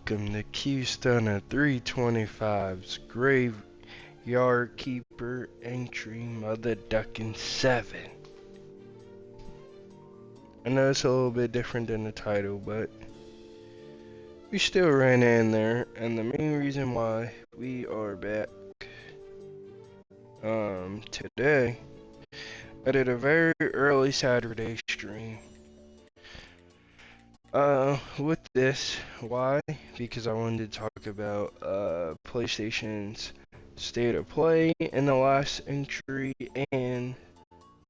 Welcome to Qstunna325's Graveyard Keeper entry Mothaduckin 7. I know it's a little bit different than the title, but we still ran in there, and the main reason why we are back today, I did a very early Saturday stream. With this, why? Because I wanted to talk about PlayStation's state of play in the last entry and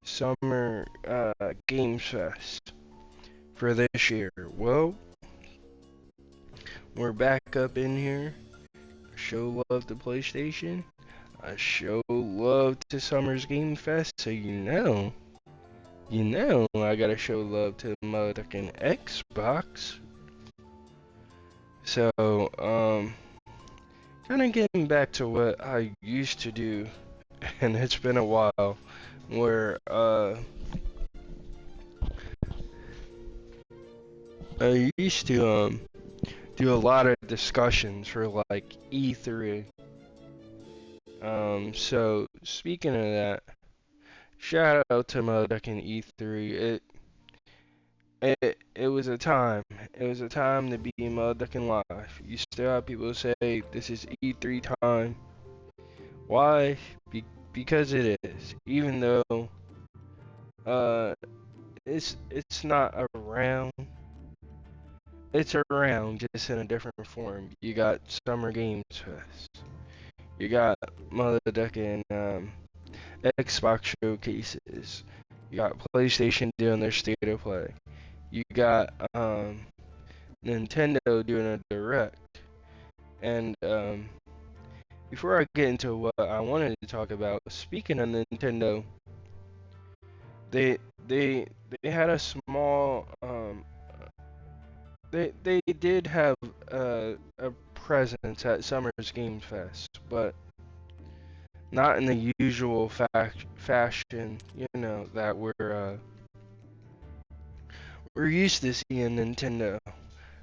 Summer Games Fest for this year. Well, we're back up in here. Show love to PlayStation. I show love to Summer's Game Fest, so you know I gotta show love to Mothaduckin Xbox. So, kind of getting back to what I used to do, and it's been a while, where, I used to, do a lot of discussions for, like, E3. So, speaking of that, shout out to Mothaduckin E3. It was a time. It was a time to be Mothaduckin live. You still have people say this is E3 time. Why? Because it is. Even though it's not around. It's around just in a different form. You got Summer Games Fest. You got Mothaduckin Xbox showcases. You got PlayStation doing their state of play. You got Nintendo doing a direct. And before I get into what I wanted to talk about, speaking of Nintendo, they had a small they did have a presence at Summer's Game Fest, but not in the usual fashion, that we're used to seeing Nintendo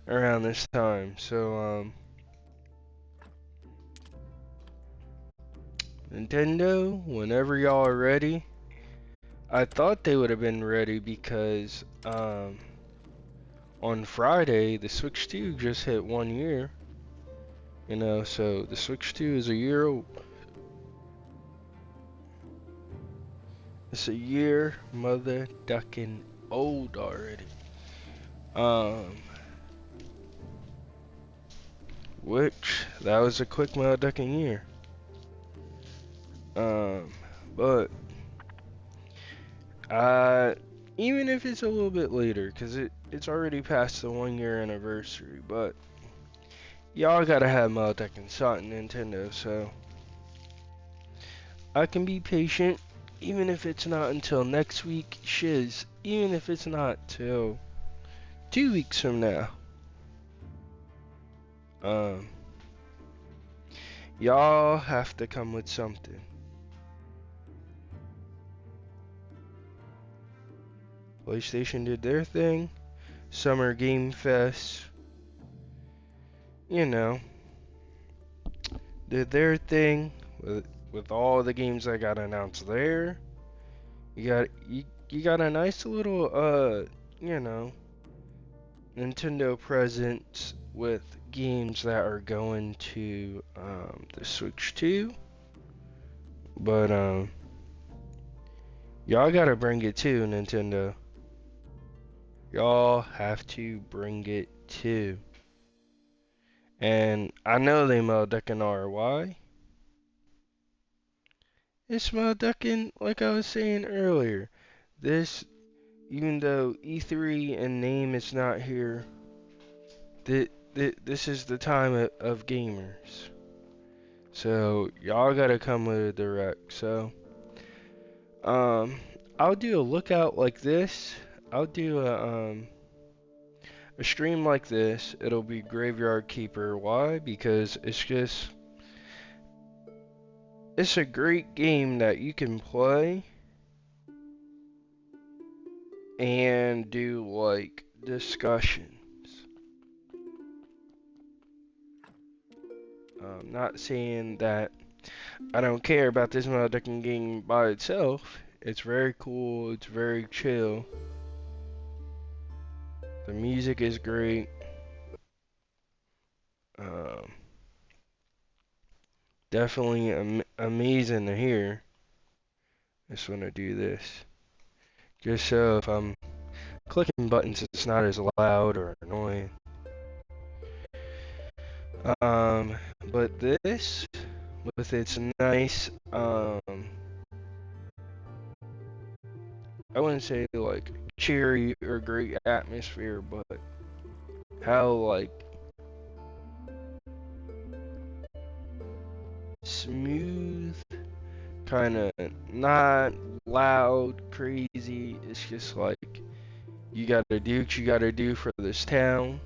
around this time. So Nintendo, whenever y'all are ready. I thought they would have been ready because on Friday the Switch 2 just hit 1 year. So the Switch 2 is a year old. It's a year Mothaduckin old already. Which that was a quick Mothaduckin year. But even if it's a little bit later, cause it's already past the 1 year anniversary, but y'all gotta have Mothaduckin something Nintendo, so I can be patient, even if it's not until next week, shiz, even if it's not till 2 weeks from now. Y'all have to come with something. PlayStation did their thing. Summer Game Fest, did their thing with all the games that got announced there. You got a nice little Nintendo presence with games that are going to the Switch 2. But y'all gotta bring it too, Nintendo. Y'all have to bring it too. And I know they Mothaduckin are. Why? It's Mothaduckin, like I was saying earlier. Even though E3 and name is not here, this is the time of gamers. So y'all gotta come with a direct. So I'll do a lookout like this. I'll do a stream like this. It'll be Graveyard Keeper. Why? Because it's a great game that you can play and do like discussions. Not saying that I don't care about this Mothaduckin game by itself. It's very cool. It's very chill. The music is great. Um, Definitely amazing to hear. Just want to do this. Just so if I'm clicking buttons, it's not as loud or annoying. Um, but this, with its nice, I wouldn't say like cheery or great atmosphere, but how like smooth, kind of not loud, crazy. It's just like you gotta do what you gotta do for this town,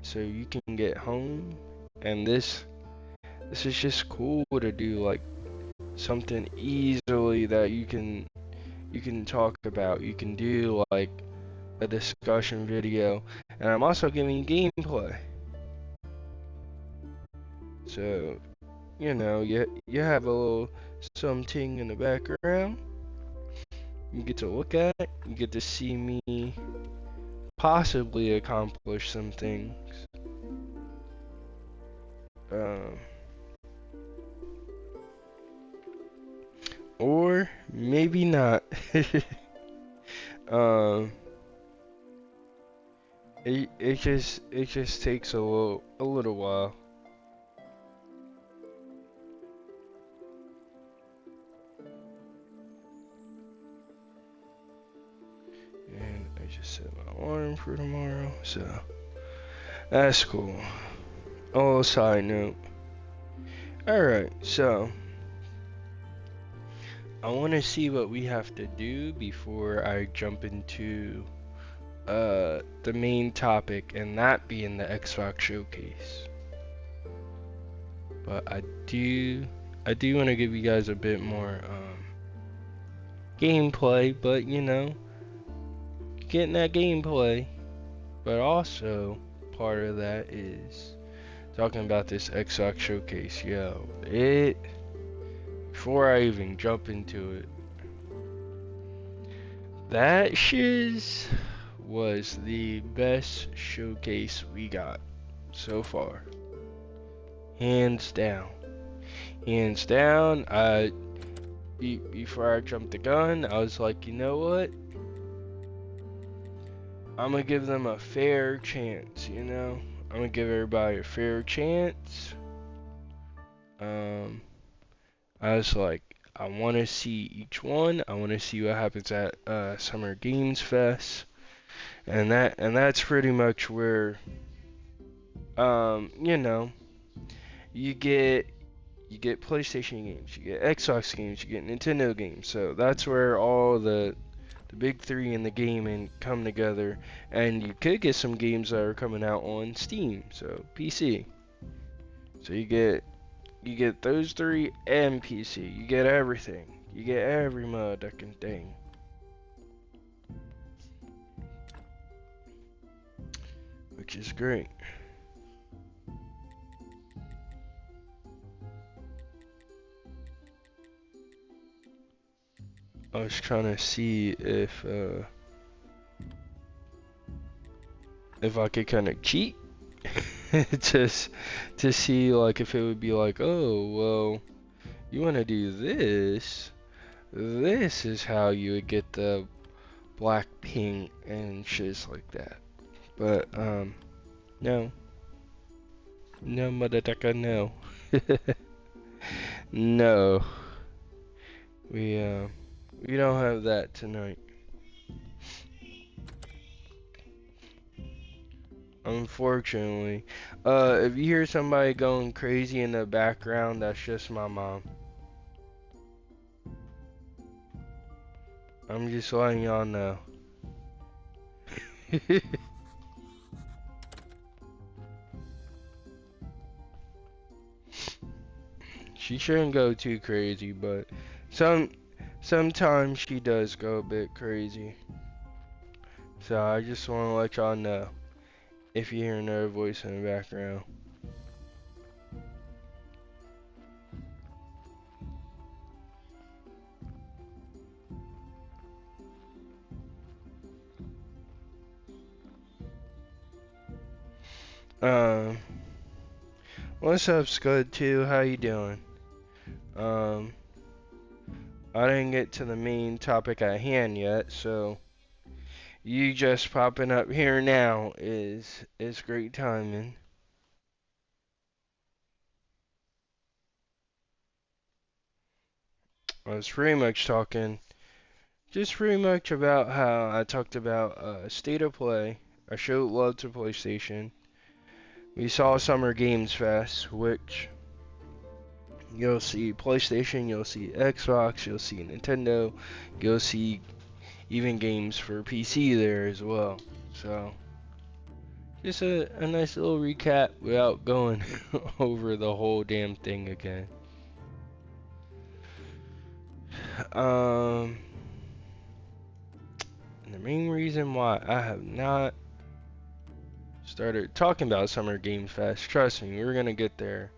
so you can get home. And this is just cool to do, like something easily that you can talk about. You can do like a discussion video, and I'm also giving gameplay. So you have a little something in the background. You get to look at. You get to see me possibly accomplish some things. Um, or maybe not. um, it just takes a little while. And I just set my alarm for tomorrow, so that's cool. Oh, side note. Alright, so I want to see what we have to do before I jump into the main topic, and that being the Xbox showcase. But I do want to give you guys a bit more gameplay, but getting that gameplay. But also part of that is talking about this Xbox showcase. Yo, before I even jump into it, that shiz was the best showcase we got so far. Hands down. Hands down. Before I jumped the gun, I was like, you know what? I'm gonna give them a fair chance, I'm gonna give everybody a fair chance. Um, I was like, I want to see each one. I want to see what happens at Summer Games Fest, and that's pretty much where um, you know, you get you get PlayStation games, you get Xbox games, you get Nintendo games. So that's where all the big three in the gaming come together, and you could get some games that are coming out on Steam, so PC. So you get those three and PC. You get everything. You get every motherfucking thing. Which is great. I was trying to see if I could kind of cheat, just to see like if it would be like, oh well, you want to do this. This is how you would get the black paint and shit like that. But no, no, motherfucker, no, no. We we don't have that tonight. Unfortunately. If you hear somebody going crazy in the background, that's just my mom. I'm just letting y'all know. She shouldn't go too crazy, but sometimes she does go a bit crazy. So I just want to let y'all know if you hear another voice in the background. Um, what's up, Scud 2? How you doing? Um, I didn't get to the main topic at hand yet, so you just popping up here now is great timing. I was pretty much talking just pretty much about how I talked about State of Play. I showed love to PlayStation. We saw Summer Games Fest, which you'll see PlayStation, you'll see Xbox, you'll see Nintendo, you'll see even games for PC there as well. So, just a nice little recap without going over the whole damn thing again. Um, and the main reason why I have not started talking about Summer Games Fest, trust me, we're gonna get there.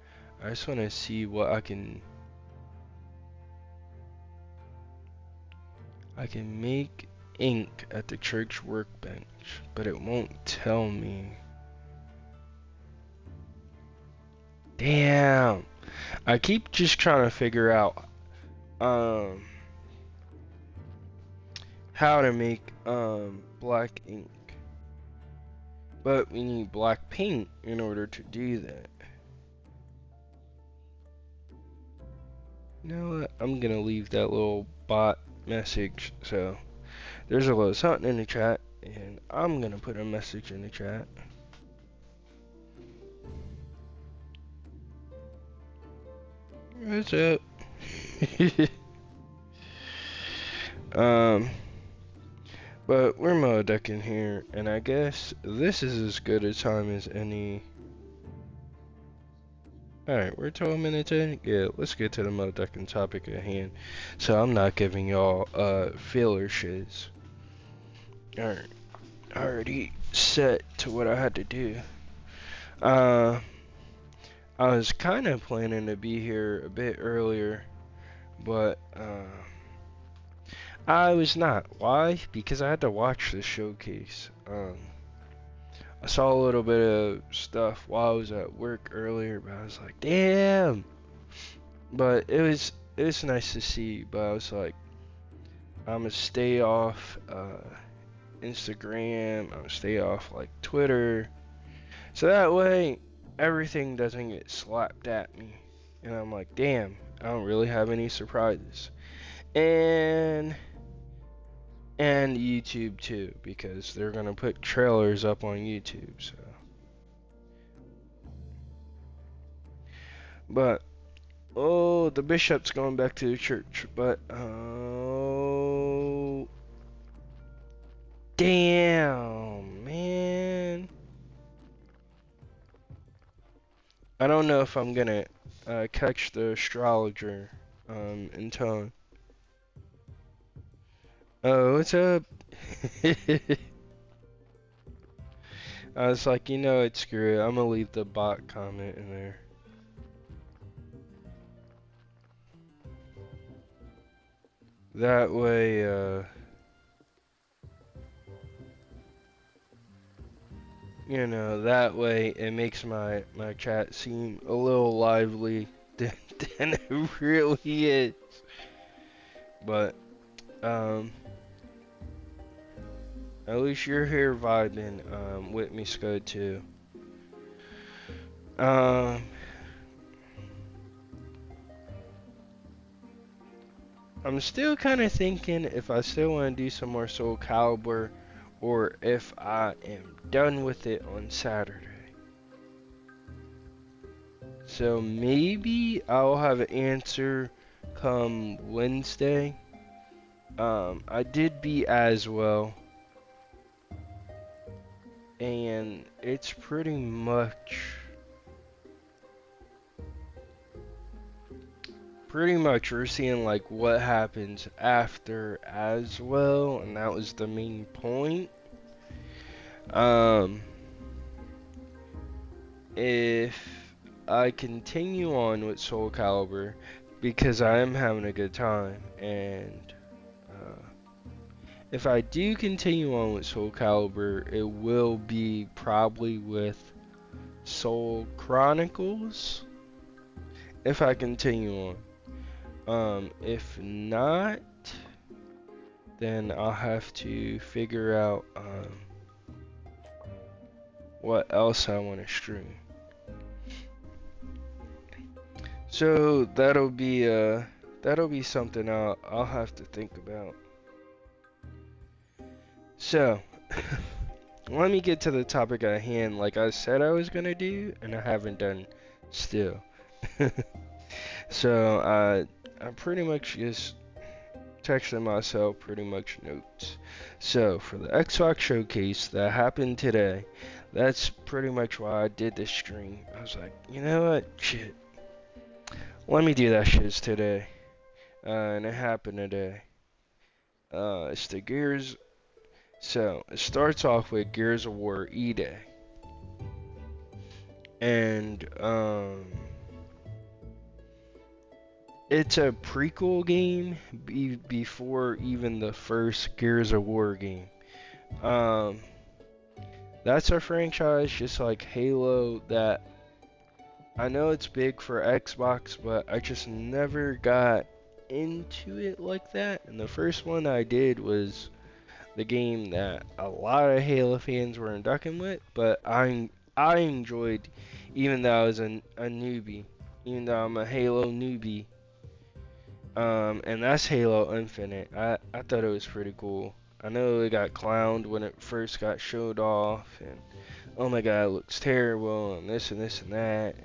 I just want to see what I can make ink at the church workbench, but it won't tell me. Damn. I keep just trying to figure out um how to make black ink. But we need black paint in order to do that. You know what? I'm gonna leave that little bot message. So there's a little something in the chat, and I'm gonna put a message in the chat. What's up? But we're Mothaduckin here, and I guess this is as good a time as any. Alright, we're 12 minutes in. Yeah, let's get to the Mothaduckin topic at hand. So I'm not giving y'all filler shiz. Alright, already set to what I had to do. I was kind of planning to be here a bit earlier, but I was not. Why? Because I had to watch the showcase. I saw a little bit of stuff while I was at work earlier, but I was like, damn. But it was nice to see. But I was like, I'm gonna stay off Instagram. I'm gonna stay off like Twitter, so that way everything doesn't get slapped at me. And I'm like, damn, I don't really have any surprises. And YouTube too, because they're gonna put trailers up on YouTube. So, but oh, the bishop's going back to the church. But oh, damn, man. I don't know if I'm gonna catch the Astrologer in time. Oh, what's up? I was like, you know what, screw it. I'm gonna leave the bot comment in there. That way, you know, that way it makes my chat seem a little lively than it really is. But, at least you're here vibing, with me, Scud, too. I'm still kind of thinking if I still want to do some more Soul Calibur, or if I am done with it on Saturday. So maybe I'll have an answer come Wednesday. I did beat as well, and it's pretty much we're seeing like what happens after as well, and that was the main point. If I continue on with Soul Calibur, because I am having a good time, and if I do continue on with Soul Calibur, it will be probably with Soul Chronicles, if I continue on. If not, then I'll have to figure out what else I want to stream. So that'll be something I'll have to think about. So let me get to the topic at hand, like I said I was gonna do, and I haven't done still. So I pretty much just texting myself pretty much notes. So for the Xbox showcase that happened today, that's pretty much why I did this stream. I was like, you know what, shit, let me do that shit today. And it happened today. It's the Gears. So it starts off with Gears of War E-Day, and it's a prequel game before even the first Gears of War game. That's a franchise just like Halo that I know it's big for Xbox, but I just never got into it like that. And the first one I did was the game that a lot of Halo fans were inducting with, but I enjoyed, even though I was a newbie, even though I'm a Halo newbie. And that's Halo Infinite. I thought it was pretty cool. I know it got clowned when it first got showed off, and oh my god, it looks terrible, and this and this and that.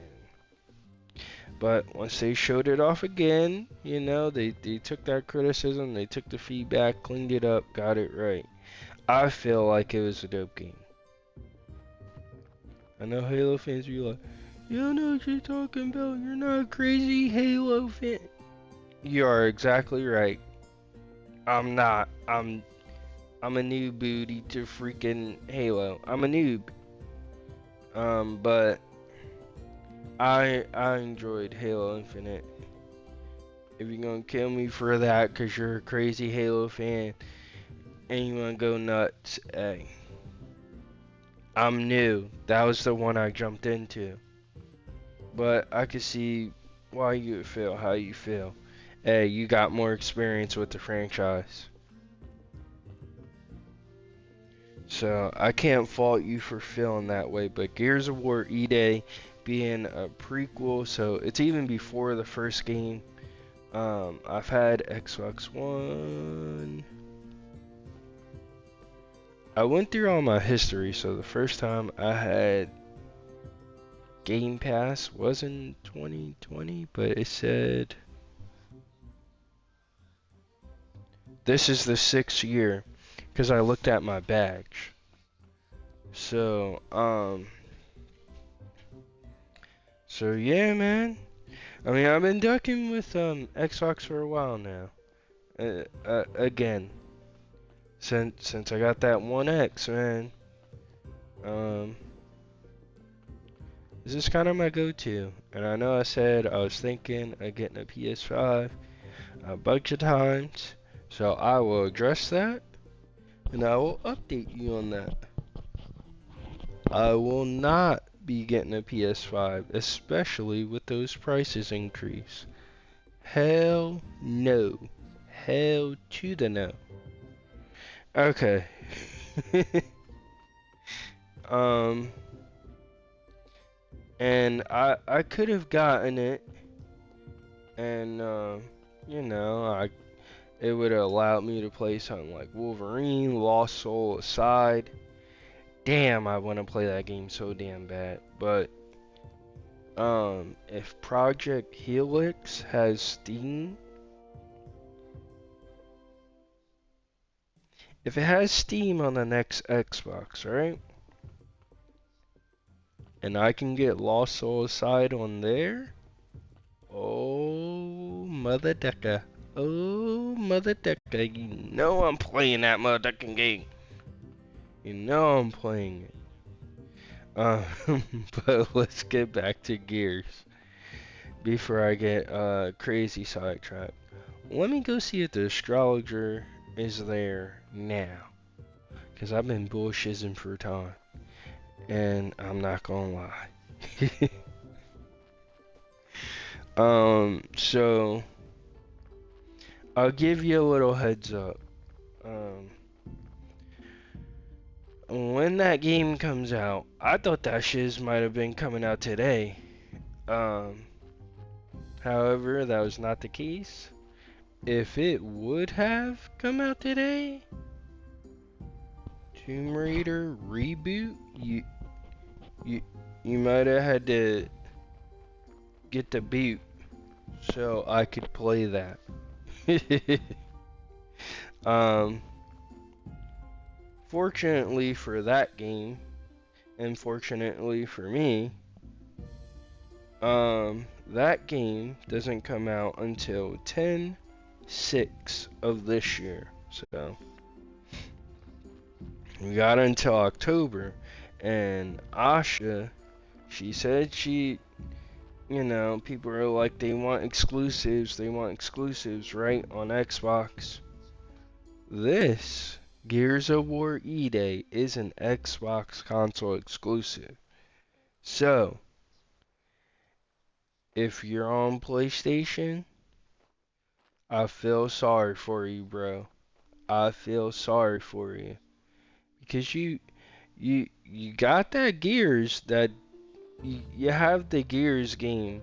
But once they showed it off again, you know, they took that criticism, they took the feedback, cleaned it up, got it right. I feel like it was a dope game. I know Halo fans be like, you don't know what you're talking about, you're not a crazy Halo fan. You are exactly right. I'm not. I'm a new booty to freaking Halo. I'm a noob. But I enjoyed Halo Infinite. If you're gonna kill me for that because you're a crazy Halo fan and you wanna go nuts, hey, I'm new. That was the one I jumped into. But I could see why you feel how you feel. Hey, you got more experience with the franchise. So I can't fault you for feeling that way, but Gears of War E-Day being a prequel, so it's even before the first game. I've had Xbox One. I went through all my history, so the first time I had Game Pass was in 2020, but it said this is the 6th year because I looked at my badge. So, so yeah, man. I mean, I've been ducking with Xbox for a while now. Again, since I got that One X, man. This is kind of my go-to. And I know I said I was thinking of getting a PS5 a bunch of times, so I will address that, and I will update you on that. I will not be getting a PS5, especially with those prices increase. Hell no. Hell to the no. Okay. And I could have gotten it, and you know, it would have allowed me to play something like Wolverine, Lost Soul aside. Damn, I want to play that game so damn bad. But if Project Helix has Steam, if it has Steam on the next Xbox, right? And I can get Lost Soul aside on there. Oh, Mothaduckin. Oh, Mothaduckin. You know I'm playing that Mothaduckin game. You know I'm playing it. But let's get back to Gears before I get crazy sidetracked. Let me go see if the Astrologer is there now, because I've been bullshitting for time, and I'm not gonna lie. So I'll give you a little heads up. Um, when that game comes out, I thought that shiz might have been coming out today. Um, However, that was not the case. If it would have come out today, Tomb Raider reboot, you you might have had to get the boot so I could play that. um, Fortunately for that game, and fortunately for me, that game doesn't come out until 10/6 of this year. So we got until October, and Asha, she said people are like, they want exclusives, right, on Xbox. This Gears of War E-Day is an Xbox console exclusive. So, if you're on PlayStation, I feel sorry for you, bro. I feel sorry for you. Because you got that Gears, that you have the Gears game,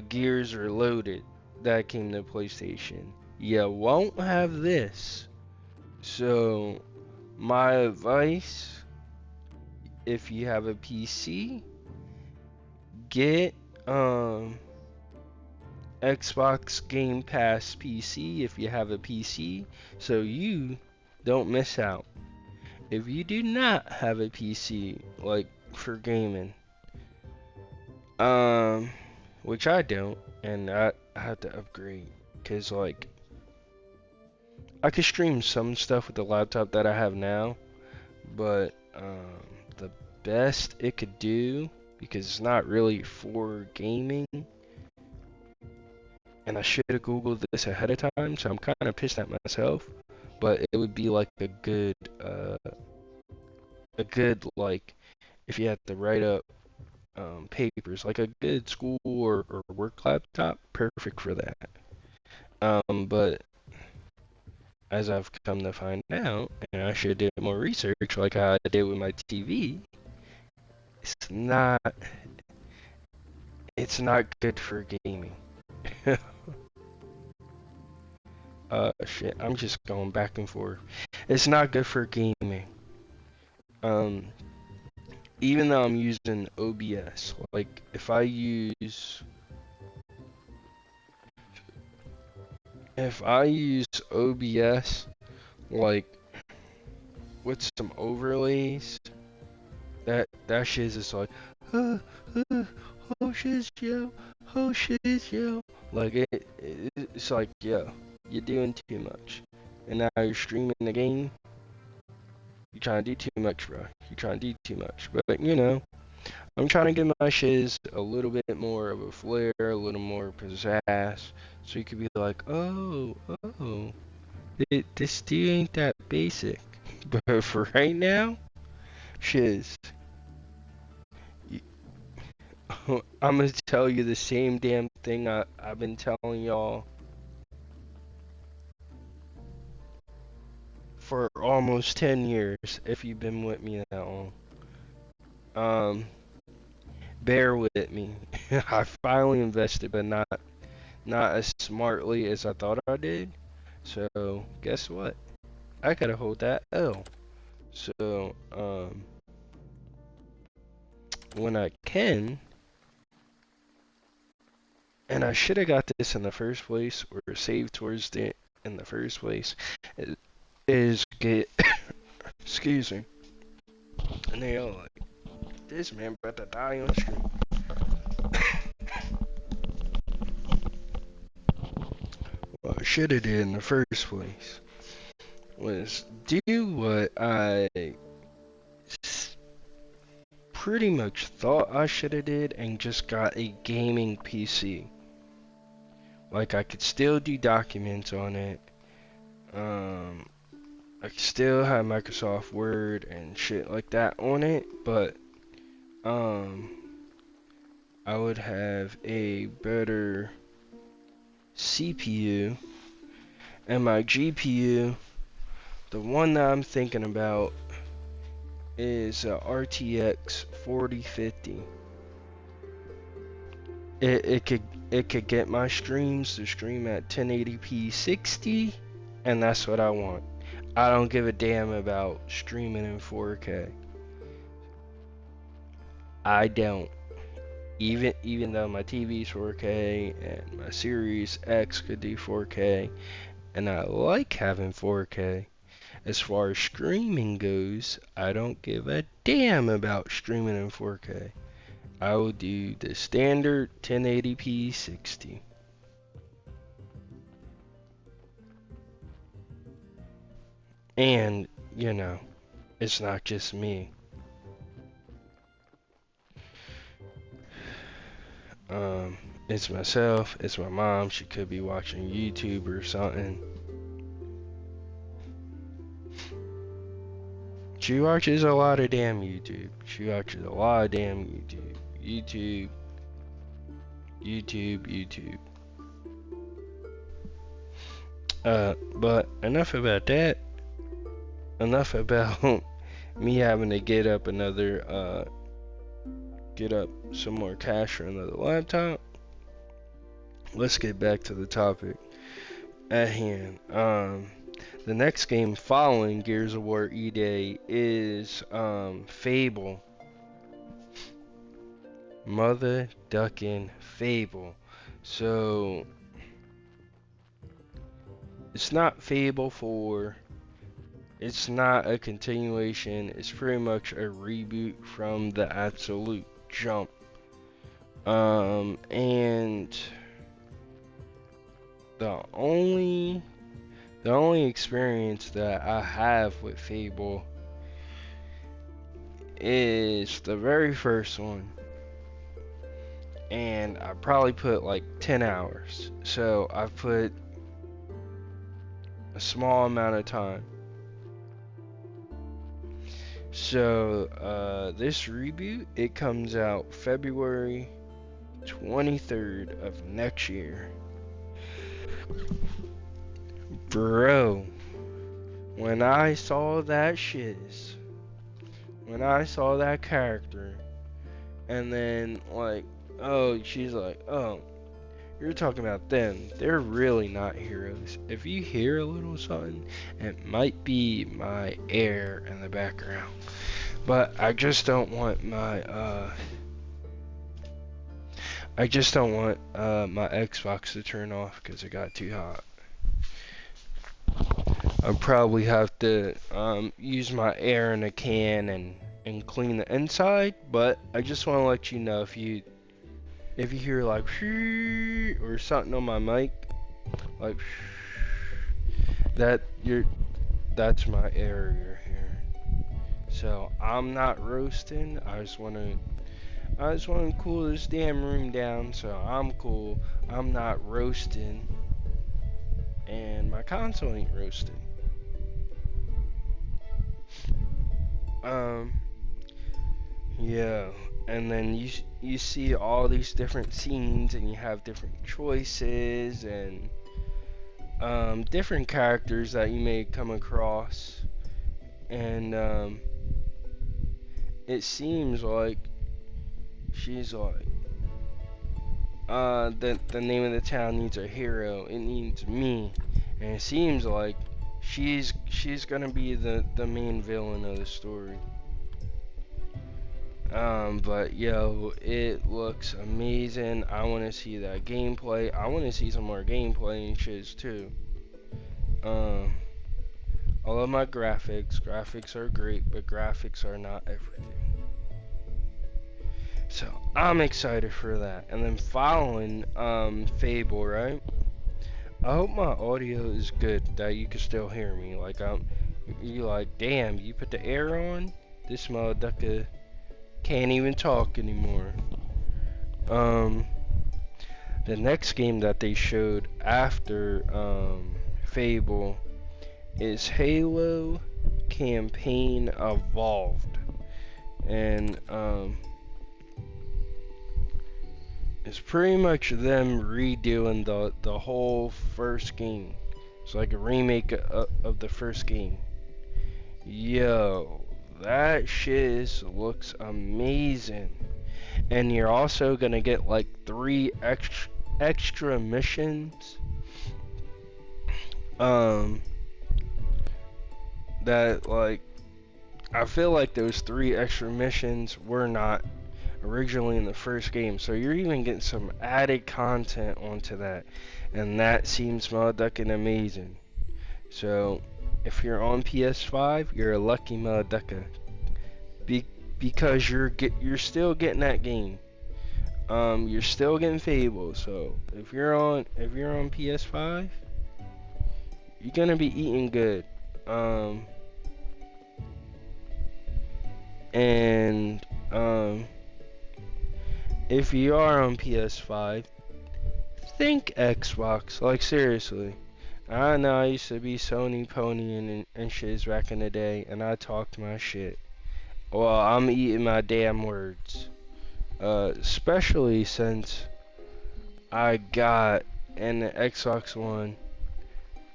Gears Reloaded, that came to PlayStation. You won't have this. So, my advice, if you have a PC, get Xbox Game Pass PC if you have a PC, so you don't miss out. If you do not have a PC, like, for gaming, which I don't, and I have to upgrade, cause like I could stream some stuff with the laptop that I have now, but the best it could do, because it's not really for gaming, and I should have googled this ahead of time, so I'm kind of pissed at myself, but it would be like like, if you had to write up papers, like a good school or work laptop, perfect for that. But as I've come to find out, and I should do more research like I did with my TV, it's not good for gaming. Shit, I'm just going back and forth. It's not good for gaming. Um, Even though I'm using OBS, like if I use OBS, like with some overlays, that shit is like, uh, oh shit, yo, oh shit, yo. Like it's like, yo, you're doing too much, and now you're streaming the game. You're trying to do too much, bro. You're trying to do too much, but I'm trying to give my shiz a little bit more of a flair, a little more pizzazz, so you could be like, oh, this dude ain't that basic. But for right now, shiz, I'm gonna tell you the same damn thing I've been telling y'all for almost 10 years, if you've been with me that long. Bear with me. I finally invested, but not as smartly as I thought I did. So guess what? I gotta hold that L. So when I can, and I should have got this in the first place or saved towards it in the first place, is get excuse me. And they all like, this man about to die on stream. What I should have did in the first place was do what I pretty much thought I should have did and just got a gaming PC. Like, I could still do documents on it. I could still have Microsoft Word and shit like that on it, but I would have a better CPU, and my GPU, the one that I'm thinking about is a RTX 4050. It could get my streams to stream at 1080p 60, and that's what I want. I don't give a damn about streaming in 4K. I don't. Even though my TV's 4K and my Series X could do 4K, and I like having 4K. As far as streaming goes, I don't give a damn about streaming in 4K. I will do the standard 1080p 60. And, it's not just me. It's myself, it's my mom. She could be watching YouTube or something. She watches a lot of damn YouTube. YouTube. But enough about that. Enough about me having to get up some more cash for another laptop. Let's get back to the topic at hand. The next game following Gears of War E-Day is Fable. Mothaduckin Fable. So it's not Fable 4. It's not a continuation. It's pretty much a reboot from the absolute jump. And the only experience that I have with Fable is the very first one. And I probably put like 10 hours. So I've put a small amount of time. So this reboot, it comes out February 23rd of next year. Bro, when I saw that shiz, when I saw that character, and then she's like, oh, you're talking about them. They're really not heroes. If you hear a little something, it might be my air in the background. But I just don't want my Xbox to turn off because it got too hot. I'll probably have to use my air in a can and clean the inside, but I just want to let you know if you hear like or something on my mic, like that's my air you're hearing. So I'm not roasting. I just want to cool this damn room down, so I'm cool. I'm not roasting, and my console ain't roasting. Yeah, and then you see all these different scenes, and you have different choices, and different characters that you may come across, and it seems like she's like, the name of the town needs a hero. It needs me, and it seems like she's gonna be the main villain of the story. But yo, it looks amazing. I want to see that gameplay. I want to see some more gameplay and shiz too. I love my graphics. Graphics are great, but graphics are not everything. So I'm excited for that. And then following Fable, right? I hope my audio is good, that you can still hear me. Like you like, damn, you put the air on? This motherfucker can't even talk anymore. The next game that they showed after Fable is Halo Campaign Evolved. And It's pretty much them redoing the whole first game. It's like a remake of the first game. Yo, that shit looks amazing. And you're also gonna get like 3 extra missions. That like I feel like those 3 extra missions were not originally in the first game, so you're even getting some added content onto that, and that seems Mothaduckin amazing. So if you're on PS5, you're a lucky Mothaduckin, because you're still getting that game. You're still getting Fable. So if you're on PS5, you're gonna be eating good. And if you are on PS5, think Xbox. Like seriously. I know I used to be Sony ponying and shiz back in the day, and I talked my shit. Well, I'm eating my damn words. Especially since I got in the Xbox One,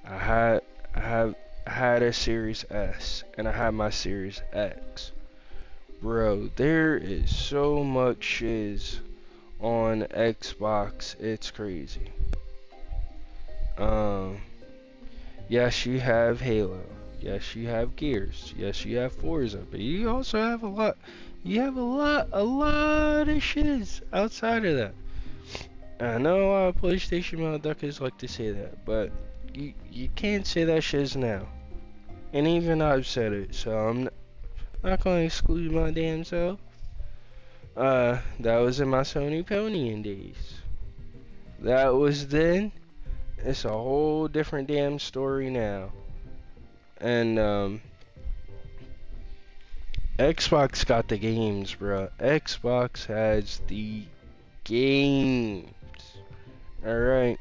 I had a Series S, and I had my Series X. Bro, there is so much shiz on Xbox, it's crazy. Yes, you have Halo. Yes, you have Gears. Yes, you have Forza. But you also have a lot. You have a lot of shiz outside of that. I know a lot of PlayStation motherfuckers like to say that, but you can't say that shiz now. And even I've said it, so I'm not gonna exclude my damn self. That was in my Sony ponying days. That was then. It's a whole different damn story now. And Xbox got the games, bro. Xbox has the games. Alright.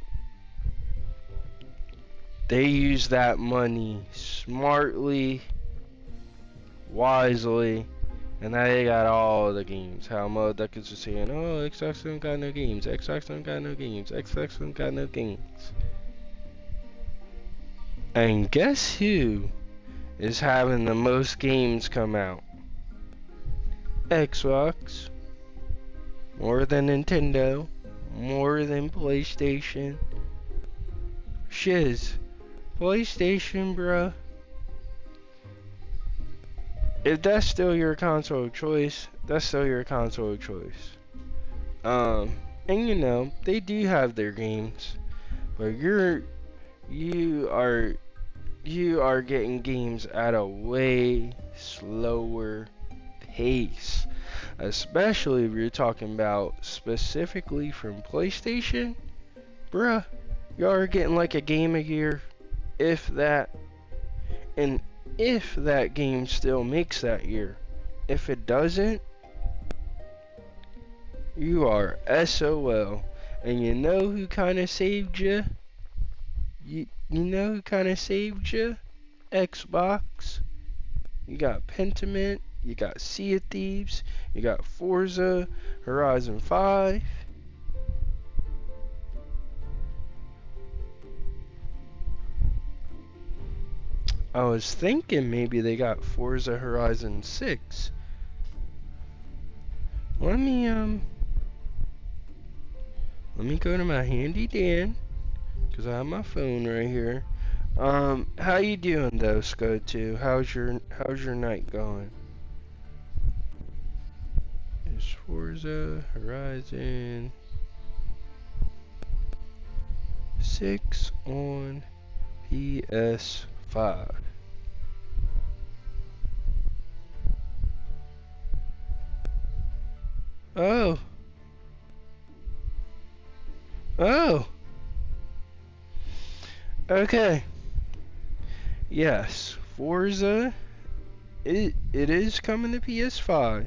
They use that money smartly, wisely, and now they got all the games. How motherfuckers are saying, oh, Xbox don't got no games. Xbox don't got no games. Xbox don't got no games. And guess who is having the most games come out? Xbox. More than Nintendo. More than PlayStation. Shiz. PlayStation, bruh. If that's still your console of choice, that's still your console of choice. And you know, they do have their games. But you are getting games at a way slower pace. Especially if you're talking about specifically from PlayStation. Bruh, y'all are getting like a game a year, if that. And if that game still makes that year. If it doesn't, you are SOL. And you know who kind of saved you? You know who kind of saved you? Xbox. You got Pentiment. You got Sea of Thieves. You got Forza Horizon 5. I was thinking maybe they got Forza Horizon 6. Let me go to my handy Dan, cause I have my phone right here. How you doing though, Qstunna325's? How's your night going? Is Forza Horizon 6 on PS5? Oh. Oh. Okay. Yes, Forza. It is coming to PS5,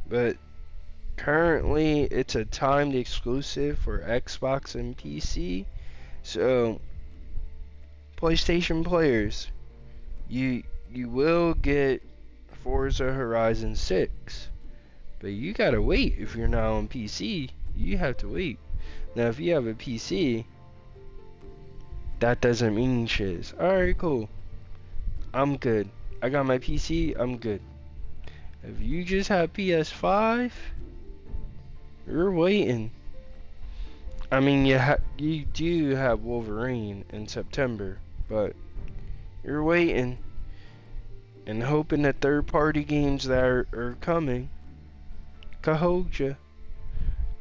but currently it's a timed exclusive for Xbox and PC. So, PlayStation players, you will get Forza Horizon 6. But you gotta wait if you're not on PC. you have to wait. Now, if you have a PC, that doesn't mean shiz. Alright, cool. I'm good. I got my PC, I'm good. If you just have PS5, you're waiting. I mean, you do have Wolverine in September, but you're waiting and hoping that third-party games that are coming can hold you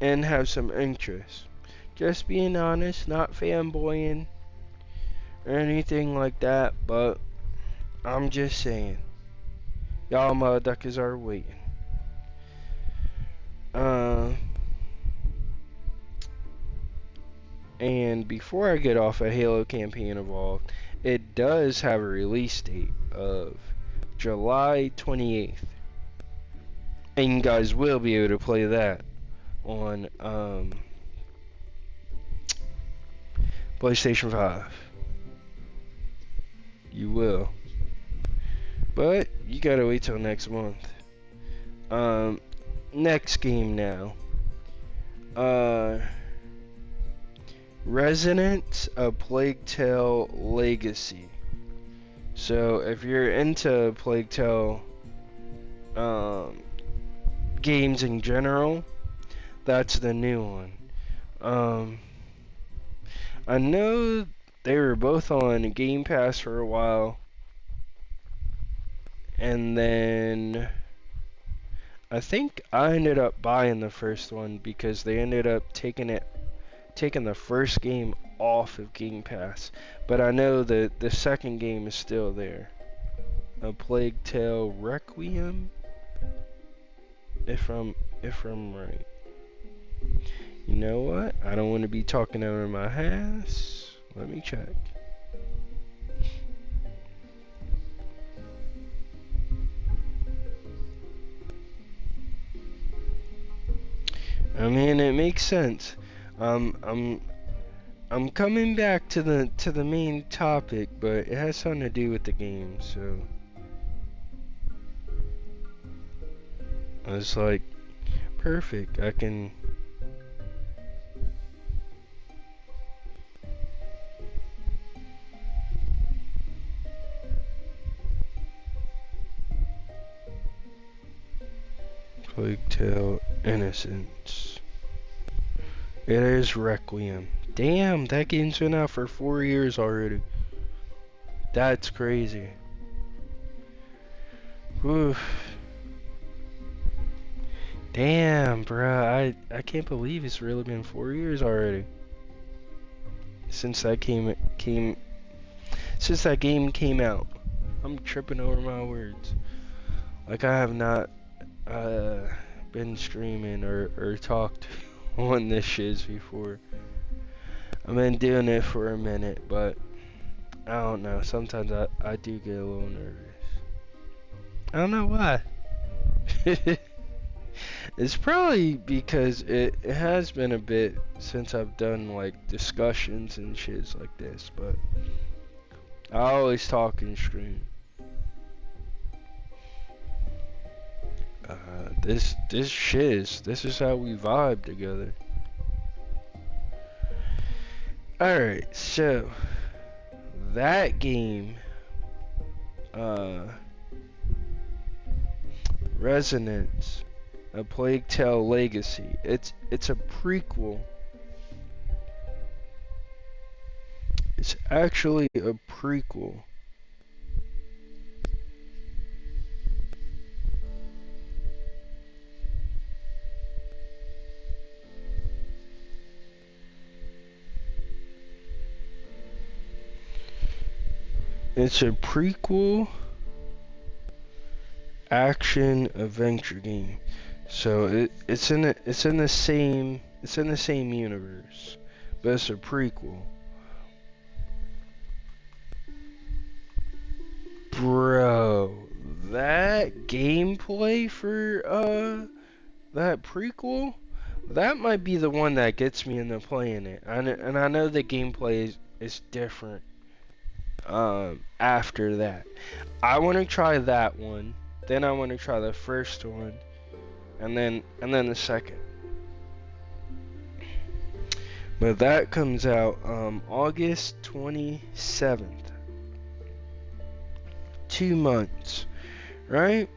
and have some interest. Just being honest, not fanboying or anything like that, but I'm just saying, y'all motherfuckers are waiting. And before I get off of Halo Campaign Evolved, it does have a release date of July 28th. And you guys will be able to play that on PlayStation 5. You will. But you gotta wait till next month. Next game now. Residents of Plague Tale Legacy. So if you're into Plague Tale games in general, that's the new one. I know they were both on Game Pass for a while, and then I think I ended up buying the first one because they ended up taking the first game off of Game Pass. But I know that the second game is still there. A Plague Tale Requiem, if I'm right. You know what? I don't want to be talking over my ass. Let me check. I mean, it makes sense. I'm coming back to the main topic, but it has something to do with the game, so I was like, perfect. I can. Plague Tale Innocence. It is Requiem. Damn, that game's been out for 4 years already. That's crazy. Oof. Damn, bruh. I can't believe it's really been 4 years already since that since that game came out. I'm tripping over my words. Like I have not been streaming or talked on this shiz before. I've been doing it for a minute, but I don't know. Sometimes I do get a little nervous. I don't know why. It's probably because it has been a bit since I've done like discussions and shiz like this, but I always talk and stream. This shiz, this is how we vibe together. Alright, so that game, Resonance, A Plague Tale Legacy. It's a prequel. It's actually a prequel. It's a prequel action adventure game. So it's in the same universe, but it's a prequel. Bro, that gameplay for that prequel, that might be the one that gets me into playing it. And I know the gameplay is different after that. I want to try that one, then I want to try the first one, and then the second. But that comes out August 27th. 2 months, right?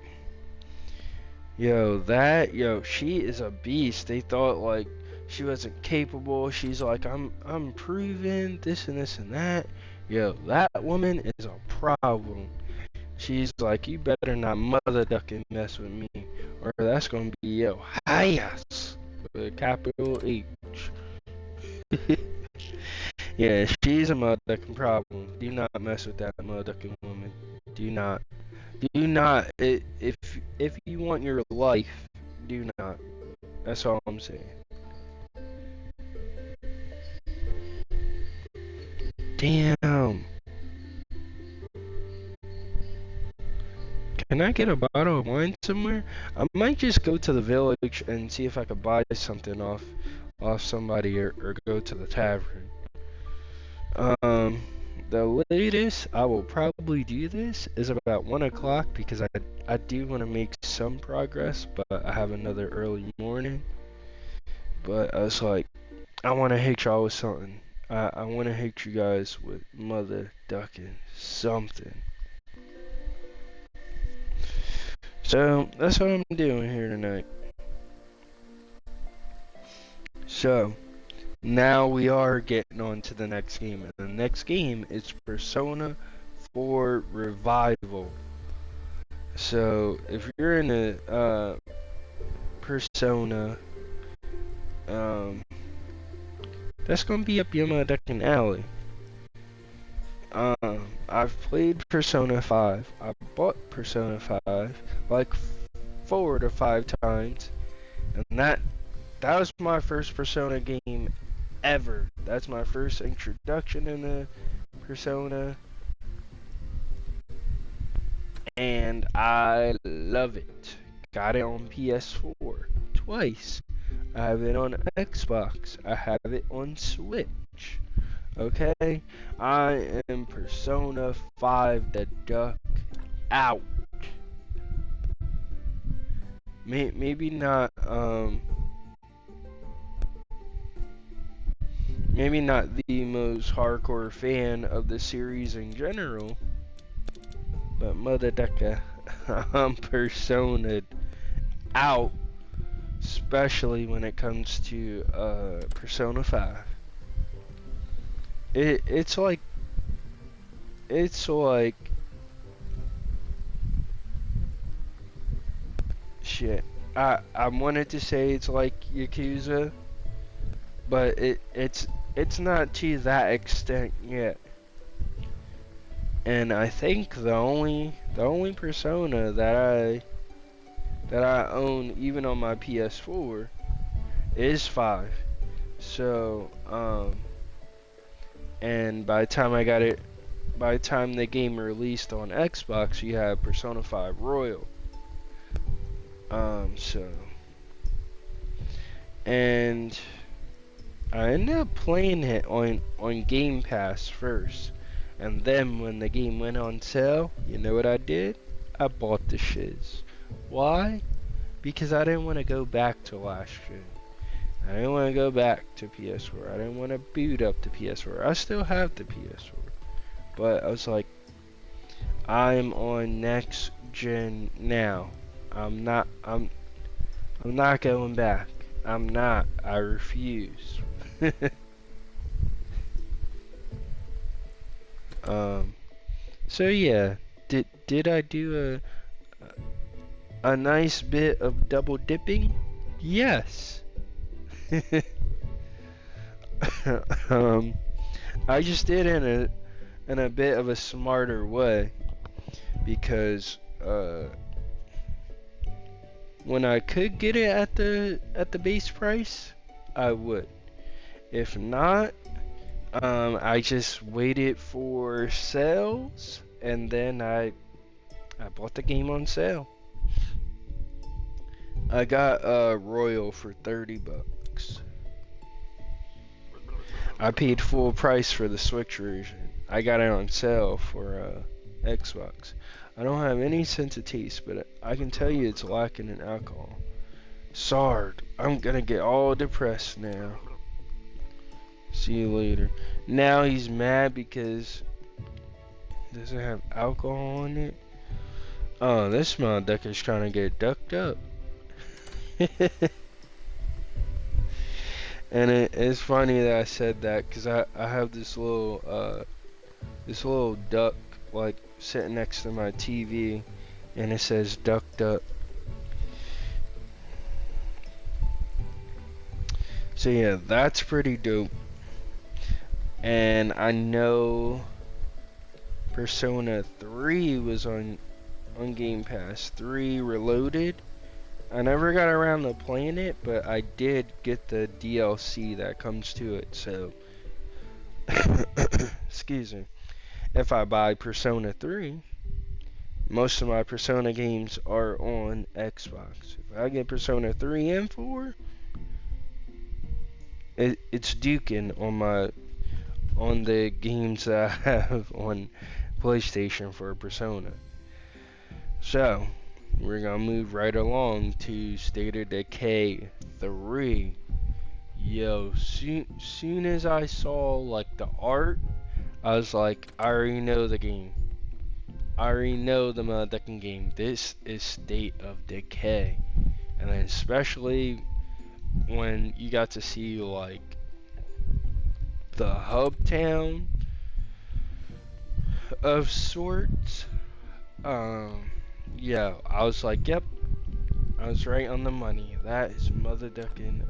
Yo, she is a beast. They thought like she wasn't capable. She's like, I'm proven this and this and that. Yo, that woman is a problem. She's like, you better not Mothaduckin mess with me, or that's gonna be yo highest with a capital H. Yeah, she's a Mothaduckin problem. Do not mess with that Mothaduckin woman. Do not. Do not. If you want your life, do not. That's all I'm saying. Damn. Can I get a bottle of wine somewhere? I might just go to the village and see if I could buy something off somebody, or go to the tavern. Um, the latest I will probably do this is about 1 o'clock, because I do want to make some progress, but I have another early morning. But I was like, I want to hit y'all with something. I want to hit you guys with Mothaduckin something. So that's what I'm doing here tonight. So now we are getting on to the next game, and the next game is Persona 4 Revival. So if you're in a Persona, that's gonna be up your Mothaduckin alley. I've played Persona 5. I bought Persona 5 like 4 to 5 times, and that was my first Persona game ever. That's my first introduction in the Persona, and I love it. Got it on PS4 twice. I have it on Xbox. I have it on Switch. Okay? I am Persona 5 the Duck out. Maybe not maybe not the most hardcore fan of the series in general, but Mothaduckin, I'm Persona'd out, especially when it comes to Persona 5. It's like shit. I wanted to say it's like Yakuza, but it's not to that extent yet. And I think the only Persona that I own, even on my PS4, is 5. So and by the time the game released on Xbox, you have Persona 5 Royal. And I ended up playing it on Game Pass first, and then when the game went on sale, you know what I did? I bought the shiz. Why? Because I didn't want to go back to last gen. I didn't want to go back to PS4. I didn't want to boot up the PS4. I still have the PS4, but I was like, I'm on next gen now. I'm not going back. I'm not. I refuse. So yeah, did I do a nice bit of double dipping? Yes. I just did in a bit of a smarter way, because when I could get it at the base price, I would. If not, I just waited for sales, and then I bought the game on sale. I got Royal for $30. I paid full price for the Switch version. I got it on sale for Xbox. I don't have any sense of taste, but I can tell you it's lacking in alcohol. Sard, I'm gonna get all depressed now. See you later. Now he's mad because does it have alcohol in it? Oh, this motherfucker's trying to get ducked up. And it's funny that I said that because I have this little duck like sitting next to my TV, and it says ducked up. So yeah, that's pretty dope. And I know Persona 3 was on Game Pass. 3 Reloaded. I never got around to playing it, but I did get the DLC that comes to it, so excuse me. If I buy Persona 3, most of my Persona games are on Xbox. If I get Persona 3 and 4, it's duking on the games that I have on PlayStation for Persona. So, we're gonna move right along to State of Decay 3. Yo, soon as I saw like the art, I was like, I already know the game. I already know the Mothaduckin game. This is State of Decay. And then especially when you got to see like the hub town of sorts. Yeah, I was like, yep, I was right on the money. That is Mothaduckin.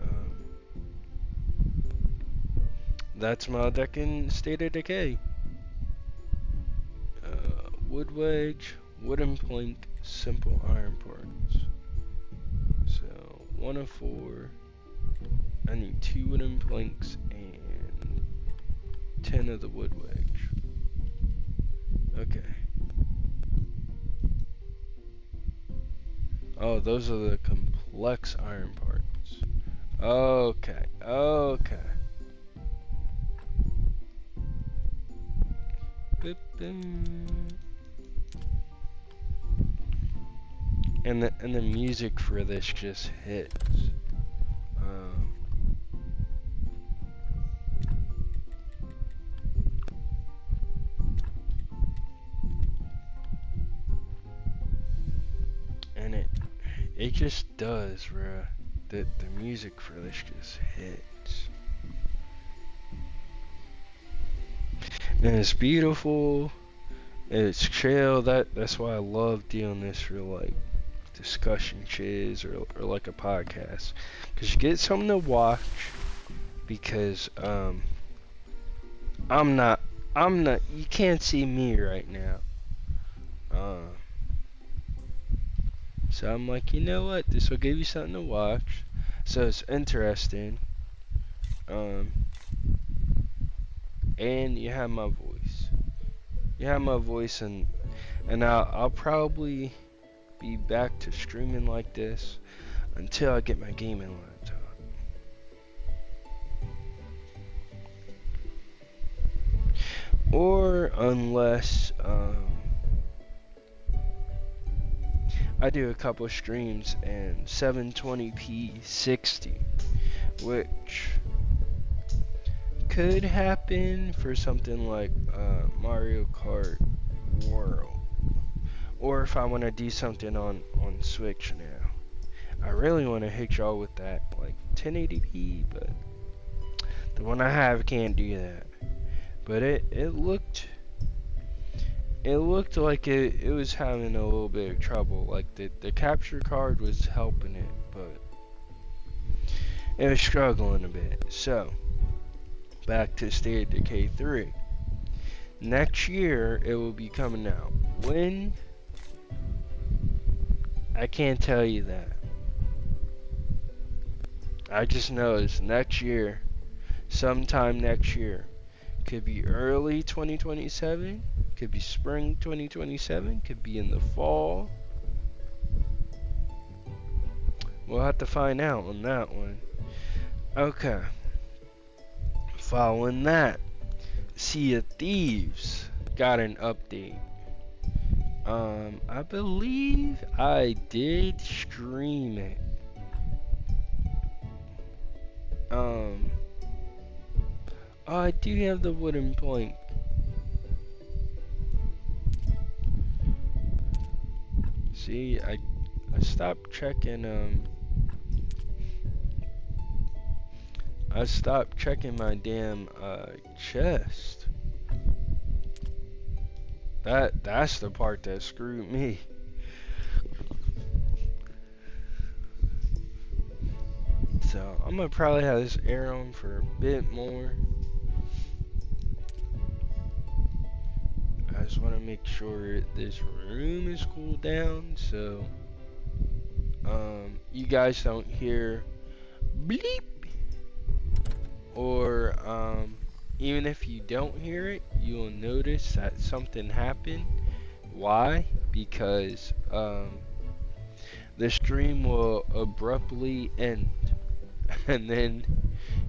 That's Mothaduckin State of Decay. Wood wedge, wooden plank, simple iron parts. So 1 of 4. I need 2 wooden planks and 10 of the wood wedge. Okay. Oh, those are the complex iron parts. Okay, okay. And the music for this just hits. And it just does, bruh. The music for this just hits. And it's beautiful. It's chill. That's why I love doing this for like discussion chiz or like a podcast, because you get something to watch. Because I'm not. You can't see me right now. So I'm like, you know what? This will give you something to watch. So it's interesting. And you have my voice. You have my voice, and I'll probably be back to streaming like this until I get my gaming laptop. Or unless I do a couple streams in 720p 60, which could happen for something like Mario Kart World, or if I want to do something on Switch now. I really want to hit y'all with that like 1080p, but the one I have can't do that. But it looked like it was having a little bit of trouble. Like the capture card was helping it, but it was struggling a bit. So back to State of Decay 3. Next year it will be coming out. When? I can't tell you that. I just know it's next year. Sometime next year. Could be early 2027. Could be spring 2027. Could be in the fall. We'll have to find out on that one. Okay. Following that, Sea of Thieves got an update. I believe I did stream it. Oh, I do have the wooden plank. See, I stopped checking I stopped checking my damn chest. That's the part that screwed me. So I'm gonna probably have this air on for a bit more. I just want to make sure this room is cooled down, so you guys don't hear bleep, or even if you don't hear it, you'll notice that something happened. Why? Because the stream will abruptly end, and then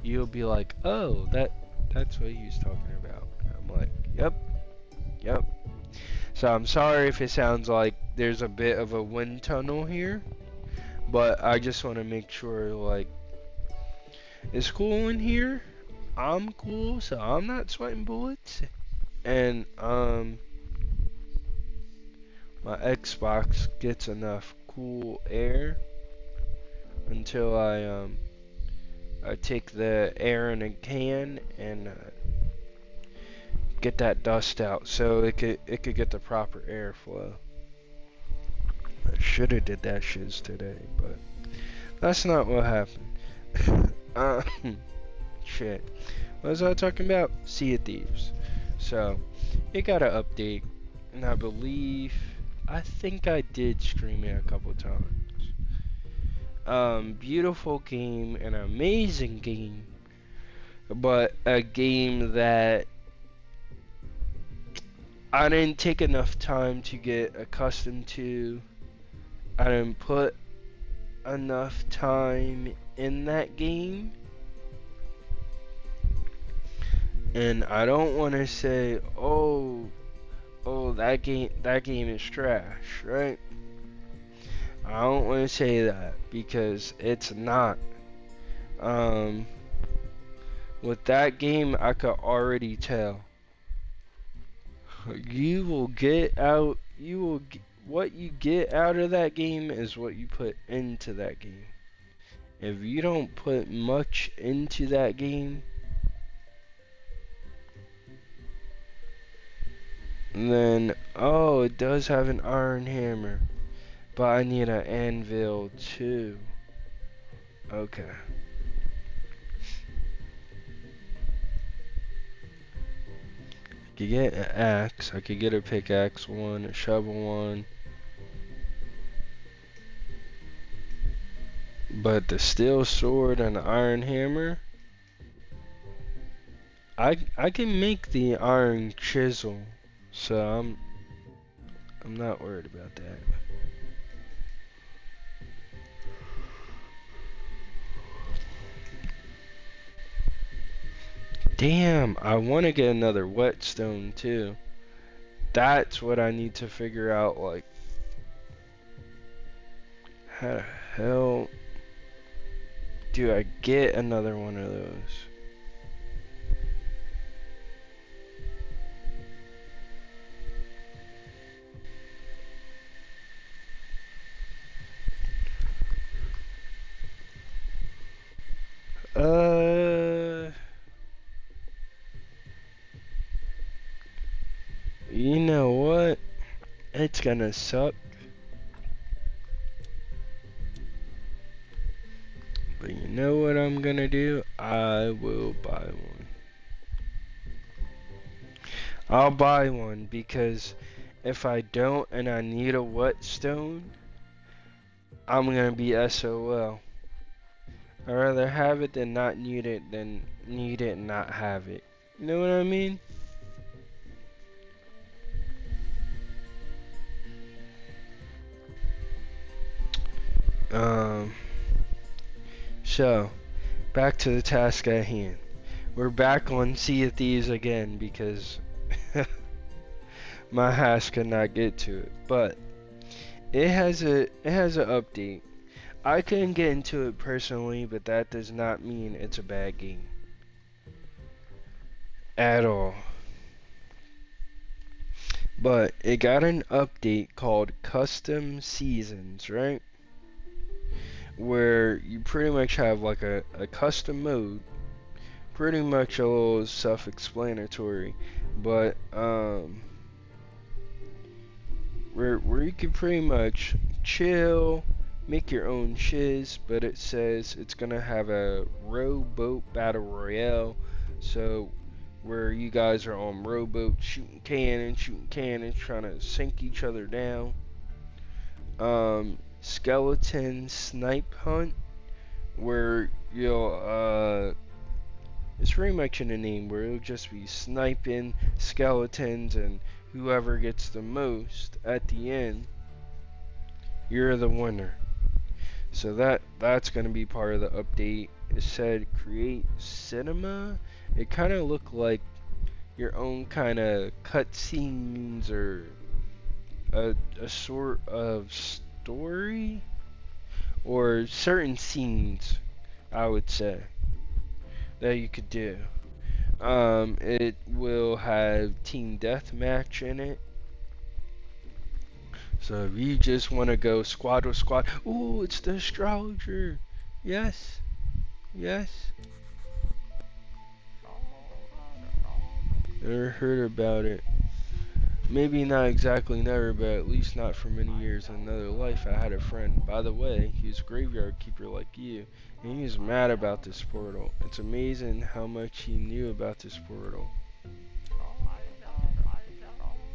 you'll be like, oh, that's what he was talking about. And I'm like, yep. So I'm sorry if it sounds like there's a bit of a wind tunnel here, but I just want to make sure, like, it's cool in here. I'm cool, so I'm not sweating bullets. And my Xbox gets enough cool air until I take the air in a can and get that dust out, so it could get the proper airflow. I should have did that shiz today, but that's not what happened. Shit. What was I talking about? Sea of Thieves. So, it got an update, and I think I did stream it a couple times. Beautiful game, an amazing game, but a game that I didn't take enough time to get accustomed to. I didn't put enough time in that game. And I don't want to say, oh, that game is trash, right? I don't want to say that because it's not. With that game, I could already tell. You will get out. What you get out of that game is what you put into that game. If you don't put much into that game, then, oh, it does have an iron hammer, but I need an anvil too. Okay. I could get an axe, I could get a pickaxe one, a shovel one. But the steel sword and the iron hammer, I can make the iron chisel, so I'm not worried about that. Damn, I want to get another whetstone too. That's what I need to figure out, like, how the hell do I get another one of those? You know what? It's gonna suck. But you know what I'm gonna do? I will buy one. I'll buy one because if I don't and I need a whetstone, I'm gonna be SOL. I'd rather have it than not need it than need it and not have it. You know what I mean? So, back to the task at hand. We're back on Sea of Thieves again because my hash could not get to it. But it has an update. I couldn't get into it personally, but that does not mean it's a bad game. at all. But it got an update called Custom Seasons, right? Where you pretty much have like a custom mode, pretty much a little self-explanatory, but where you can pretty much chill, make your own shiz, but it says it's gonna have a rowboat battle royale, so where you guys are on rowboats shooting cannons, trying to sink each other down. Skeleton snipe hunt, where you'll it's pretty much in the name, where it'll just be sniping skeletons, and whoever gets the most at the end, you're the winner. So that's gonna be part of the update. It said create cinema. It kind of looked like your own kind of cutscenes or a sort of story or certain scenes, I would say, that you could do. It will have team deathmatch in it. So if you just want to go squad with squad, ooh, it's the Astrologer. Yes, yes. Never heard about it. Maybe not exactly never, but at least not for many years. In another life, I had a friend. By the way, he was a graveyard keeper like you, and he was mad about this portal. It's amazing how much he knew about this portal.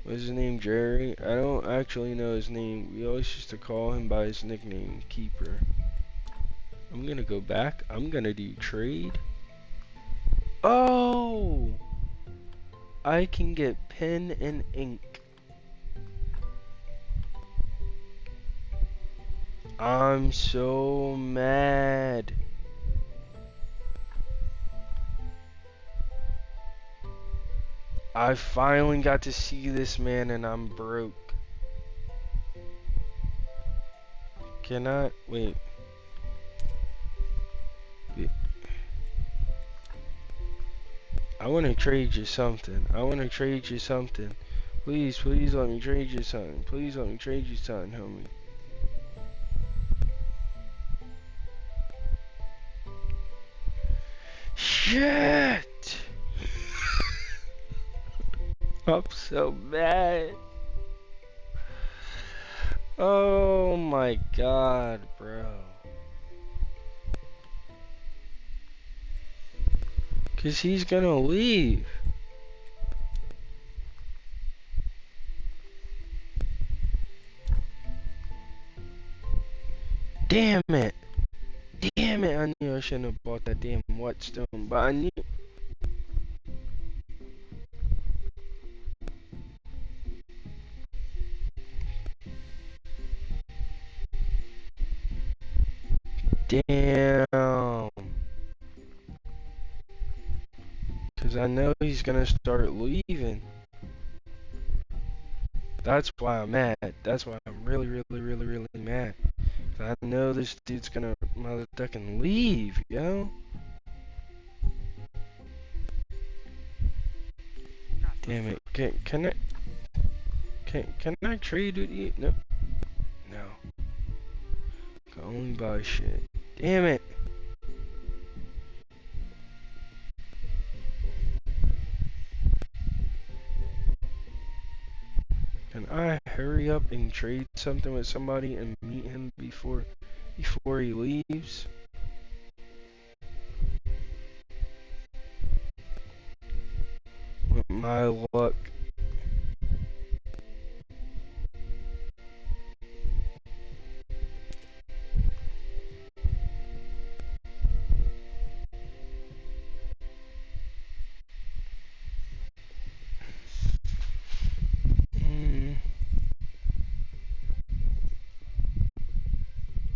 What's his name, Jerry? I don't actually know his name. We always used to call him by his nickname, Keeper. I'm gonna go back. I'm gonna do trade. Oh! I can get pen and ink. I'm so mad. I finally got to see this man and I'm broke. Can I? Wait. I want to trade you something. I want to trade you something. Please, please let me trade you something. Please let me trade you something, homie. Shit! I'm so mad. Oh my god, bro. Cause he's gonna leave. Damn it. Damn it, I knew I shouldn't have bought that damn whetstone, but I knew. Damn. Cause I know he's gonna start leaving. That's why I'm mad. That's why I'm really mad. I know this dude's gonna motherfucking leave, yo. Damn it. Can I trade with you? No. No. Can only buy shit. Damn it. Can I hurry up and trade something with somebody and meet him before he leaves? With my luck.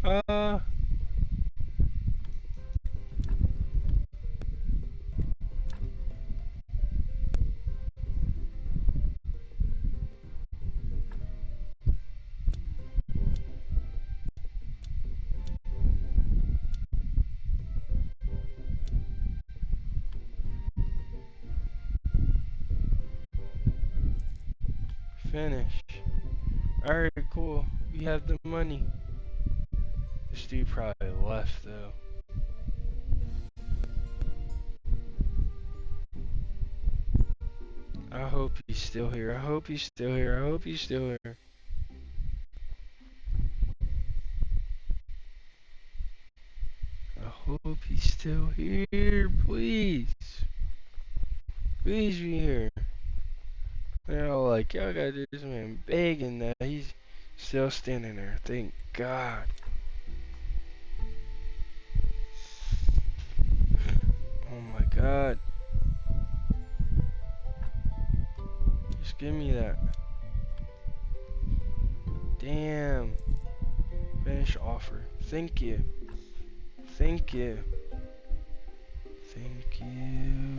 Uh finish. Alright, cool. We have the money. This dude probably left though. I hope he's still here. I hope he's still here. I hope he's still here. I hope he's still here. Please. Please be here. They're all like, y'all gotta do this man begging that he's still standing there. Thank God. Oh my God. Just give me that. Damn. Finish offer. Thank you. Thank you. Thank you.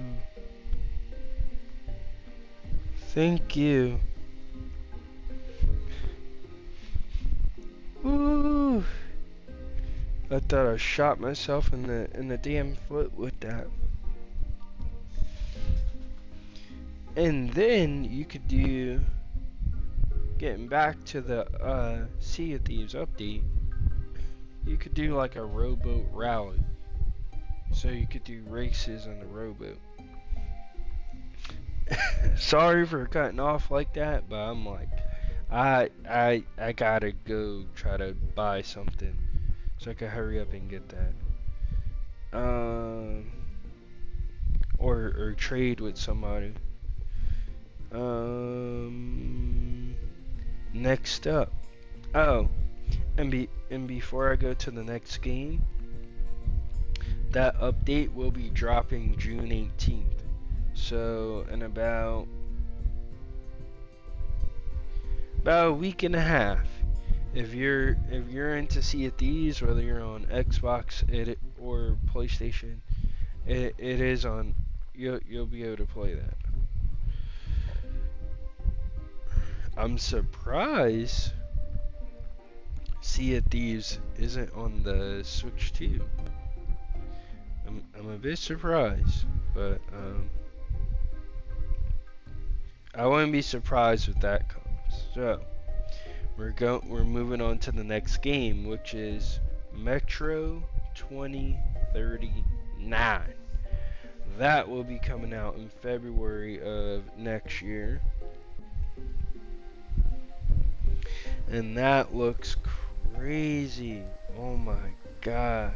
Thank you. Woo! I thought I shot myself in the damn foot with that. And then you could do, getting back to the Sea of Thieves update, you could do like a rowboat rally. So you could do races on the rowboat. Sorry for cutting off like that, but I'm like, I gotta go try to buy something so I can hurry up and get that. Or trade with somebody. Next up. Oh, and before I go to the next game, that update will be dropping June 18th. So in about a week and a half. If you're into Sea of Thieves, whether you're on Xbox or PlayStation, it is on. You'll be able to play that. I'm surprised Sea of Thieves isn't on the Switch too. I'm a bit surprised, but I wouldn't be surprised if that comes. So we're moving on to the next game, which is Metro 2039. That will be coming out in February of next year. And that looks crazy. Oh my God.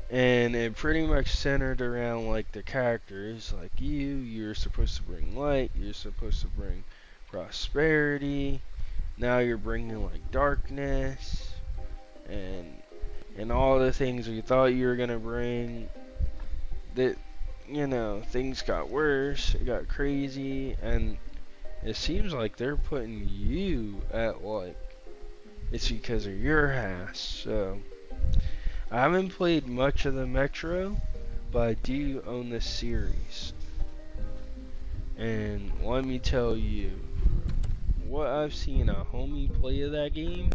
And it pretty much centered around like the characters. Like you're supposed to bring light, you're supposed to bring prosperity. Now you're bringing like darkness and all the things you thought you were gonna bring. That, things got worse, it got crazy, and it seems like they're putting you at like, it's because of your ass. So I haven't played much of the Metro, but I do own this series. And let me tell you, what I've seen a homie play of that game,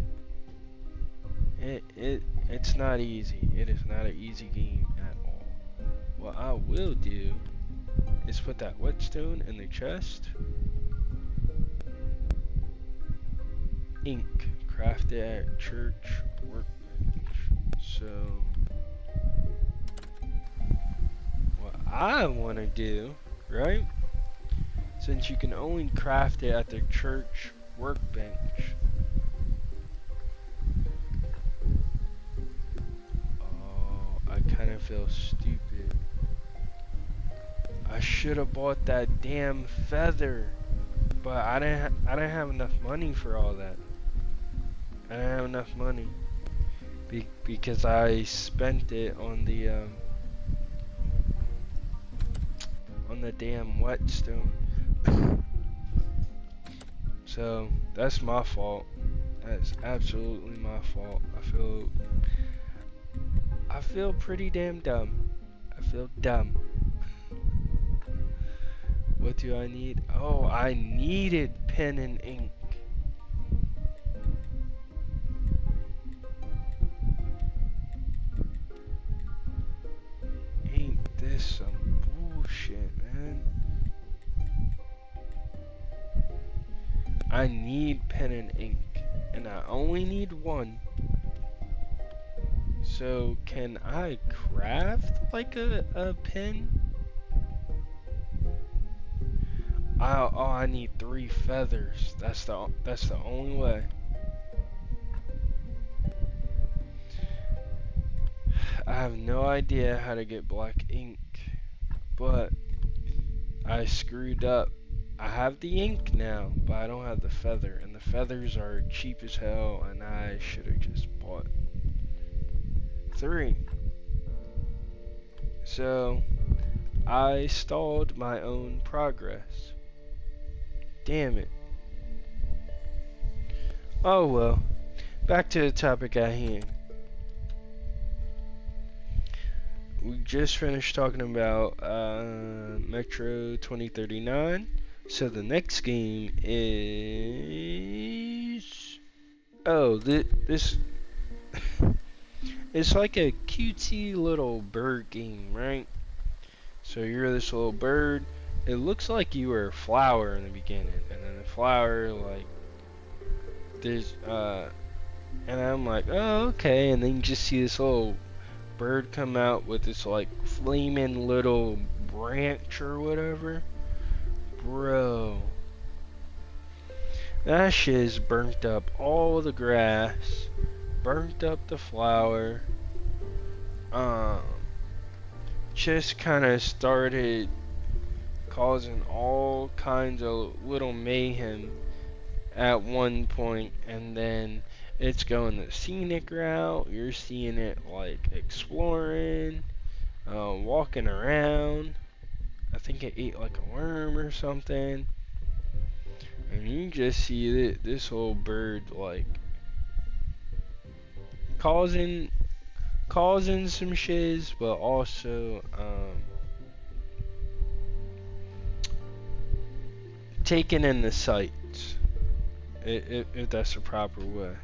it's not easy. It is not an easy game at all. What I will do is put that whetstone in the chest. Ink, crafted at church workbench. So what I want to do, right? Since you can only craft it at the church workbench. Oh, I kind of feel stupid. I should have bought that damn feather, but I didn't have enough money for all that. I didn't have enough money because I spent it on the damn whetstone. So that's my fault. That's absolutely my fault. I feel pretty damn dumb. I feel dumb. What do I need? Oh, I needed pen and ink. Ain't this some bullshit, man? I need pen and ink, and I only need one. So can I craft like a pen? I need 3 feathers. That's the only way. I have no idea how to get black ink, but I screwed up. I have the ink now, but I don't have the feather, and the feathers are cheap as hell, and I should have just bought 3. So I stalled my own progress. Damn it. Oh well. Back to the topic at hand. We just finished talking about Metro 2039. So the next game is this it's like a cutesy little bird game, right? So you're this little bird. It looks like you were a flower in the beginning, and then the flower like there's and I'm like, oh okay, and then you just see this little bird come out with this like flaming little branch or whatever. Bro, that shit's burnt up all the grass, burnt up the flower. Just kind of started causing all kinds of little mayhem at one point, and then it's going the scenic route. You're seeing it like exploring, walking around. I think it ate like a worm or something, and you just see this whole bird like causing some shiz, but also taking in the sights, if that's the proper way.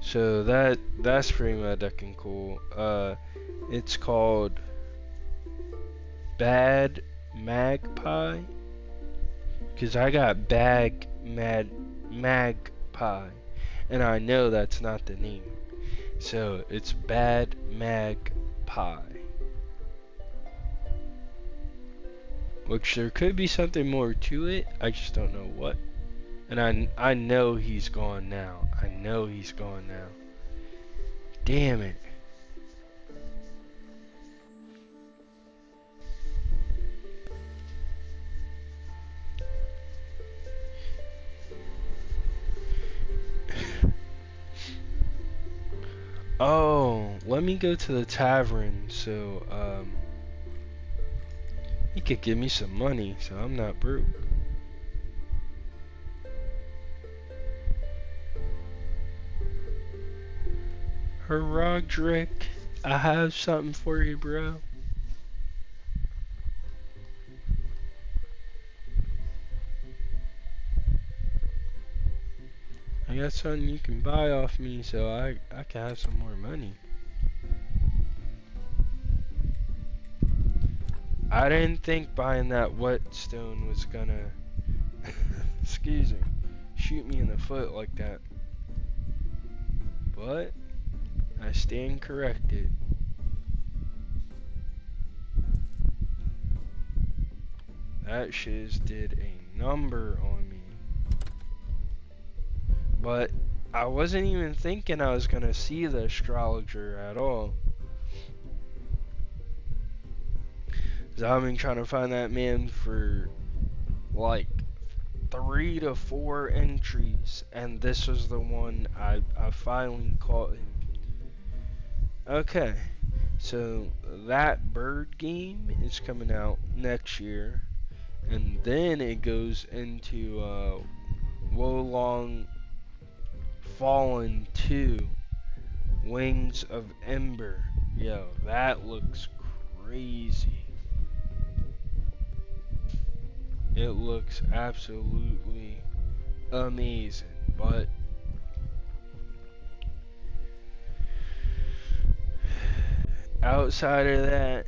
So that's pretty Mothaduckin cool. It's called Bad Magpie, cause I got Magpie, and I know that's not the name. So it's Bad Magpie. Which there could be something more to it, I just don't know what. And I know he's gone now. I know he's gone now. Damn it. Oh, let me go to the tavern so he could give me some money so I'm not broke. Roderick, I have something for you, bro. I got something you can buy off me so I can have some more money. I didn't think buying that whetstone was gonna excuse me, shoot me in the foot like that. But I stand corrected. That shiz did a number on me. But I wasn't even thinking I was gonna see the Astrologer at all. So I've been trying to find that man for like 3 to 4 entries, and this was the one I finally caught him. Okay, so that bird game is coming out next year, and then it goes into Wolong Fallen 2, Wings of Ember. Yo, that looks crazy. It looks absolutely amazing, but outside of that,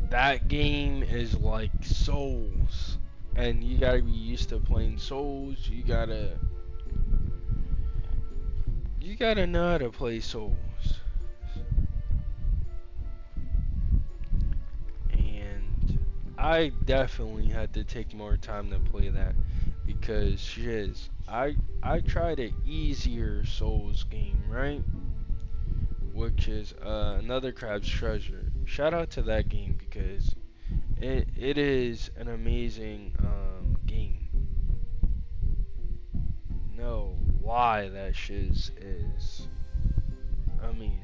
that game is like Souls. And you gotta be used to playing Souls. You gotta know how to play Souls. And I definitely had to take more time to play that because shiz, I tried an easier Souls game, right? Which is another Crab's Treasure. Shout out to that game because it is an amazing game. No lie, that shiz is amazing.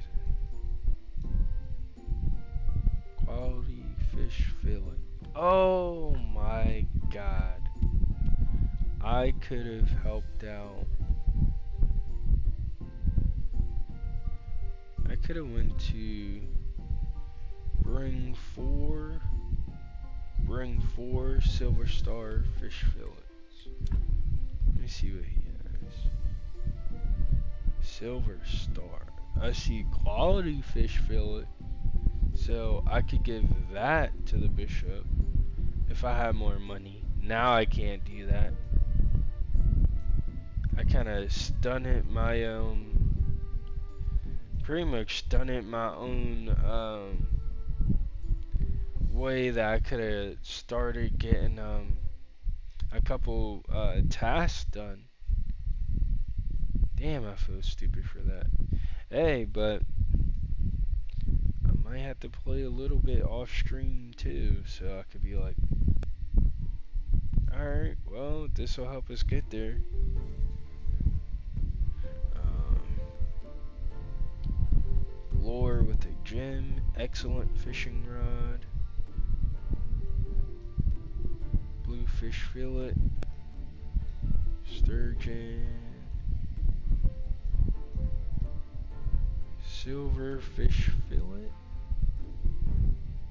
Quality fish fillet. Oh my god. I could have helped out. I could have went to bring four silver star fish fillets. Let me see what he has. Silver star. I see quality fish fillet. So I could give that to the bishop if I had more money. Now I can't do that. I kind of stunted my pretty much stunted my own way that I could have started getting a couple tasks done. Damn, I feel stupid for that. Hey, but I might have to play a little bit off stream too, so I could be like, alright, well, this will help us get there. Lure with a gem, excellent fishing rod, blue fish fillet, sturgeon, silver fish fillet.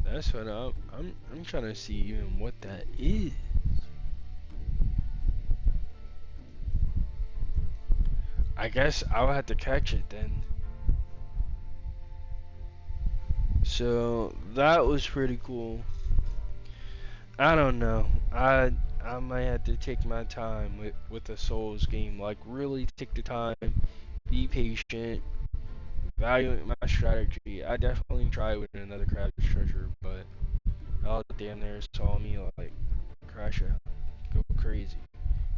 That's what I'm trying to see even what that is. I guess I'll have to catch it then. So that was pretty cool. I don't know. I might have to take my time with the Souls game. Like really take the time, be patient, evaluate my strategy. I definitely tried with another Crab's Treasure, but y'all damn near saw me like crash out, go crazy.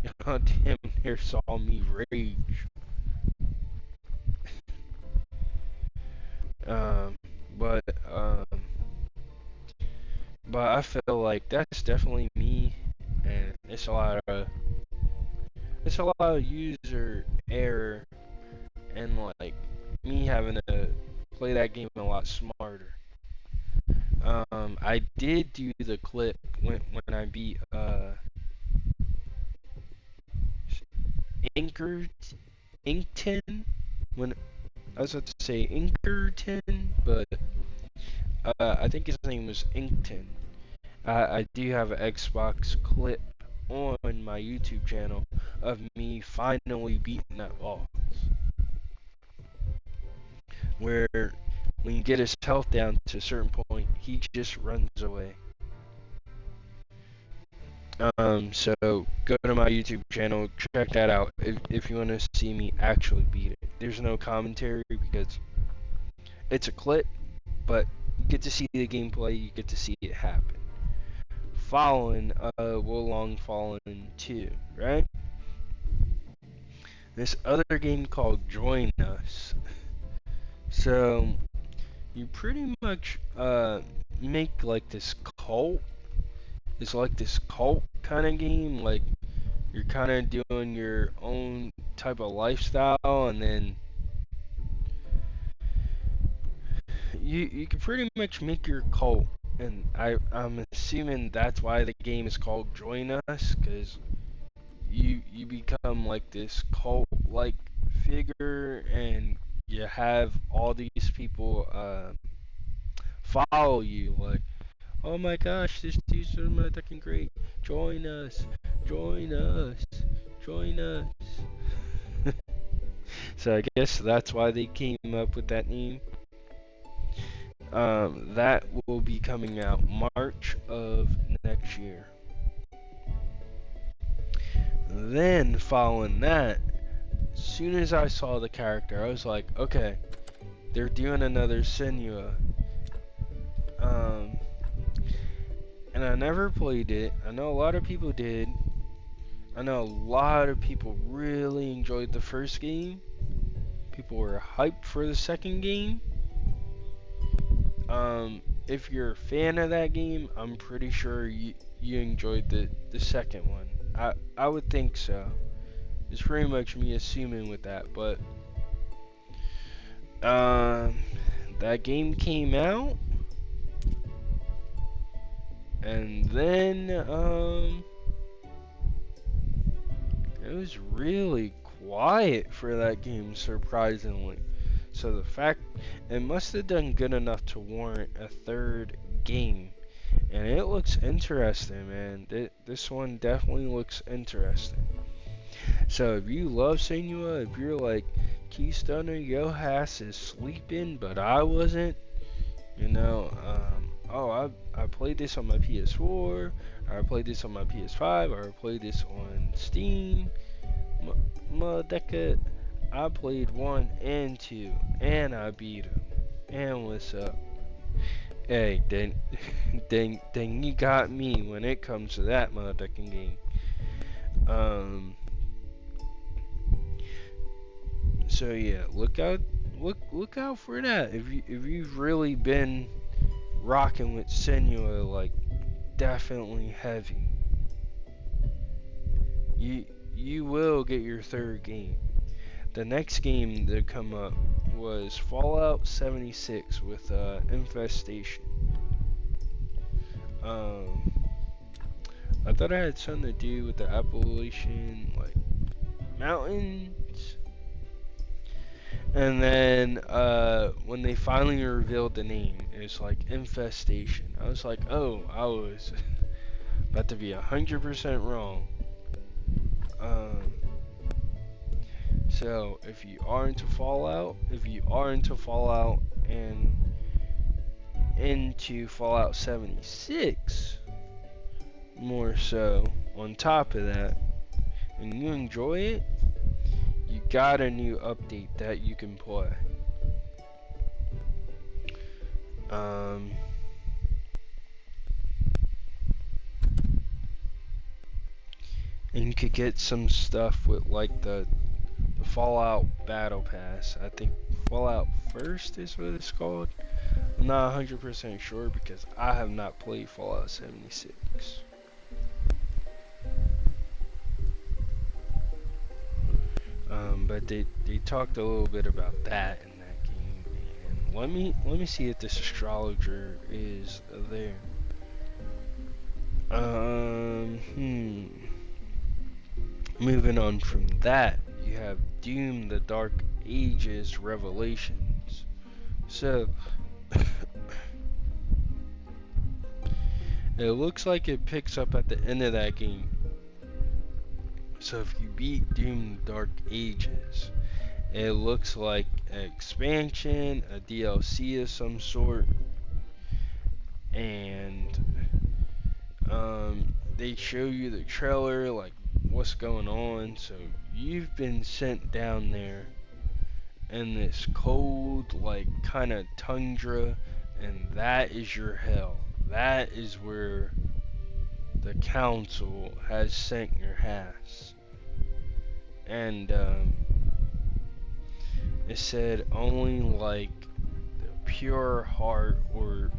Y'all damn near saw me rage. Um, but um, but I feel like that's definitely me, and it's a lot of user error, and like me having to play that game a lot smarter. I did do the clip when I beat Inker Inkton when I was about to say Inkerton, but I think his name was Inkton. I do have an Xbox clip on my YouTube channel of me finally beating that boss. Where when you get his health down to a certain point, he just runs away. So go to my YouTube channel, check that out if you want to see me actually beat it. There's no commentary because it's a clip, but you get to see the gameplay, you get to see it happen. Following Wolong Fallen 2, right? This other game called Join Us. So you pretty much make like this cult. It's like this cult kind of game. Like you're kind of doing your own type of lifestyle, and then you can pretty much make your cult. And I'm assuming that's why the game is called Join Us, because you become like this cult like figure, and you have all these people follow you like, oh my gosh, this dude's so motherfucking great, join us, join us, join us. So I guess that's why they came up with that name. That will be coming out March of next year. Then following that, as soon as I saw the character, I was like, okay, they're doing another Senua. And I never played it. I know a lot of people did. I know a lot of people really enjoyed the first game. People were hyped for the second game. If you're a fan of that game, I'm pretty sure you enjoyed the second one. I would think so. It's pretty much me assuming with that, but that game came out, and then it was really quiet for that game, surprisingly. So the fact it must have done good enough to warrant a third game, and it looks interesting, man. This one definitely looks interesting. So if you love Senua, if you're like Qstunna, yo ass is sleeping, but I wasn't, you know, I played this on my PS4, or I played this on my PS5, or I played this on Steam. Mothaduckin, I played 1 and 2, and I beat him. And what's up? Hey, then you got me when it comes to that Mothaduckin game. So yeah, look out for that. If you've really been rocking with Senua, like definitely heavy, you will get your third game. The next game that come up was Fallout 76 with Infestation. I thought it had something to do with the Appalachian like mountains. And then when they finally revealed the name, it was like Infestation. I was like, oh, I was about to be 100% wrong. So if you are into Fallout, and into Fallout 76, more so, on top of that, and you enjoy it, you got a new update that you can play. And you could get some stuff with like the Fallout Battle Pass. I think Fallout First is what it's called. I'm not 100% sure because I have not played Fallout 76. But they talked a little bit about that in that game, and let me see if this Astrologer is there. Moving on from that, you have Doom: The Dark Ages Revelations. So it looks like it picks up at the end of that game. So if you beat Doom: Dark Ages, it looks like an expansion, a DLC of some sort, and they show you the trailer, like what's going on. So you've been sent down there in this cold, like kind of tundra, and that is your hell. That is where the council has sent your ass. And it said only like the pure heart or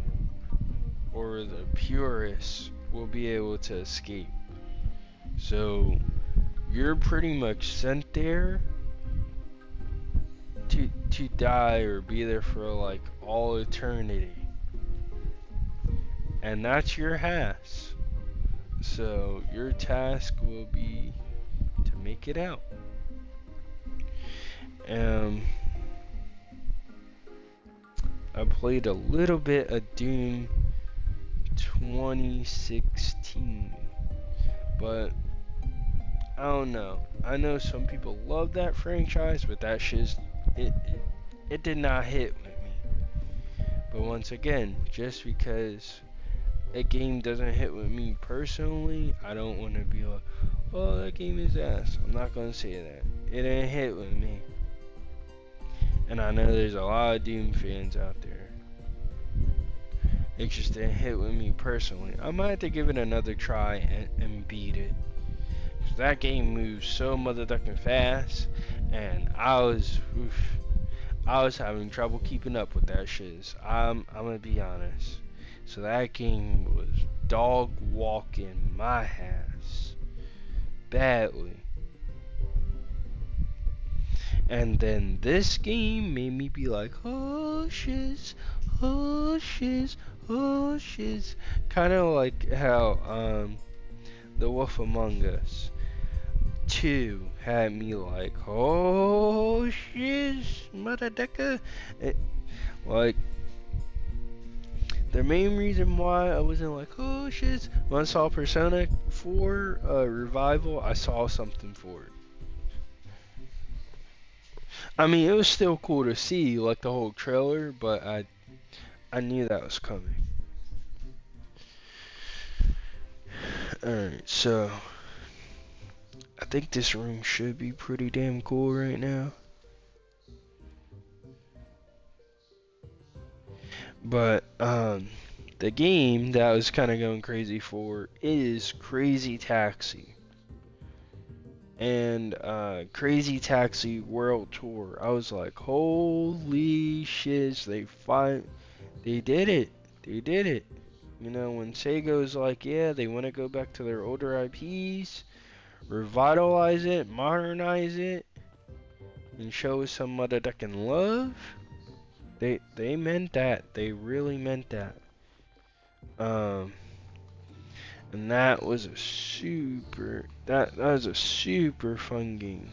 the purest will be able to escape. So you're pretty much sent there to die or be there for like all eternity. And that's your task. So your task will be to make it out. I played a little bit of Doom 2016, but I don't know. I know some people love that franchise, but that shit, it did not hit with me. But once again, just because a game doesn't hit with me personally, I don't want to be like, oh, that game is ass. I'm not gonna say that. It didn't hit with me. And I know there's a lot of Doom fans out there. It just didn't hit with me personally. I might have to give it another try and beat it. Cause that game moves so motherfucking fast, and I was having trouble keeping up with that shit. I'm gonna be honest. So that game was dog walking my ass badly. And then this game made me be like, oh shiz, oh shiz, oh shiz. Kind of like how The Wolf Among Us 2 had me like, oh shiz, Mothaduckin. Like, the main reason why I wasn't like, oh shiz, when I saw Persona 4 Revival, I saw something for it. I mean, it was still cool to see, like, the whole trailer, but I knew that was coming. Alright, so I think this room should be pretty damn cool right now. But, the game that I was kind of going crazy for is Crazy Taxi. And, Crazy Taxi World Tour. I was like, holy shit, they did it. They did it. You know, when Sega's like, yeah, they want to go back to their older IPs, revitalize it, modernize it, and show us some Mothaduckin love. They meant that. They really meant that. And that was a super that was a super fun game.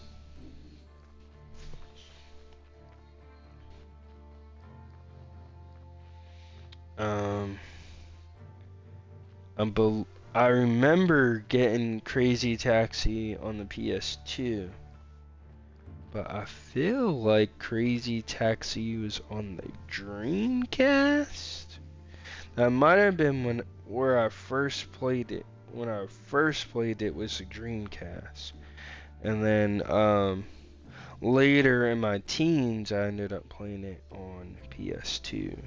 I remember getting Crazy Taxi on the PS2. But I feel like Crazy Taxi was on the Dreamcast. That might have been where I first played it. When I first played it was the Dreamcast. And then later in my teens I ended up playing it on PS2.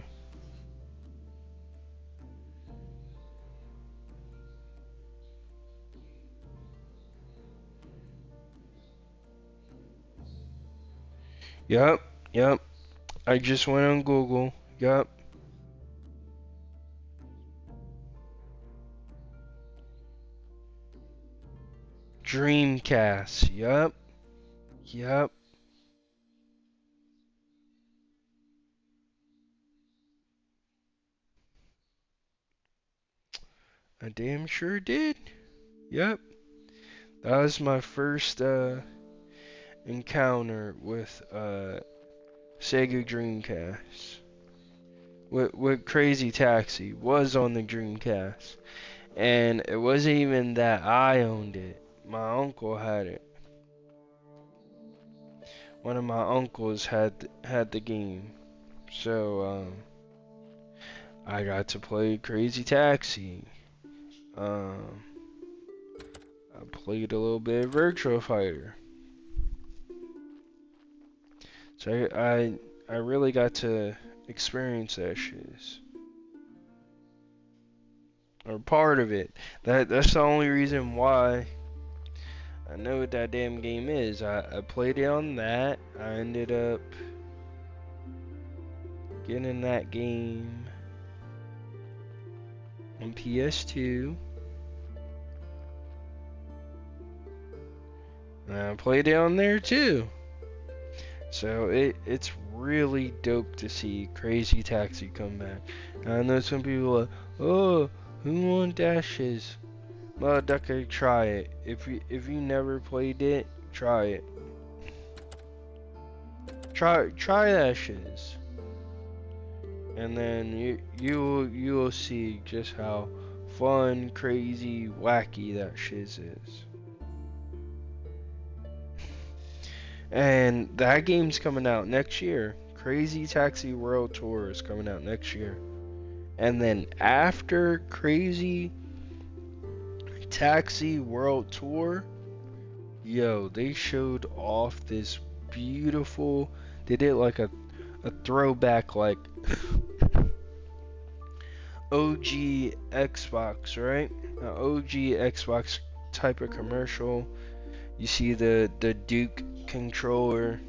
Yep. I just went on Google. Yep. Dreamcast. Yep. I damn sure did. Yep. That was my first encounter with Sega Dreamcast. With Crazy Taxi was on the Dreamcast. And it wasn't even that I owned it. My uncle had it. One of my uncles had the game. So I got to play Crazy Taxi. I played a little bit of Virtua Fighter. So I really got to experience that shit. Or part of it. That's the only reason why I know what that damn game is. I played it on that. I ended up getting that game on PS2. And I played it on there too. So it's really dope to see Crazy Taxi come back. And I know some people are like, oh, who want dashes? Mothaduckin, try it. If you never played it, try it. Try that shiz. And then you will see just how fun, crazy, wacky that shiz is. And that game's coming out next year. Crazy Taxi World Tour is coming out next year. And then after Crazy Taxi World Tour, yo, they showed off this beautiful, they did like a throwback, like OG Xbox, right? An OG Xbox type of commercial. You see the Duke controller.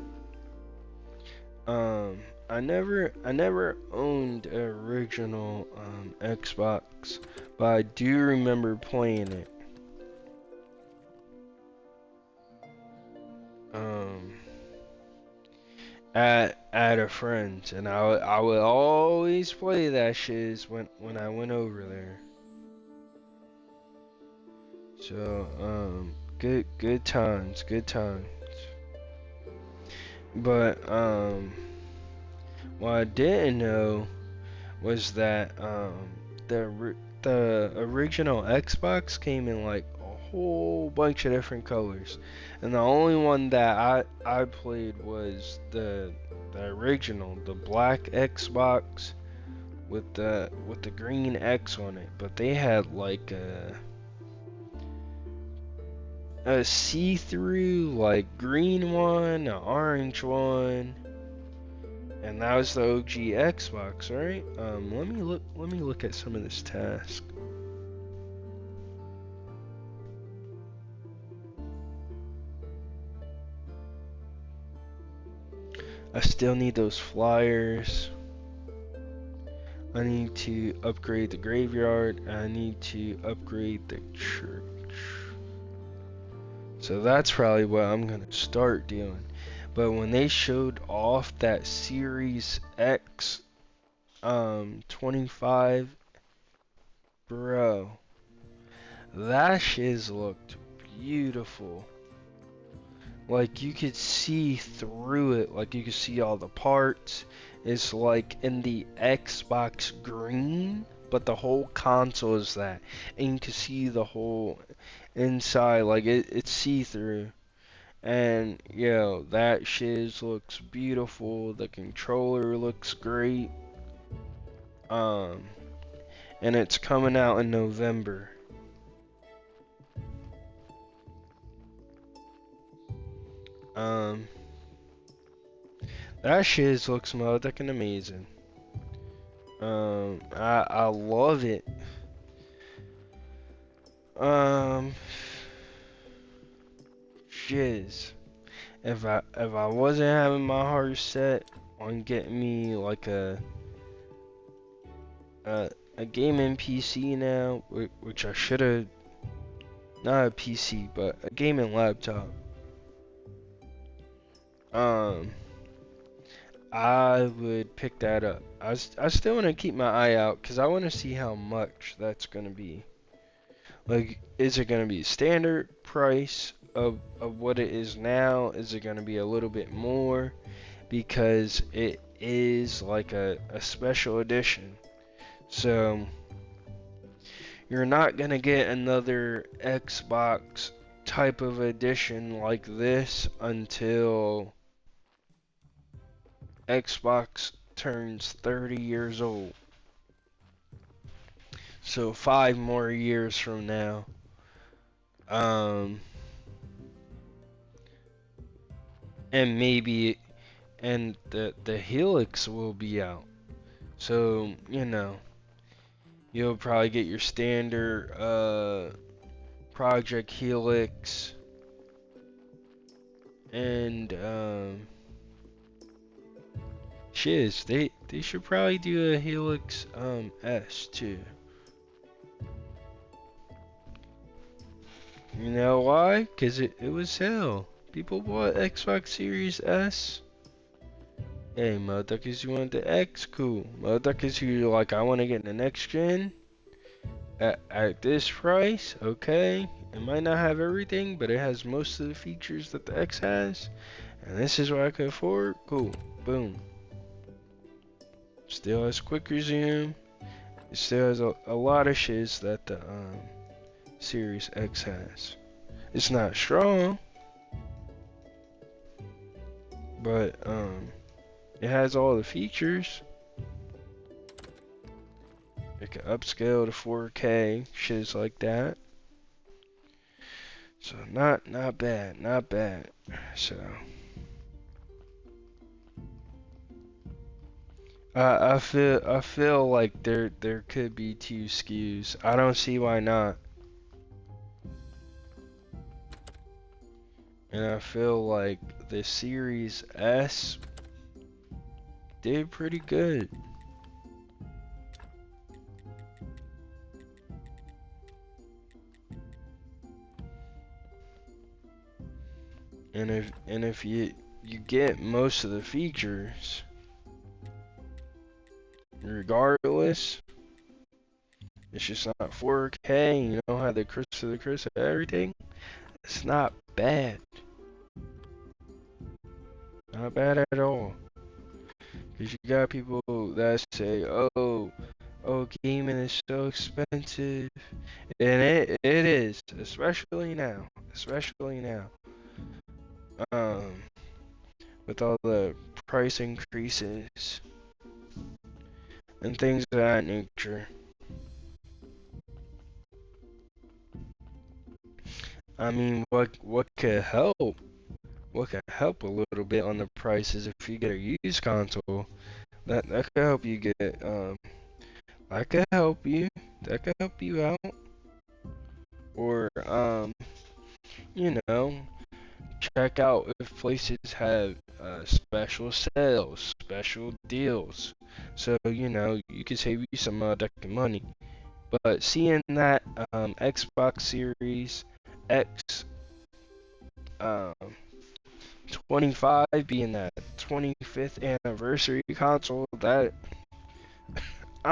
I never owned an original Xbox, but I do remember playing it. Um, at a friend's, and I would always play that shiz when I went over there. So good times, good times. But what I didn't know was that the original Xbox came in like a whole bunch of different colors, and the only one that I played was the original, the black Xbox with the green X on it. But they had like a see-through like green one, an orange one. And that was the OG Xbox, right? Let me look at some of this task. I still need those flyers. I need to upgrade the graveyard. I need to upgrade the church. So that's probably what I'm gonna start doing. But when they showed off that Series X 25, bro, that shiz looked beautiful. Like you could see through it, like you could see all the parts. It's like in the Xbox green, but the whole console is that, and you can see the whole inside, like it's see-through. And yo, that shiz looks beautiful. The controller looks great. Um, and it's coming out in November. That shiz looks motherfucking amazing. I love it. Shiz. If I wasn't having my heart set on getting me like a gaming PC now, which I should have, not a PC, but a gaming laptop. I would pick that up. I still want to keep my eye out because I want to see how much that's gonna be. Like, is it gonna be standard price of what it is now? Is it gonna be a little bit more because it is like a special edition? So you're not gonna get another Xbox type of edition like this until Xbox turns 30 years old. So 5 more years from now. And maybe the Helix will be out. So, you know, you'll probably get your standard Project Helix and shiz, they should probably do a Helix S too. You know why? Cause it was hell. People bought Xbox Series S. Hey, motherfuckers, you want the X? Cool. Motherfuckers who like, I want to get the next gen at this price. Okay, it might not have everything, but it has most of the features that the X has, and this is what I can afford. Cool. Boom. Still has quick resume. It still has a lot of shiz that the Series X has. It's not strong, but it has all the features. It can upscale to 4K, shits like that. So not bad, not bad. So I feel like there could be two SKUs. I don't see why not. And I feel like the Series S did pretty good. And if you get most of the features, regardless, it's just not 4K. You don't have the crisp of the crisp of everything. It's not bad. Not bad at all. Cause you got people that say, oh, gaming is so expensive, and it is, especially now, um, with all the price increases and things of that nature. I mean, what could help? What could help a little bit on the prices if you get a used console? That could help you get that could help you. That could help you out. Or you know, check out if places have special sales, special deals. So you can save you some money. But seeing that Xbox Series X um, 25 being that 25th anniversary console, that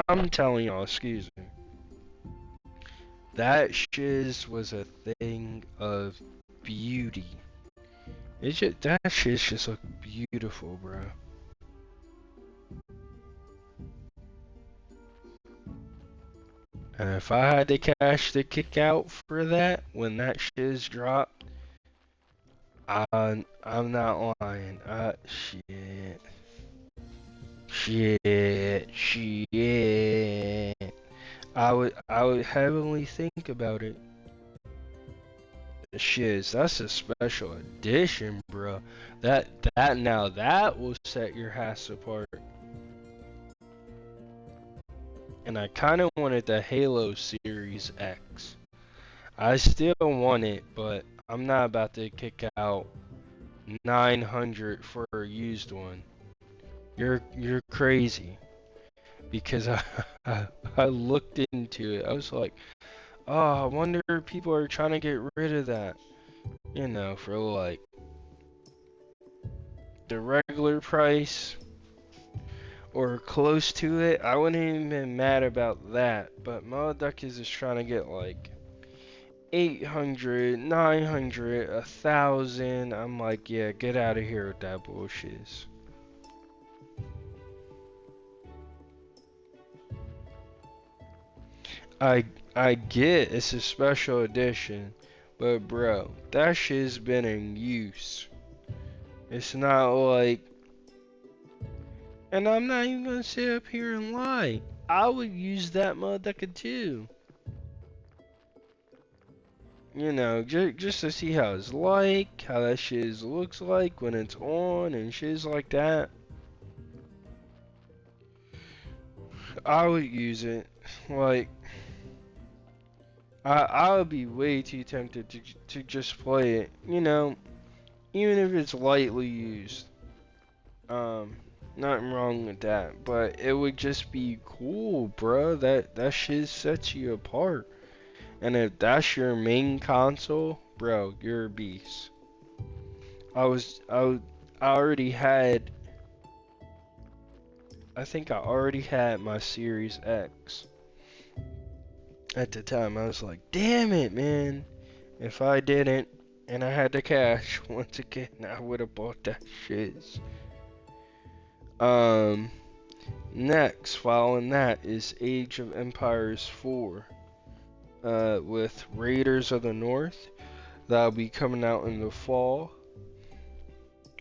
I'm telling y'all, excuse me, that shiz was a thing of beauty. That shit just look beautiful, bro. And if I had to cash the kick out for that when that shiz dropped, I'm not lying. Shit. I would heavily think about it. Shiz, that's a special edition, bro. That will set your ass apart. And I kind of wanted the Halo Series X. I still want it, but I'm not about to kick out 900 for a used one. You're crazy. Because I looked into it. I was like, oh, I wonder if people are trying to get rid of that. For like the regular price or close to it. I wouldn't even been mad about that. But Mothaduckin is just trying to get like 800, 900, 1,000. I'm like, yeah, get out of here with that bullshit. I get it's a special edition, but bro, that shit's been in use. It's not like, and I'm not even gonna sit up here and lie. I would use that Mothaduckin too. Just to see how it's like, how that shit looks like when it's on and shit like that. I would use it. Like, I would be way too tempted to just play it. Even if it's lightly used. Nothing wrong with that, but it would just be cool, bruh. That shit sets you apart. And if that's your main console, bro, you're a beast. I already had. I think I already had my Series X. At the time, I was like, damn it, man. If I didn't, and I had the cash, once again, I would have bought that shit. Next, following that, is Age of Empires 4. With Raiders of the North. That'll be coming out in the fall.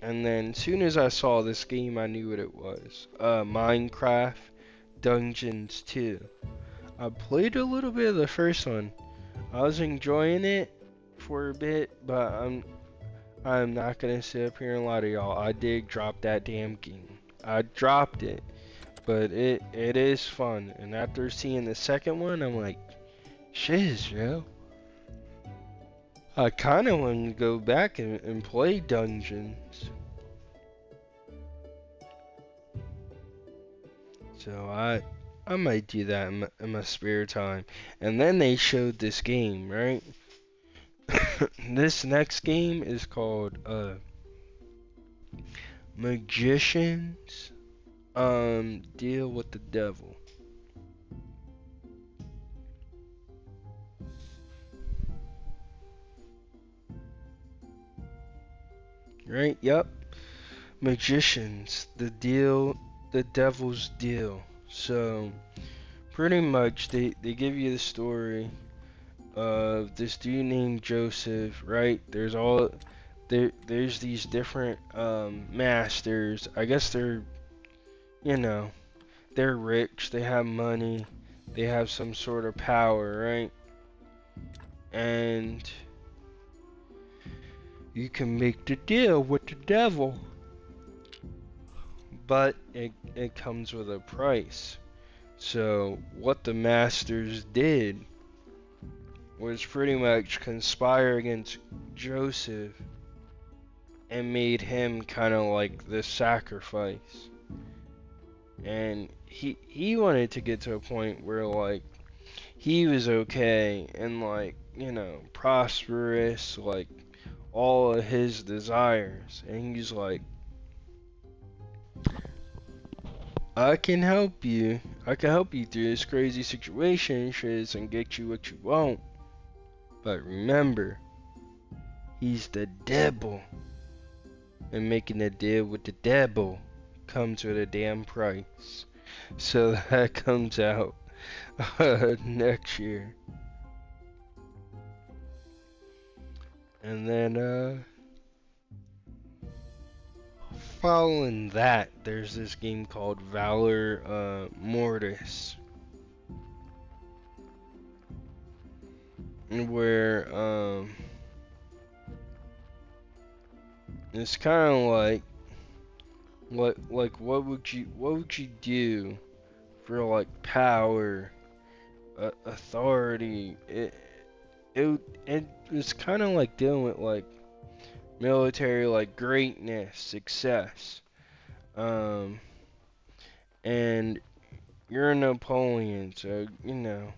And then, as soon as I saw this game, I knew what it was. Minecraft Dungeons 2. I played a little bit of the first one. I was enjoying it for a bit, but I'm not gonna sit up here and lie to y'all. I did drop that damn game. I dropped it, but it is fun. And after seeing the second one, I'm like, shiz, yo. I kind of want to go back and play Dungeons. So I might do that in my spare time. And then they showed this game, right? This next game is called Magicians Deal with the Devil. Right? Yep. Magicians, the devil's deal. So pretty much they give you the story of this dude named Joseph, right? There's these different masters. I guess they're, you know, they're rich, they have money, they have some sort of power, right? And you can make the deal with the devil, but it comes with a price. So what the masters did was pretty much conspire against Joseph and made him kind of like the sacrifice. And he wanted to get to a point where like he was okay and like, you know, prosperous, like all of his desires. And he's like, I can help you. I can help you through this crazy situation, shiz, and get you what you want. But remember, he's the devil. And making a deal with the devil comes with a damn price. So that comes out next year. And then following that, there's this game called Valor Mortis, where it's kind of like what would you do for like power, authority? It was kind of like dealing with like military, like greatness, success. Um, and you're a Napoleon, so you know,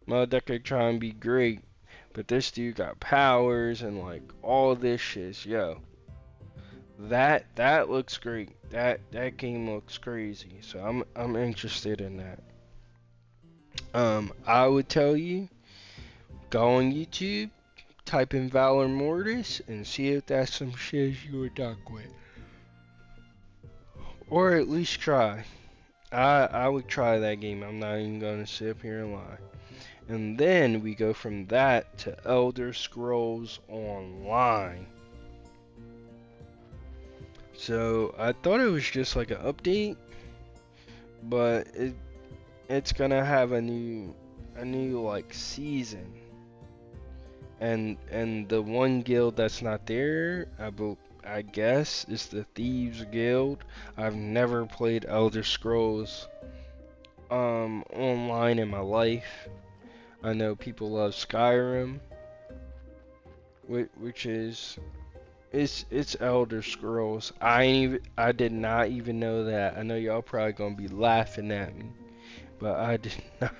Mothaduckin trying to be great, but this dude got powers and like all this shit. Yo, that looks great. That game looks crazy. So I'm interested in that. I would tell you, go on YouTube, type in Valor Mortis, and see if that's some shit you would duck with. Or at least try. I would try that game. I'm not even gonna sit up here and lie. And then we go from that to Elder Scrolls Online. So I thought it was just like an update, but it's gonna have a new like season. And the one guild that's not there, I guess, is the Thieves Guild. I've never played Elder Scrolls online in my life. I know people love Skyrim, which is it's Elder Scrolls. I did not even know that. I know y'all probably gonna be laughing at me, but I did not.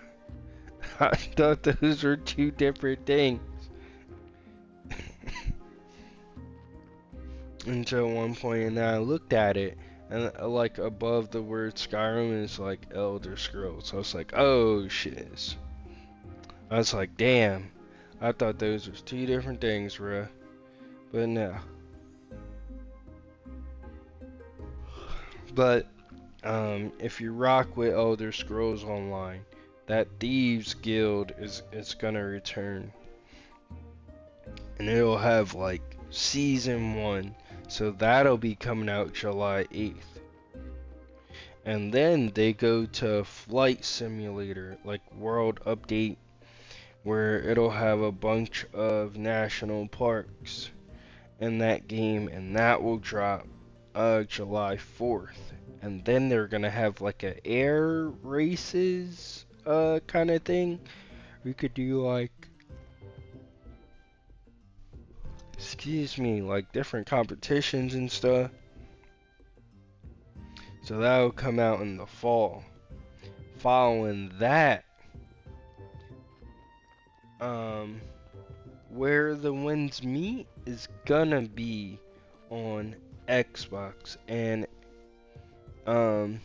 I thought those were two different things. Until one point, and then I looked at it, and like above the word Skyrim is like Elder Scrolls. So I was like, oh shit. I was like, damn. I thought those was two different things, bruh. But no. But if you rock with Elder Scrolls Online, that Thieves Guild is gonna return, and it'll have like season 1. So that'll be coming out July 8th. And then they go to Flight Simulator, like World Update, where it'll have a bunch of national parks in that game, and that will drop July 4th. And then they're gonna have like a air races kind of thing. We could do like, excuse me, like different competitions and stuff. So that'll come out in the fall. Following that, um, Where the Winds Meet is gonna be on Xbox, and um,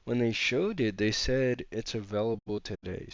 when they showed it, they said it's available today.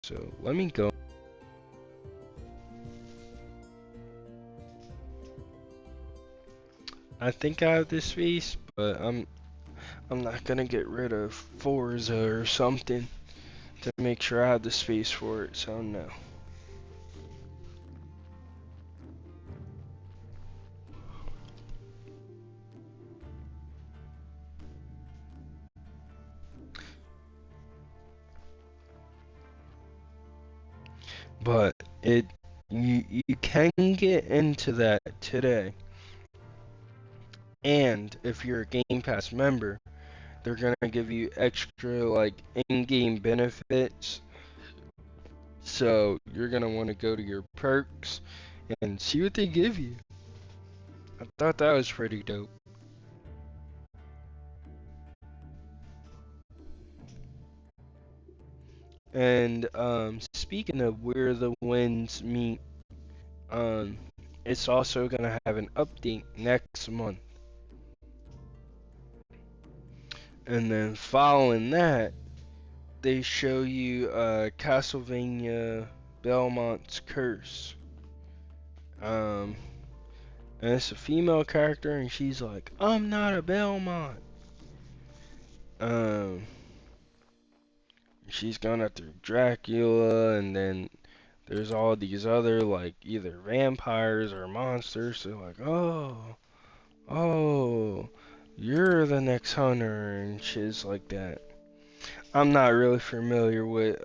So let me go. I think I have this space, but I'm not gonna get rid of Forza or something to make sure I have the space for it. So no. But you can get into that today. And if you're a Game Pass member, they're gonna give you extra like in-game benefits. So you're gonna want to go to your perks and see what they give you. I thought that was pretty dope. And speaking of Where the Winds Meet, um, it's also gonna have an update next month. And then following that, they show you Castlevania Belmont's Curse. Um, and it's a female character, and she's like, "I'm not a Belmont." Um, she's going after Dracula, and then there's all these other like either vampires or monsters. So like, oh, you're the next hunter and shit like that. I'm not really familiar with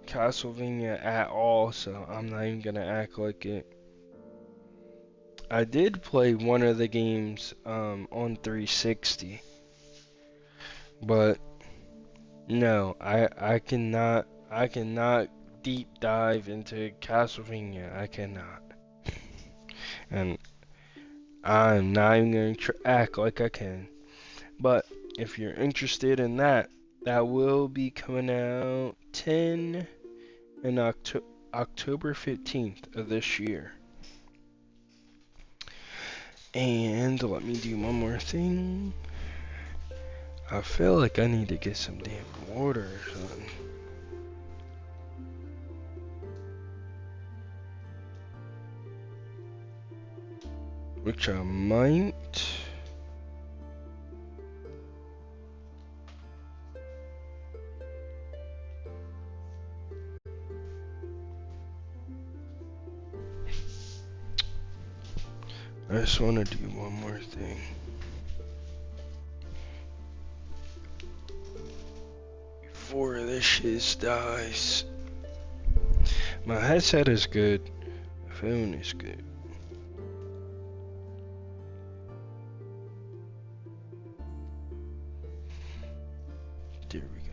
Castlevania at all, so I'm not even gonna act like it. I did play one of the games on 360, but no, I cannot deep dive into Castlevania. I cannot, and I'm not even gonna act like I can. But if you're interested in that, that will be coming out 10 and October 15th of this year. And let me do one more thing. I feel like I need to get some damn water or something. Which I might. I just want to do one more thing. Before this shit dies. My headset is good. My phone is good. There we go.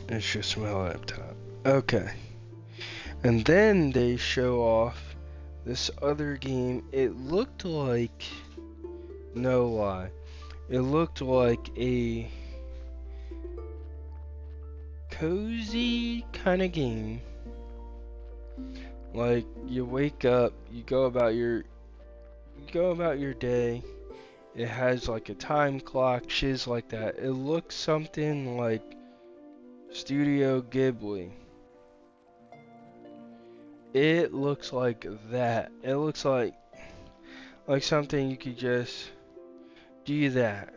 It's just my laptop. Okay. And then they show off this other game. It looked like, no lie, it looked like a cozy kind of game. Like, you wake up, you go about your day. It has like a time clock, shiz like that. It looks something like Studio Ghibli. It looks like that. It looks like something you could just do that.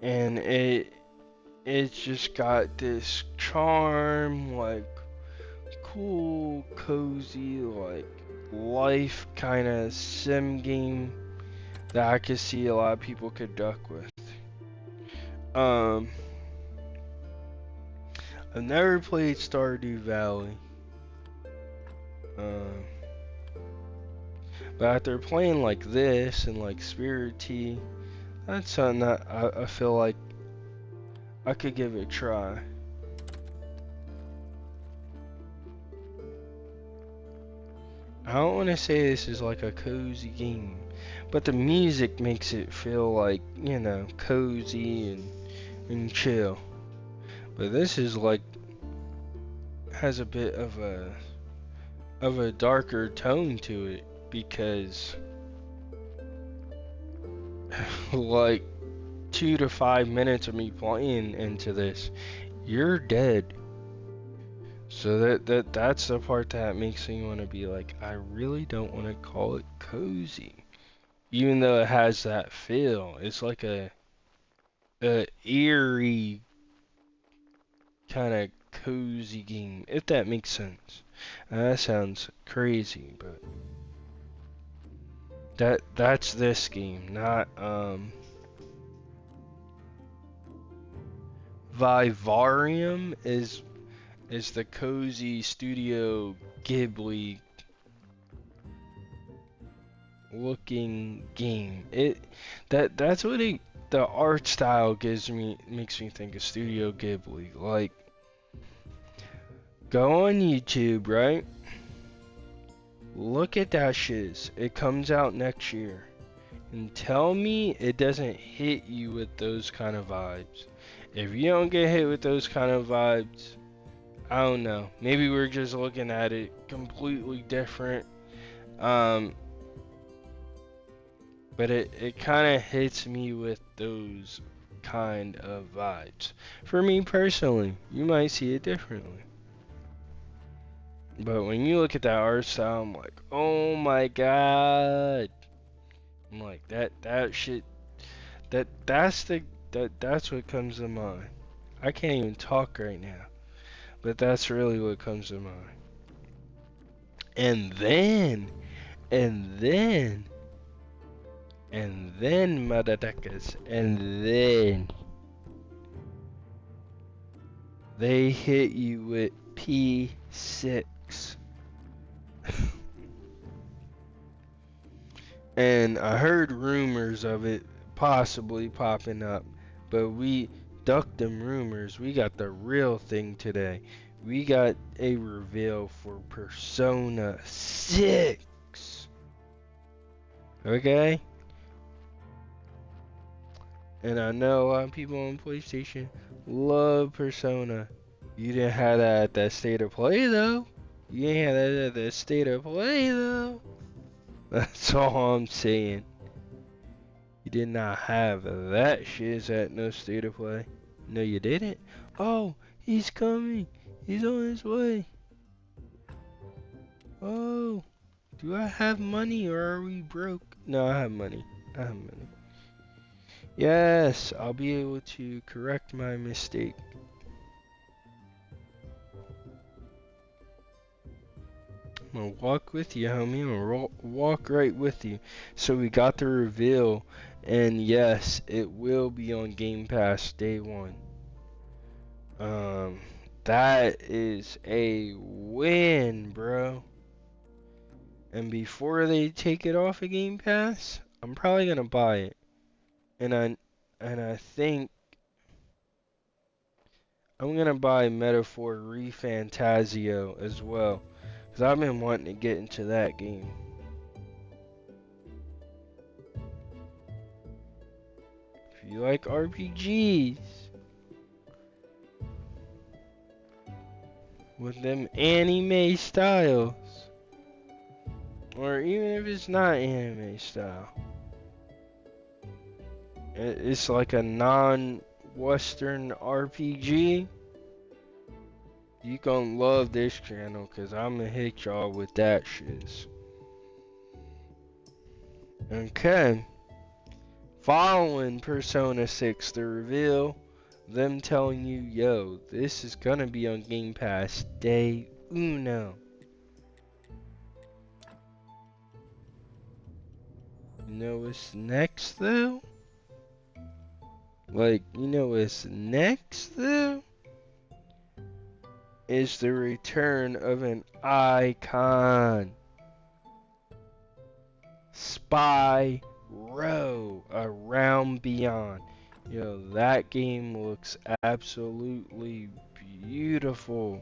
And it's just got this charm, like cool, cozy, like life kind of sim game that I could see a lot of people could duck with. I've never played Stardew Valley. But after playing like this and like Spirit Tea, that's something that I feel like I could give it a try. I don't want to say this is like a cozy game, but the music makes it feel like, you know, cozy and chill. But this is like, has a bit of a darker tone to it, because like 2 to 5 minutes of me playing into this, you're dead. So that's the part that makes me want to be like, I really don't want to call it cozy, even though it has that feel. It's like a eerie kind of cozy game, if that makes sense. That sounds crazy, but that's this game, not Vivarium is the cozy Studio Ghibli looking game. That's what the art style makes me think of Studio Ghibli. Like, go on YouTube, right? Look at that shiz. It comes out next year. And tell me it doesn't hit you with those kind of vibes. If you don't get hit with those kind of vibes, I don't know. Maybe we're just looking at it completely different. But it kind of hits me with those kind of vibes. For me personally, you might see it differently. But when you look at that art style, I'm like, oh my god. I'm like, that shit, that's what comes to mind. I can't even talk right now, but that's really what comes to mind. And then, Mothaduckin', and then they hit you with P6. And I heard rumors of it possibly popping up, but we ducked them rumors. We got the real thing today. We got a reveal for Persona 6. Okay? And I know a lot of people on PlayStation love Persona. You didn't have that at that state of play, though. You ain't have that at that state of play, though. That's all I'm saying. You did not have that shiz at no state of play. No, you didn't. Oh, he's coming. He's on his way. Oh, do I have money or are we broke? No, I have money. I have money. Yes, I'll be able to correct my mistake. I'm gonna walk with you, homie. I'm gonna walk right with you. So we got the reveal, and yes, it will be on Game Pass day one. That is a win, bro. And before they take it off of Game Pass, I'm probably gonna buy it. And I think I'm gonna buy Metaphor ReFantazio as well, cause I've been wanting to get into that game. If you like RPGs with them anime styles, or even if it's not anime style, it's like a non-Western RPG. You gonna love this channel, cause I'm gonna hit y'all with that shiz. Okay. Following Persona 6, the reveal, them telling you, yo, this is gonna be on Game Pass day uno. You know what's next though? Like, you know what's next though? Is the return of an icon. Spyro, A Realm Beyond. Yo, that game looks absolutely beautiful.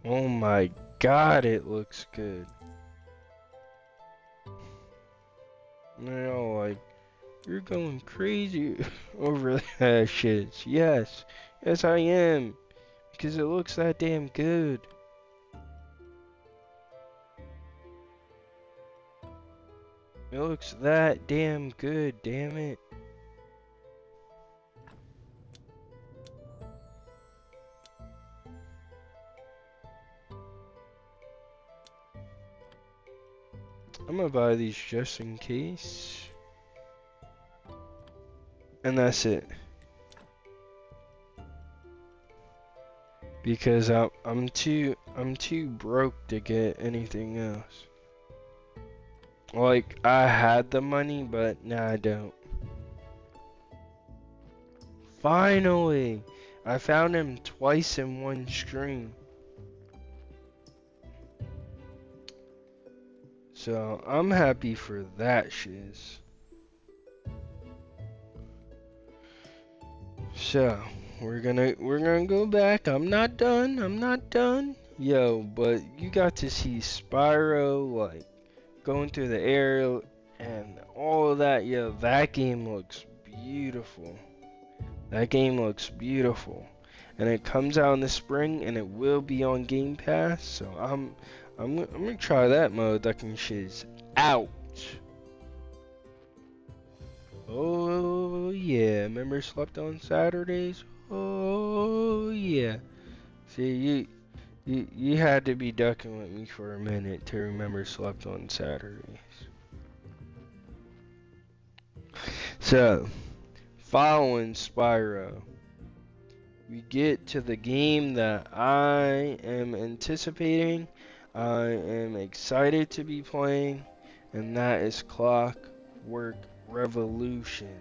Oh my god, it looks good. You know, like, you're going crazy over that shit. Yes, yes I am. Because it looks that damn good. It looks that damn good, damn it. I'm gonna buy these just in case. And that's it. Because I'm too broke to get anything else. Like, I had the money, but now I don't. Finally! I found him twice in one stream. So, I'm happy for that shiz. So, we're gonna go back. I'm not done. Yo, but you got to see Spyro, like, going through the air and all of that. Yo, that game looks beautiful. That game looks beautiful. And it comes out in the spring, and it will be on Game Pass. So I'm gonna try that Mothaduckin shiz out. Oh yeah, remember slept on Saturdays? Oh yeah. See, you had to be ducking with me for a minute to remember slept on Saturdays. So, following Spyro, we get to the game that I am anticipating, I am excited to be playing, and that is Clockwork Revolution.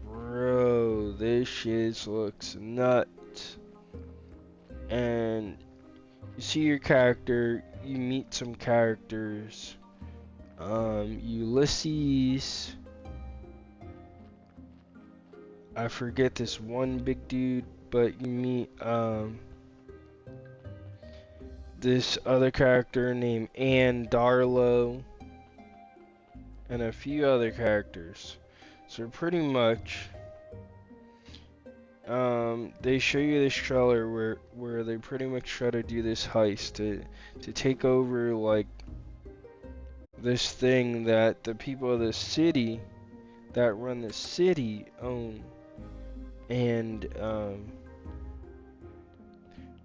Bro, this shit looks nuts. And you see your character, you meet some characters. Ulysses. I forget this one big dude, but you meet this other character named Anne Darlow and a few other characters. So pretty much they show you this trailer where they pretty much try to do this heist to take over like this thing that the people of the city that run the city own. And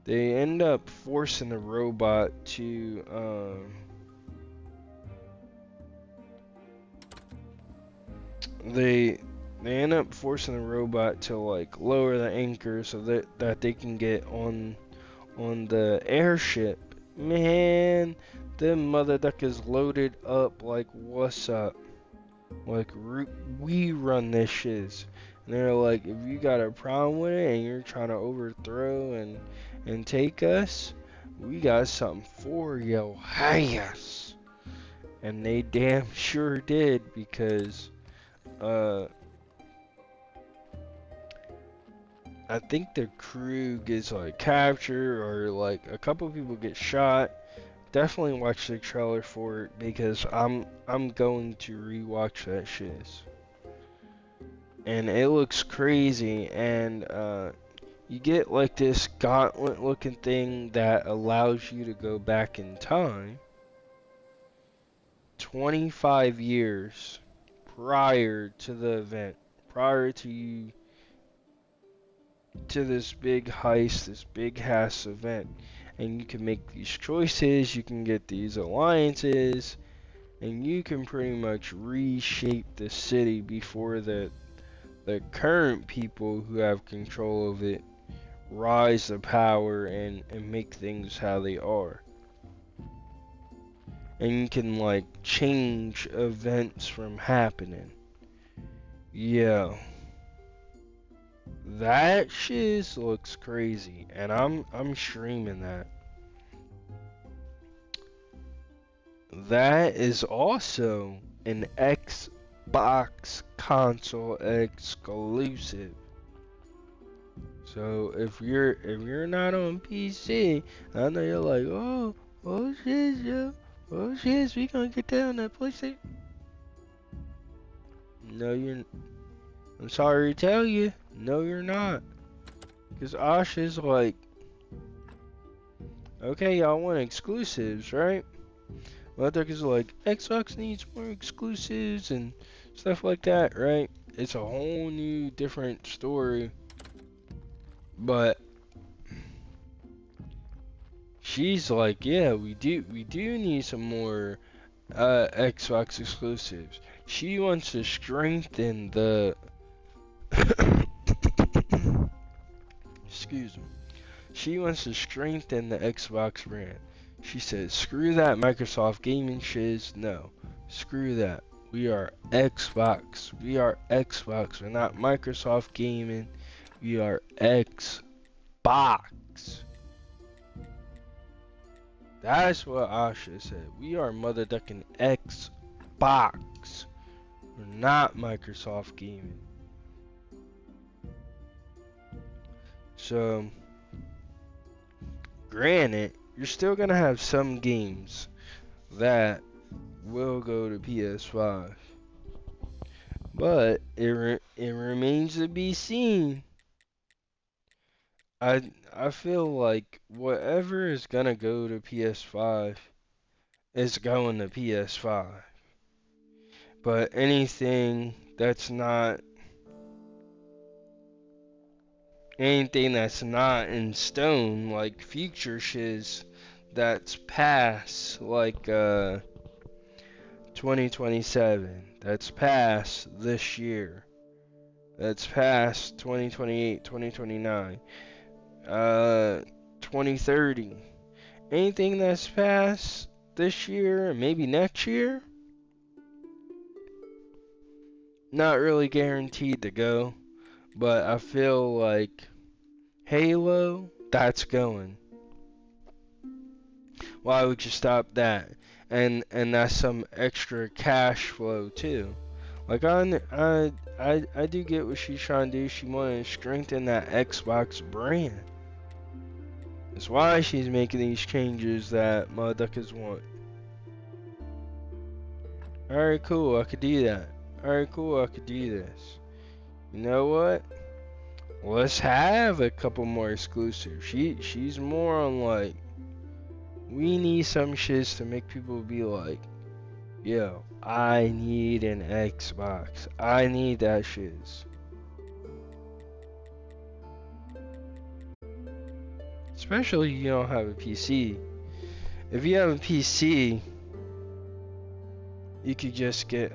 they end up forcing the robot to they they end up forcing the robot to like lower the anchor so that they can get on the airship. Man, them mother duckers loaded up like what's up? Like we run this shiz. And they're like, if you got a problem with it and you're trying to overthrow and take us, we got something for your ass. And they damn sure did, because I think the crew gets like captured, or like a couple people get shot. Definitely watch the trailer for it, because I'm going to rewatch that shit. And it looks crazy, and you get like this gauntlet looking thing that allows you to go back in time 25 years prior to the event, prior to you, to this big heist, this big ass event. And you can make these choices, you can get these alliances, and you can pretty much reshape the city before the current people who have control of it rise to power and make things how they are. And you can like change events from happening. Yeah. That shit looks crazy, and I'm streaming that. That is also an Xbox console exclusive. So if you're not on PC, I know you're like, oh shit, yo, oh shit, we gonna get that on that PlayStation. No, I'm sorry to tell you, no, you're not. Cause Asha's like, okay, y'all want exclusives, right? Mothaduckin's like, Xbox needs more exclusives and stuff like that, right? It's a whole new, different story. But she's like, yeah, we do need some more Xbox exclusives. She wants to strengthen the excuse me. She wants to strengthen the Xbox brand. She says, screw that Microsoft gaming shiz. No, screw that. We are Xbox. We are Xbox. We're not Microsoft gaming. We are Xbox. That's what Asha said. We are Mothaduckin Xbox. We're not Microsoft gaming. So, granted, you're still gonna have some games that will go to PS5, but it remains to be seen. I feel like whatever is gonna go to PS5 is going to PS5, but anything that's not in stone, like future shiz that's past, like 2027, that's past this year, that's past 2028, 2029, 2030. Anything that's past this year and maybe next year, not really guaranteed to go, but I feel like Halo, that's going. Why would you stop that? And that's some extra cash flow too. Like I do get what she's trying to do. She wanted to strengthen that Xbox brand. That's why she's making these changes that motherfuckers want. Alright, cool, I could do that. Alright, cool, I could do this. You know what? Let's have a couple more exclusives. She's more on like, we need some shits to make people be like, yo, I need an Xbox. I need that shiz. Especially if you don't have a PC. If you have a PC, you could just get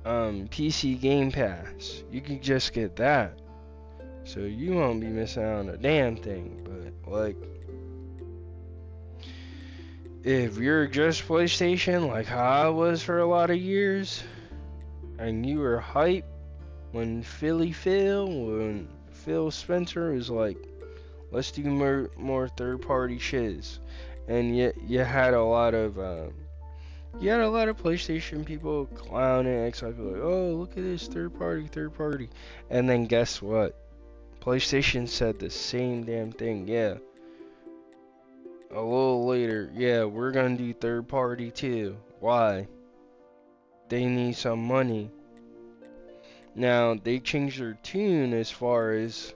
PC Game Pass. You can just get that. So you won't be missing out on a damn thing. But like, if you're just PlayStation, like how I was for a lot of years, and you were hype when when Phil Spencer was like, let's do more third-party shiz, and yet you had a lot of PlayStation people clowning Xbox, like, oh, look at this third party, and then guess what? PlayStation said the same damn thing. Yeah, a little later, yeah, we're gonna do third party too. Why? They need some money. Now they changed their tune as far as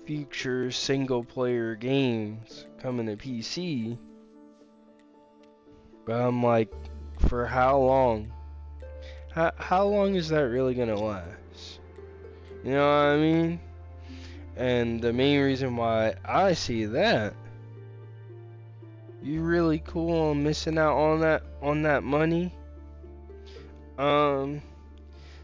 future single player games coming to PC, but I'm like, for how long? How long is that really gonna last? You know what I mean? And the main reason why I see that, you really cool on missing out on that money. Um,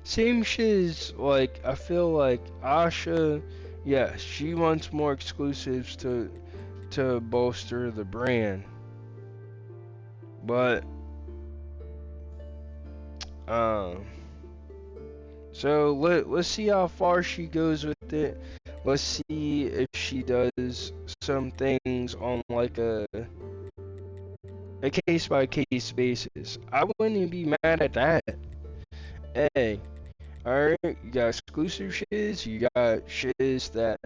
Same shit as like I feel like Asha, yeah, she wants more exclusives to bolster the brand, but um. So let's see how far she goes with it. Let's see if she does some things on like a case by case basis. I wouldn't be mad at that. Hey, alright, you got exclusive shiz, you got shiz that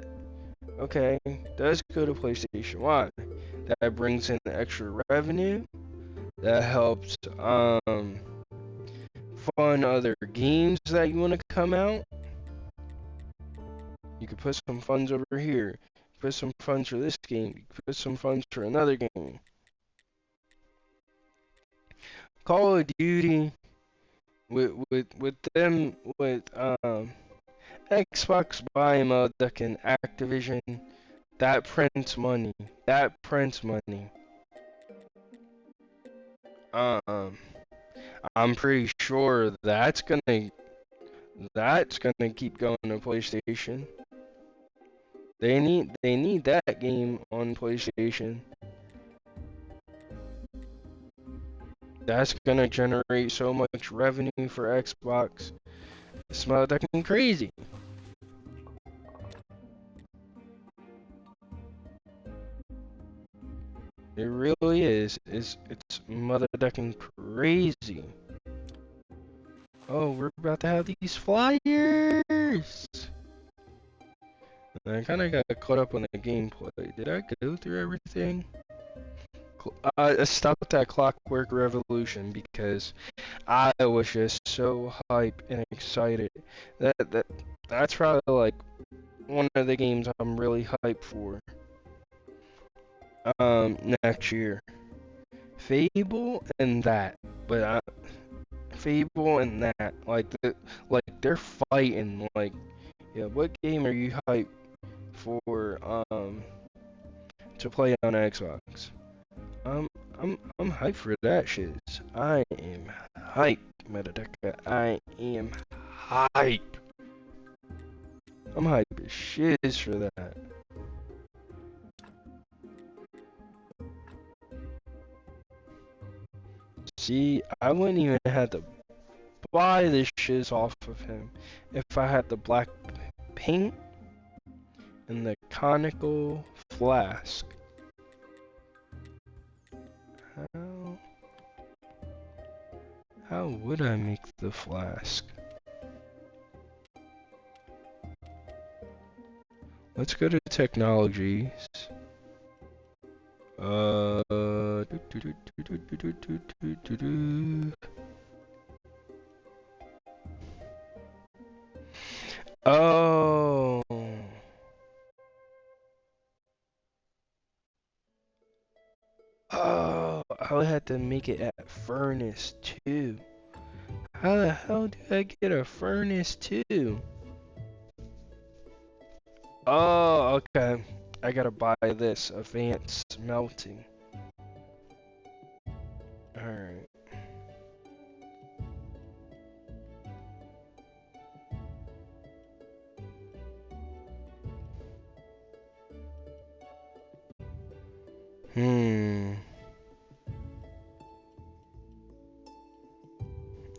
okay, does go to PlayStation. Why? That brings in extra revenue. That helps fund other games that you want to come out. You could put some funds over here. Put some funds for this game. You could put some funds for another game. Call of Duty with them with Xbox buying Mothaduckin Activision. That prints money. That prints money. Um, I'm pretty sure that's gonna keep going to PlayStation. They need that game on PlayStation. That's gonna generate so much revenue for Xbox. It's motherfucking crazy. It really is. It's motherfucking crazy. Oh, we're about to have these flyers. I kind of got caught up on the gameplay. Did I go through everything? I stopped at Clockwork Revolution because I was just so hyped and excited. That's probably like one of the games I'm really hyped for. Next year, Fable and that, but Fable and that, like they're fighting. Like, yeah, what game are you hyped for? To play on Xbox. Um, I'm hyped for that shit. I am hyped, Mothaduckin. I am hyped. I'm hyped as shiz for that. See, I wouldn't even have to buy this shiz off of him if I had the black paint and the conical flask. How, how would I make the flask? Let's go to technologies. Oh. Oh, I would have to make it at furnace too. How the hell do I get a furnace too? Oh, okay. I gotta buy this advanced melting. Alright.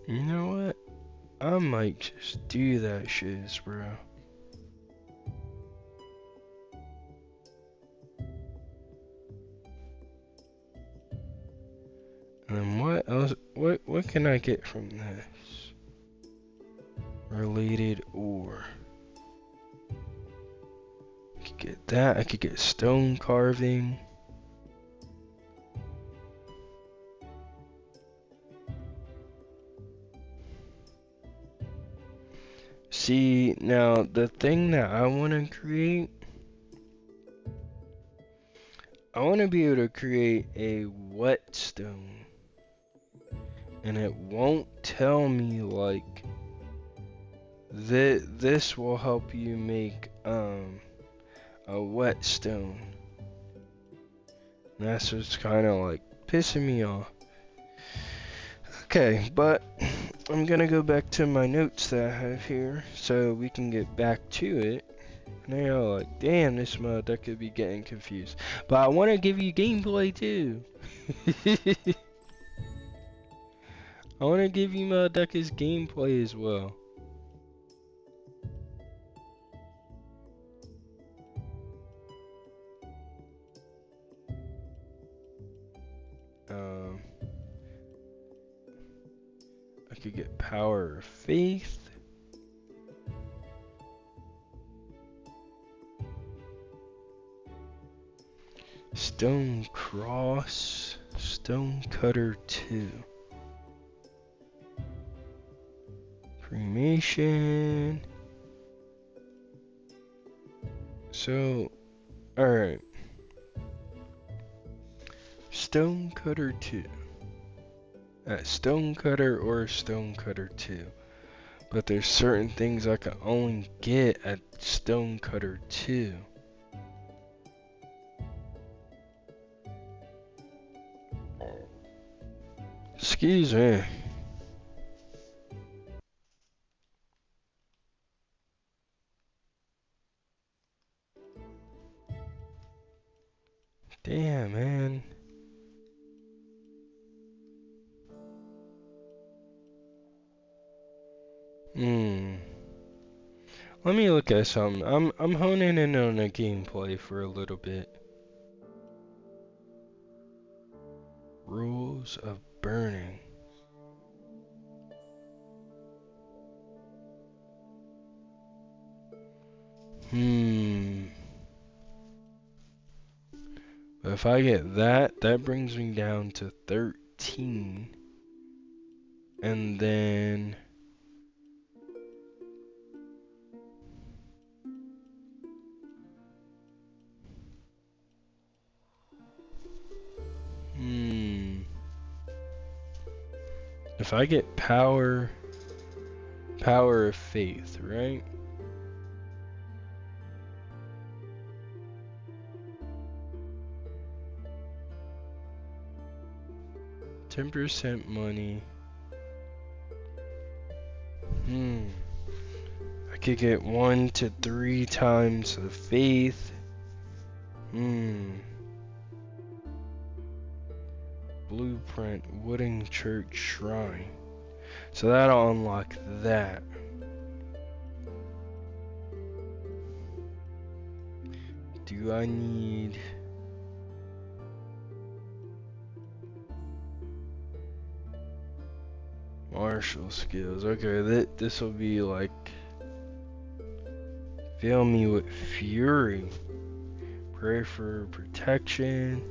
You know what? I might just do that shiz, bro. And then what else? What can I get from this? Related ore. I could get that. I could get stone carving. See, now the thing that I want to create, I want to be able to create a whetstone. And it won't tell me like this will help you make a whetstone. And that's what's kind of like pissing me off. Okay, but I'm gonna go back to my notes that I have here so we can get back to it. And they're like, damn, this mother could be getting confused. But I want to give you gameplay too. I want to give you Mothaduckin's gameplay as well. I could get power of faith. Stone cross. Stone cutter 2. Cremation. So, alright. Stone cutter 2. Stone cutter or stone cutter 2. But there's certain things I can only get at stone cutter 2. Excuse me. Damn, man. Let me look at something. I'm honing in on the gameplay for a little bit. Rules of burning. But if I get that, that brings me down to 13. And then if I get power of faith, right? %, money. I could get 1 to 3 times the faith. Blueprint, wooden church shrine. So that'll unlock that. Do I need... martial skills? Okay, this will be like... fill me with fury. Pray for protection.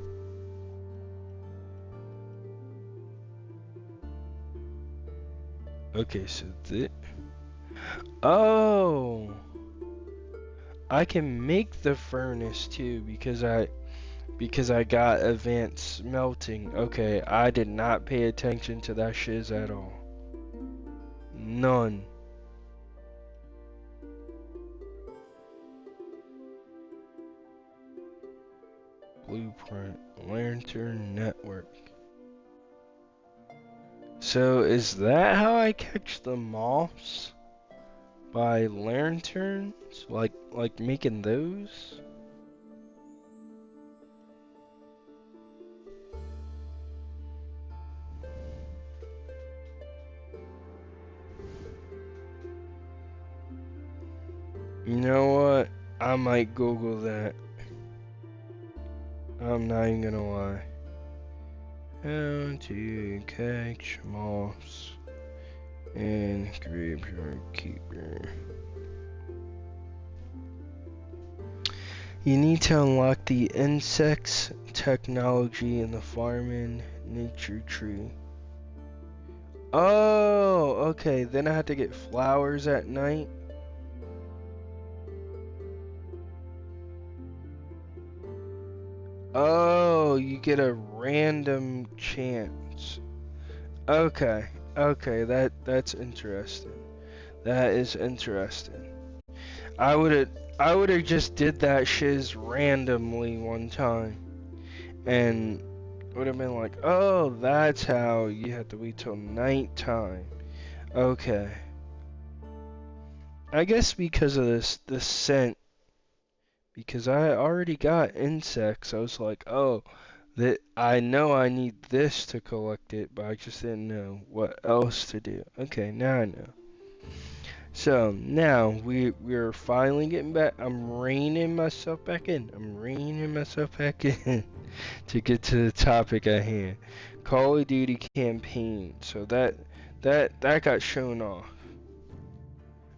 Okay, so oh! I can make the furnace too because I got advanced smelting. Okay, I did not pay attention to that shiz at all. None. Blueprint, lantern network. So is that how I catch the moths? By lanterns? Like making those? You know what? I might Google that. I'm not even gonna lie. How to catch moths in graveyard keeper. You need to unlock the insects technology in the farming nature tree. Oh, okay. Then I have to get flowers at night. Oh, you get a random chance. Okay, okay, that's interesting. That is interesting. I would have just did that shiz randomly one time, and would have been like, oh, that's how you have to wait till nighttime. Okay. I guess because of the scent, because I already got insects, I was like, oh, that I know I need this to collect it, but I just didn't know what else to do. Okay, now I know. So now we're finally getting back. I'm reining myself back in. I'm reining myself back in to get to the topic at hand. Call of Duty campaign. So that got shown off.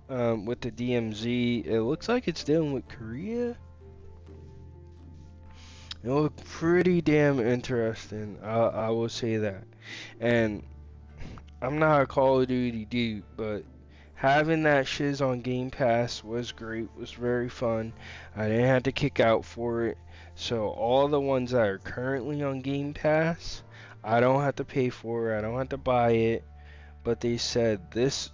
With the DMZ, it looks like it's dealing with Korea. It looked pretty damn interesting. I will say that. And I'm not a Call of Duty dude, but having that shiz on Game Pass was great, was very fun. I didn't have to kick out for it. So all the ones that are currently on Game Pass, I don't have to pay for it, I don't have to buy it. But they said this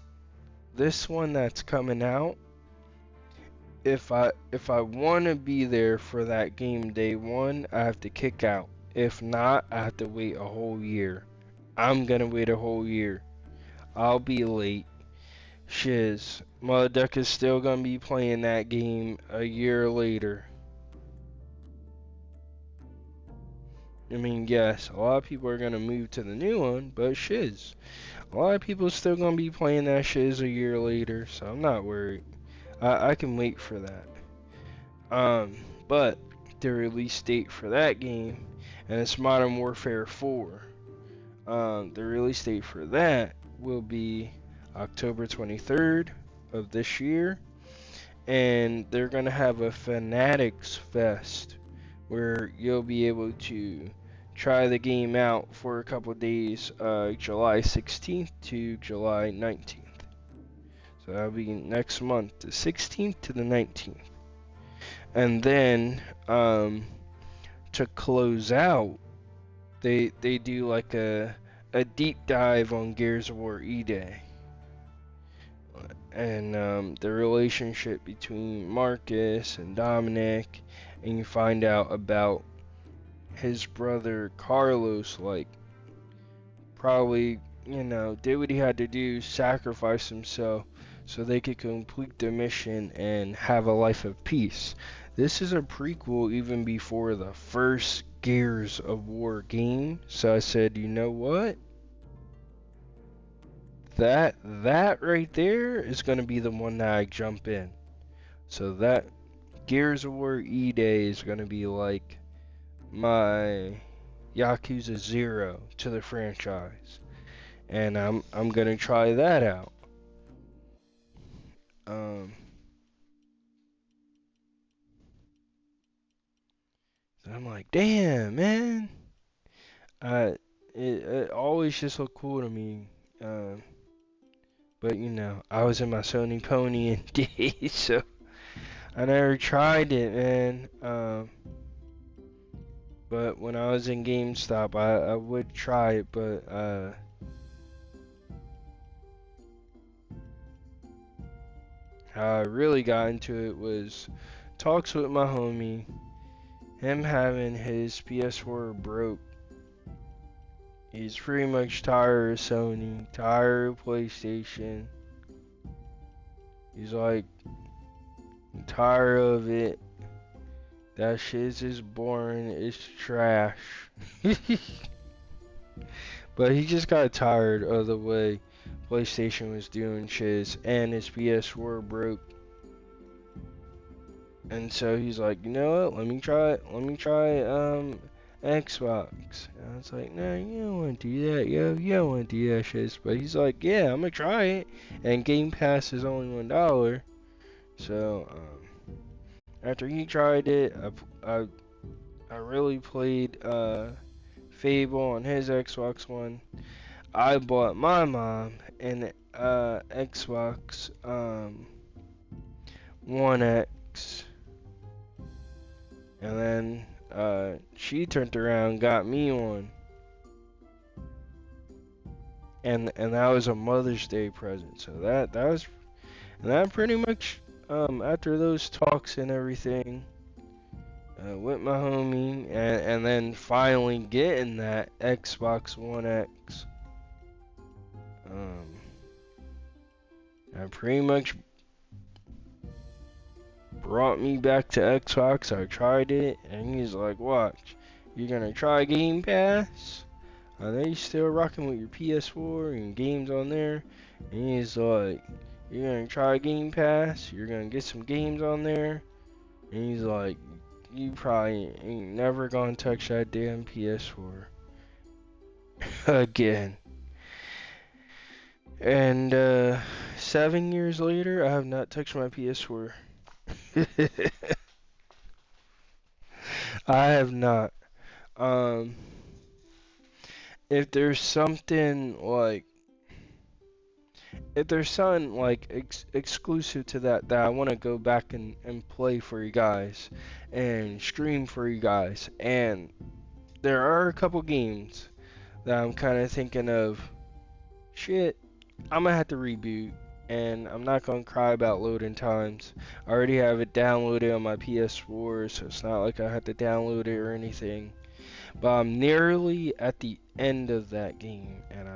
one that's coming out, if I want to be there for that game day one, I have to kick out. If not, I have to wait a whole year. I'm gonna wait a whole year. I'll be late. Shiz. Mothaduckin is still gonna be playing that game a year later. I mean, yes, a lot of people are gonna move to the new one, but shiz. A lot of people are still gonna be playing that shiz a year later, so I'm not worried. I can wait for that. But the release date for that game, and it's Modern Warfare 4. The release date for that will be October 23rd of this year, and they're gonna have a Fanatics Fest where you'll be able to try the game out for a couple days, July 16th to July 19th. So that'll be next month, the 16th to the 19th. And then to close out, they do like a deep dive on Gears of War E-Day, and the relationship between Marcus and Dominic, and you find out about his brother Carlos, like probably, did what he had to do, sacrifice himself so they could complete the mission and have a life of peace. This is a prequel even before the first Gears of War game, so I said, you know what? That right there is going to be the one that I jump in. So that Gears of War E-Day is going to be like my Yakuza 0 to the franchise. And I'm going to try that out. So I'm like, damn, man. It always just looked cool to me. But I was in my Sony Pony days, so I never tried it, man. But when I was in GameStop, I would try it, but how I really got into it was talks with my homie, him having his PS4 broke. He's pretty much tired of Sony, tired of PlayStation. He's like, I'm tired of it. That shit is boring, it's trash. But he just got tired of the way PlayStation was doing shit, and his PS4 broke. And so he's like, you know what? Let me try Xbox. And I was like, nah, you don't want to do that, yo. You don't want to do that shit. But he's like, yeah, I'm gonna try it. And Game Pass is only $1. So after he tried it, I really played Fable on his Xbox One. I bought my mom an Xbox One X, and then she turned around and got me one, and that was a Mother's Day present. So that was, and that pretty much after those talks and everything with my homie, and then finally getting that Xbox One X, I pretty much brought me back to Xbox. I tried it, and he's like, watch, you're gonna try Game Pass? I know you're still rocking with your PS4 and games on there. And he's like, you're gonna try Game Pass, you're gonna get some games on there. And he's like, you probably ain't never gonna touch that damn PS4 again. And 7 years later, I have not touched my PS4. I have not. Um, if there's something like, exclusive to that I want to go back and play for you guys and stream for you guys, and there are a couple games that I'm kind of thinking of, shit, I'm gonna have to reboot, and I'm not gonna cry about loading times. I already have it downloaded on my PS4, so it's not like I have to download it or anything. But I'm nearly at the end of that game, and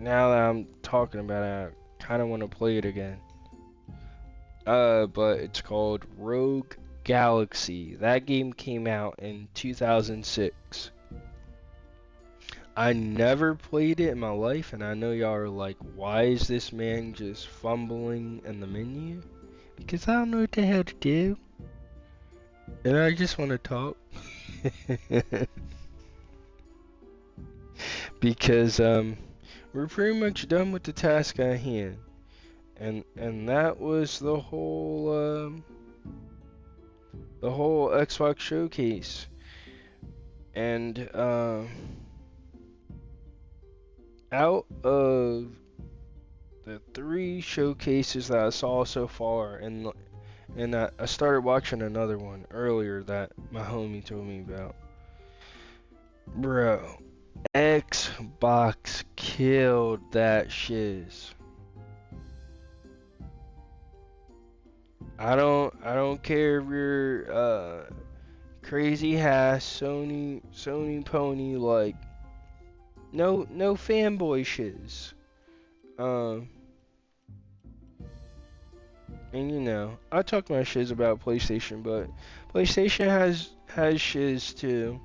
now that I'm talking about it, I kind of want to play it again. But it's called Rogue Galaxy. That game came out in 2006. I never played it in my life, and I know y'all are like, why is this man just fumbling in the menu? Because I don't know what the hell to do, and I just want to talk. Because we're pretty much done with the task at hand, and that was the whole Xbox showcase. And out of the 3 showcases that I saw so far, and I started watching another one earlier that my homie told me about. Bro, Xbox killed that shiz. I don't care if you're crazy ass Sony pony, like no fanboy shiz. And you know, I talk my shiz about PlayStation, but PlayStation has shiz too.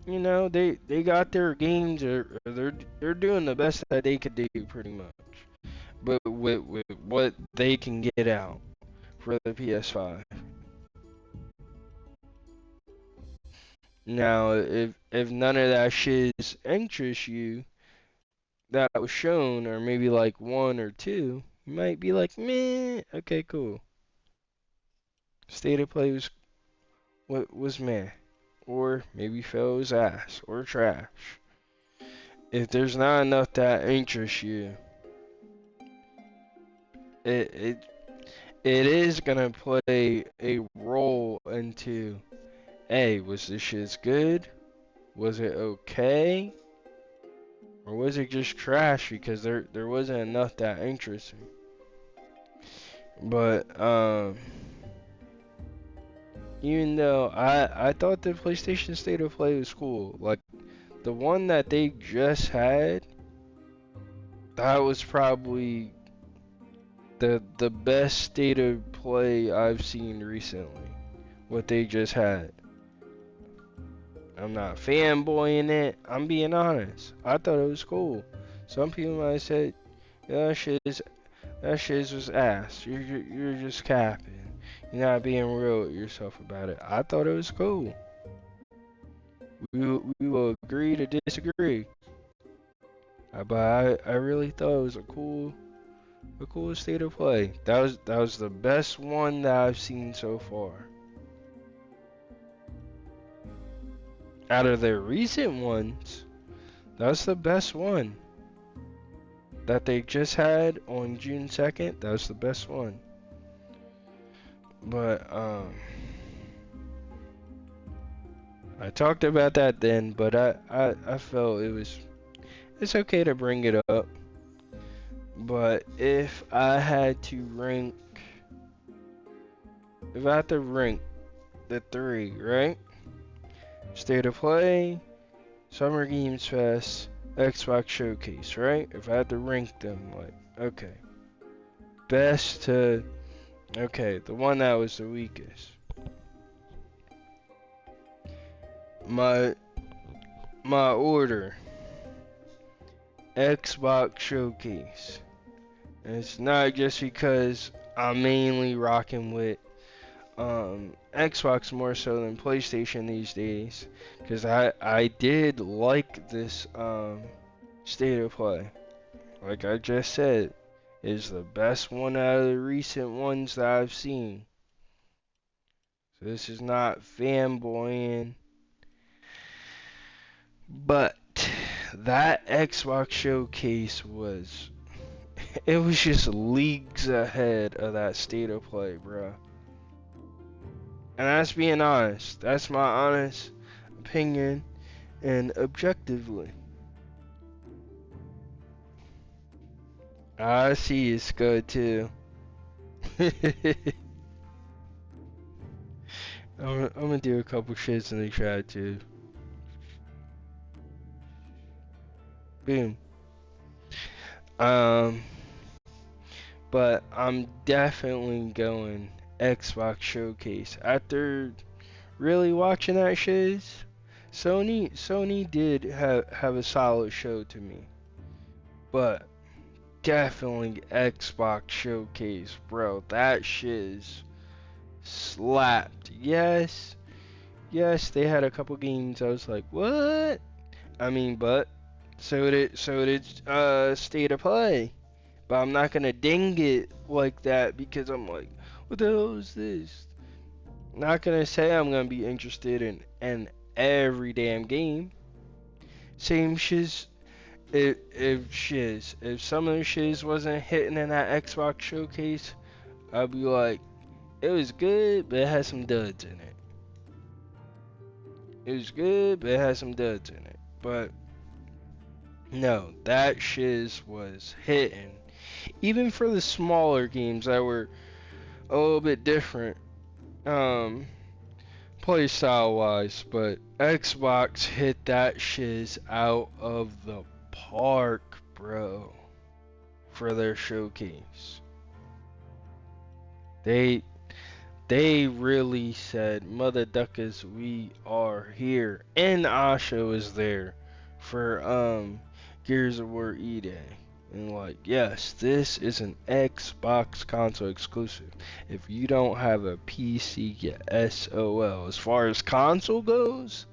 You know, they got their games, or they're doing the best that they could do pretty much. But with what they can get out for the PS5. Now, if none of that shit interests you that was shown, or maybe like 1 or 2, you might be like, meh, okay, cool. State of Play was meh, or maybe Phil's ass or trash. If there's not enough that interests you, it is gonna play a role into, hey, was this shit good? Was it okay? Or was it just trash because there wasn't enough that interesting? But even though I thought the PlayStation State of Play was cool, like the one that they just had, that was probably the best State of Play I've seen recently. What they just had. I'm not fanboying it. I'm being honest. I thought it was cool. Some people might have said, yeah, That shit was ass. You're just capping. You're not being real with yourself about it. I thought it was cool. We will agree to disagree. But I really thought it was a cool state of play. That was the best one that I've seen so far. Out of their recent ones, that's the best one that they just had on June 2nd. That was the best one. But I talked about that then, but I felt it's okay to bring it up. But if I had to rank the three, right? State of Play, Summer Games Fest, Xbox Showcase, right? If I had to rank them, like, okay. Best to, okay, the one that was the weakest. My order, Xbox Showcase. And it's not just because I'm mainly rocking with Xbox more so than PlayStation these days, because I did like this state of play. Like I just said, is the best one out of the recent ones that I've seen. So this is not fanboying, but that Xbox showcase was it was just leagues ahead of that state of play, bruh. And that's being honest. That's my honest opinion and objectively. I see it's good too. I'm gonna do a couple shits in the chat too. Boom. But I'm definitely going Xbox Showcase. After really watching that shiz, Sony did have a solid show to me. But definitely Xbox Showcase, bro. That shiz slapped. Yes, they had a couple games I was like, what? I mean, but so did State of Play. But I'm not gonna ding it like that because I'm like, what the hell is this? Not gonna say I'm gonna be interested in every damn game. Same shiz. If some of the shiz wasn't hitting in that Xbox showcase, I'd be like, it was good, but it had some duds in it. It was good, but it had some duds in it. But no, that shiz was hitting. Even for the smaller games that were a little bit different, play style wise, but Xbox hit that shiz out of the park, bro, for their showcase. They really said, Mothaduckin', we are here. And Asha was there for Gears of War E-Day. And like, yes, this is an Xbox console exclusive. If you don't have a PC, you SOL. As far as console goes,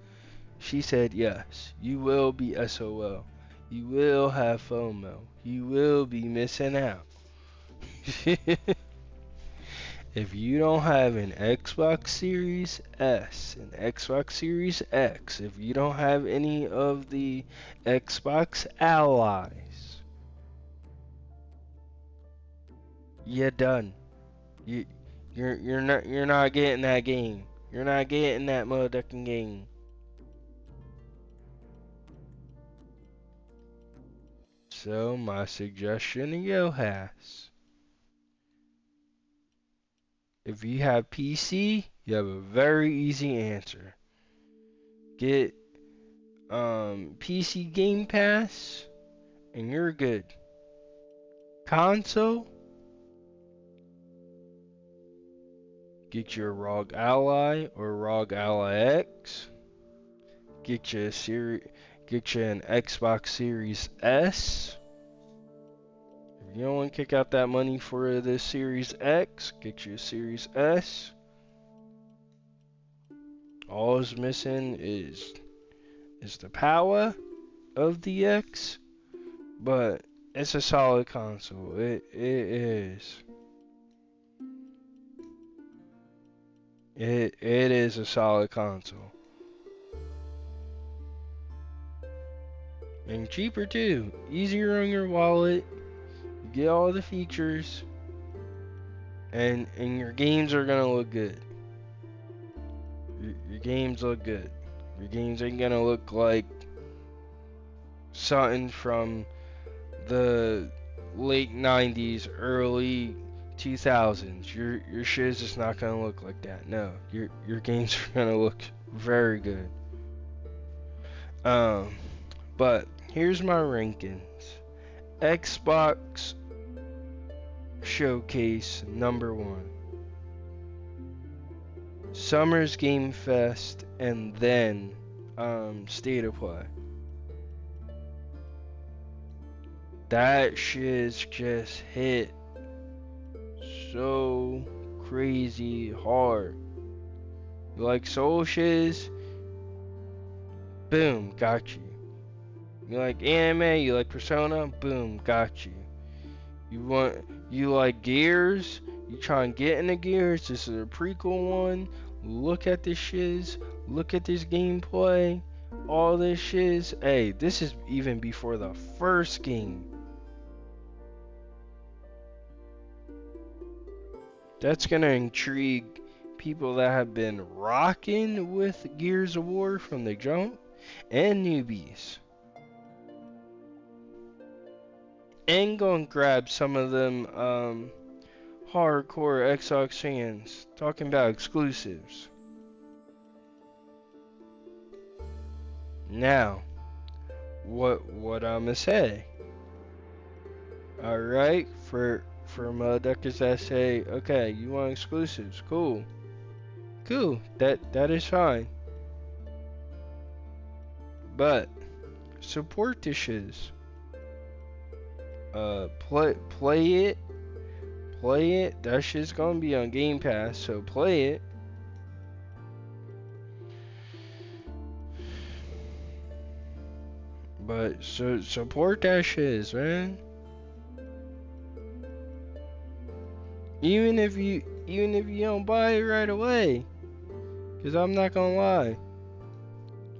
she said yes, you will be SOL. You will have FOMO. You will be missing out. If you don't have an Xbox Series S, an Xbox Series X, if you don't have any of the Xbox allies, you're done. You're not getting that game. You're not getting that Mothaduckin' game. So my suggestion to Yohas, if you have PC, you have a very easy answer. Get PC Game Pass, and you're good. Console, get your ROG Ally or ROG Ally X. Get you an Xbox Series S. You don't want to kick out that money for the Series X, get you a Series S. All it's missing is the power of the X, but it's a solid console. It is. It is a solid console. And cheaper too. Easier on your wallet. You get all the features. And your games are gonna look good. Your games look good. Your games ain't gonna look like something from the late 90s, early 2000s. Your shit is just not gonna look like that. No, your games are gonna look very good. But here's my rankings. Xbox Showcase #1. Summer's Game Fest, and then State of Play. That shit's just hit so crazy hard. You like Soul Shiz? Boom, got you. You like anime? You like Persona? Boom, got you. You like Gears? You try and get into Gears? This is a prequel one. Look at this shiz. Look at this gameplay. All this shiz. Hey, this is even before the first game. That's gonna intrigue people that have been rocking with Gears of War from the jump, and newbies. And go and grab some of them hardcore Xbox fans talking about exclusives. Now, what I'ma say? Alright, for motherfuckers that say, okay, you want exclusives, cool. That is fine. But support the shiz. Play it. That shit's gonna be on Game Pass, so play it. But so support that shiz, man. Even if you don't buy it right away, cause I'm not gonna lie,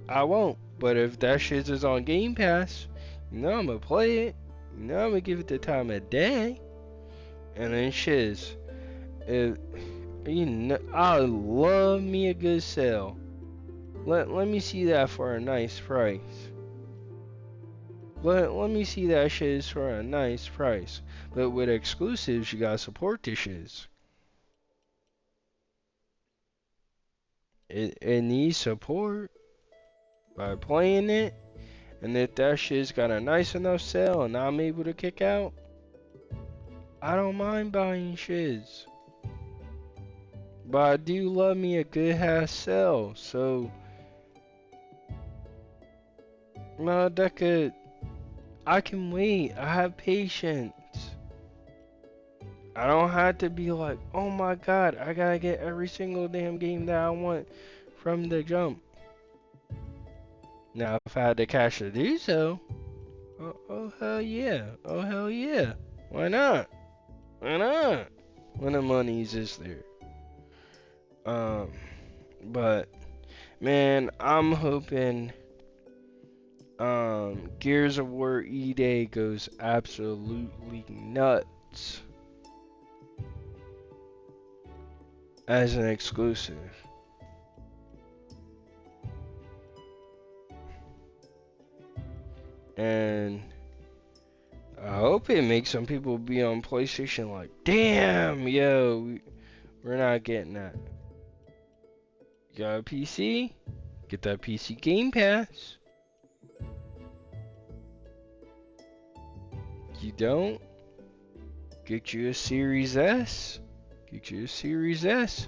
I won't. But if that shit is on Game Pass, I'm gonna play it. I'm gonna give it the time of day. And then shiz, I love me a good sale. Let me see that for a nice price. Let me see that shiz for a nice price. But with exclusives, you gotta support this shiz. It needs support by playing it. And if that shit's got a nice enough sale and I'm able to kick out, I don't mind buying shiz. But I do love me a good ass sale, so Mothaduckin, I can wait. I have patience. I don't have to be like, oh my god, I gotta get every single damn game that I want from the jump. Now, if I had the cash to do so, oh hell yeah. Oh hell yeah. Why not? Why not? When the money's just there. But man, I'm hoping Gears of War E-Day goes absolutely nuts as an exclusive. And I hope it makes some people be on PlayStation like, damn, yo, we're not getting that. You got a PC? Get that PC Game Pass. You don't? Get you a Series S. Get you a Series S.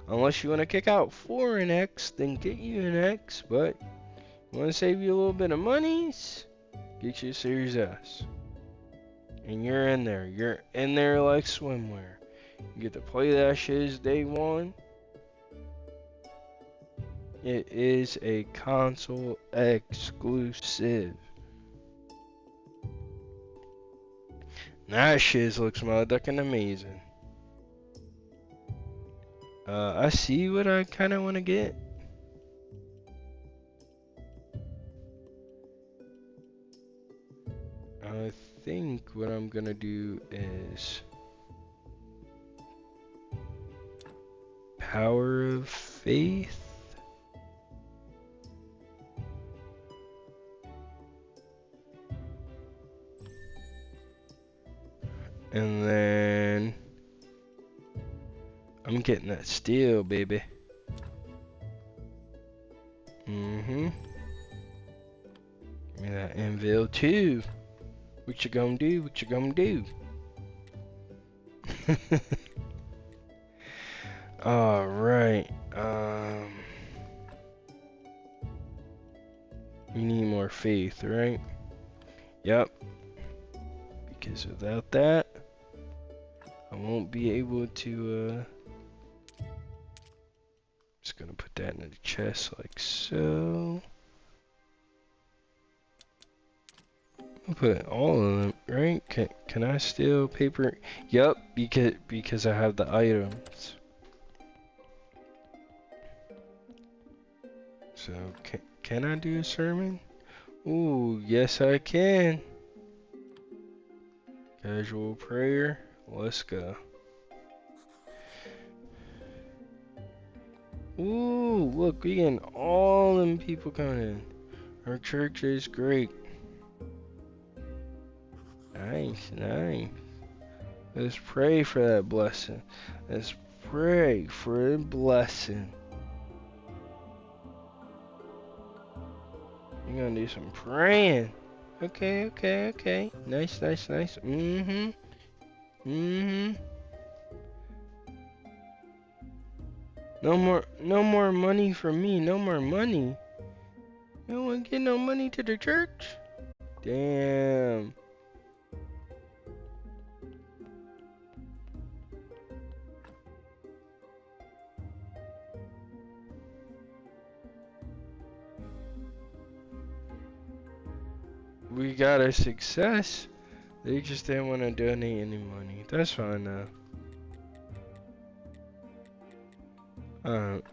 Unless you want to kick out for an X, then get you an X. But you want to save you a little bit of monies? Get you a Series S. and you're in there. You're in there like swimwear. You get to play that shit as day one. It is a console exclusive. That shit looks motherfucking amazing. I see what I kind of want to get. I think what I'm gonna do is Power of Faith. And then I'm getting that steel, baby. Give me that anvil too. What you gonna do? What you gonna do? Alright. We need more faith, right? Yep. Because without that, I won't be able to, just gonna put that in the chest like so. I'll put all of them, right? Can I steal paper? Yep, because I have the items. So, can I do a sermon? Ooh, yes I can. Casual prayer. Let's go. Ooh, look, we getting all them people coming in. Our church is great. Nice, nice. Let's pray for that blessing. Let's pray for a blessing. You're gonna do some praying. Okay, okay, okay. Nice, nice, nice. No more money for me. No more money. You don't want to get no money to the church? Damn. We got a success. They just didn't want to donate any money. That's fine now.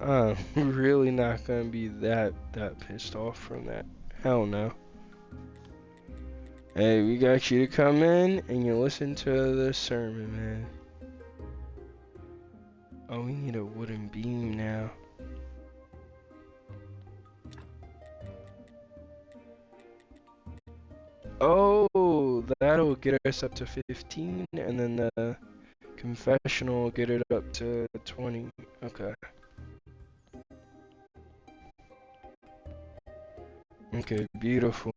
I'm really not gonna be that pissed off from that. Hell no. Hey, we got you to come in and you listen to the sermon, man. Oh, we need a wooden beam now. Oh, that'll get us up to 15, and then the confessional will get it up to 20. Okay. Okay, beautiful.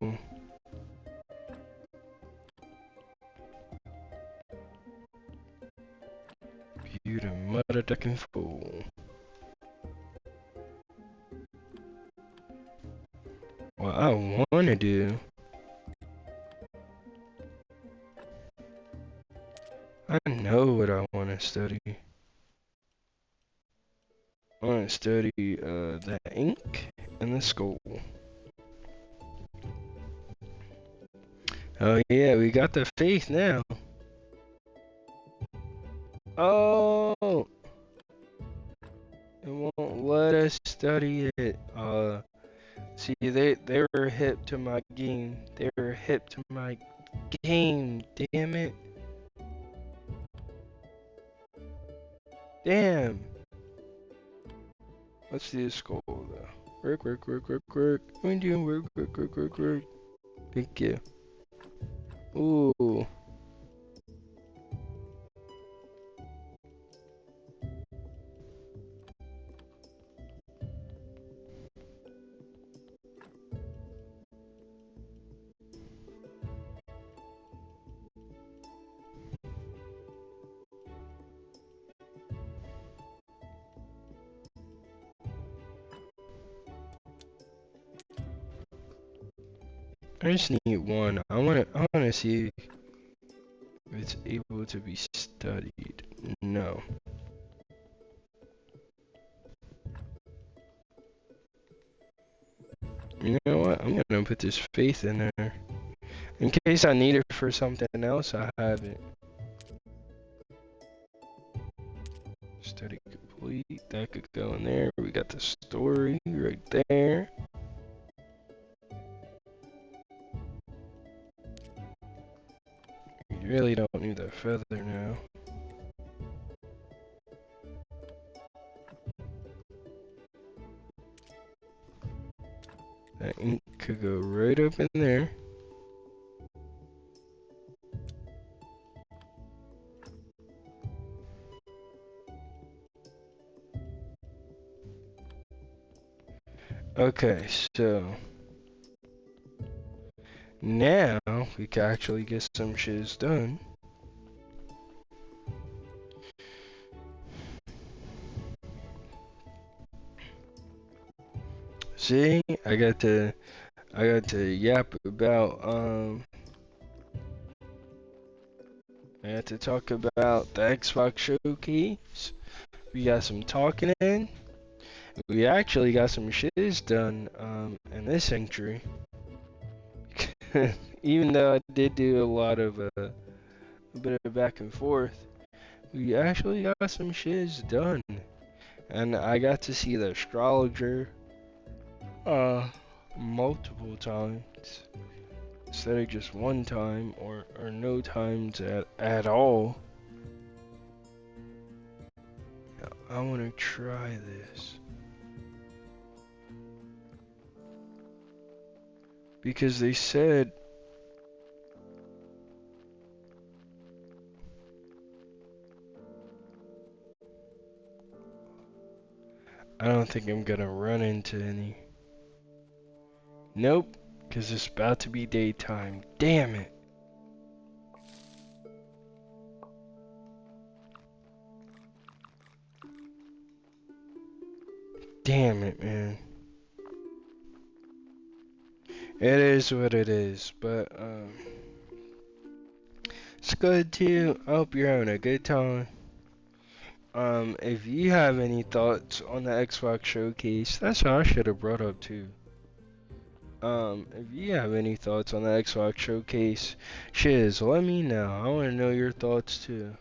Beautiful Mothaduckin fool. What I want to do, I know what I want to study. I want to study the ink and the skull. Oh yeah, we got the faith now. Oh, it won't let us study it. See, they were hip to my game. They were hip to my game. Damn it. Damn. Let's do the skull though. Work. We doing work. Thank you. Ooh. I just need one. I wanna see. It's able to be studied. No. You know what? I'm gonna put this faith in there. In case I need it for something else, I have it. Study complete. That could go in there. We got the story right there. You really don't need that feather now. That ink could go right up in there. Okay, so now we can actually get some shiz done. See, I got to yap about I got to talk about the Xbox showcase. We got some talking in. We actually got some shiz done in this entry. Even though I did do a lot of a bit of back and forth, we actually got some shiz done. And I got to see the Astrologer multiple times instead of just one time or no times at all. I want to try this because they said I don't think I'm gonna run into any. Nope, because it's about to be daytime. Damn it. Damn it, man. It is what it is, but it's good too. I hope you're having a good time. If you have any thoughts on the Xbox showcase, that's what I should have brought up too. If you have any thoughts on the Xbox showcase, shiz, let me know. I want to know your thoughts too.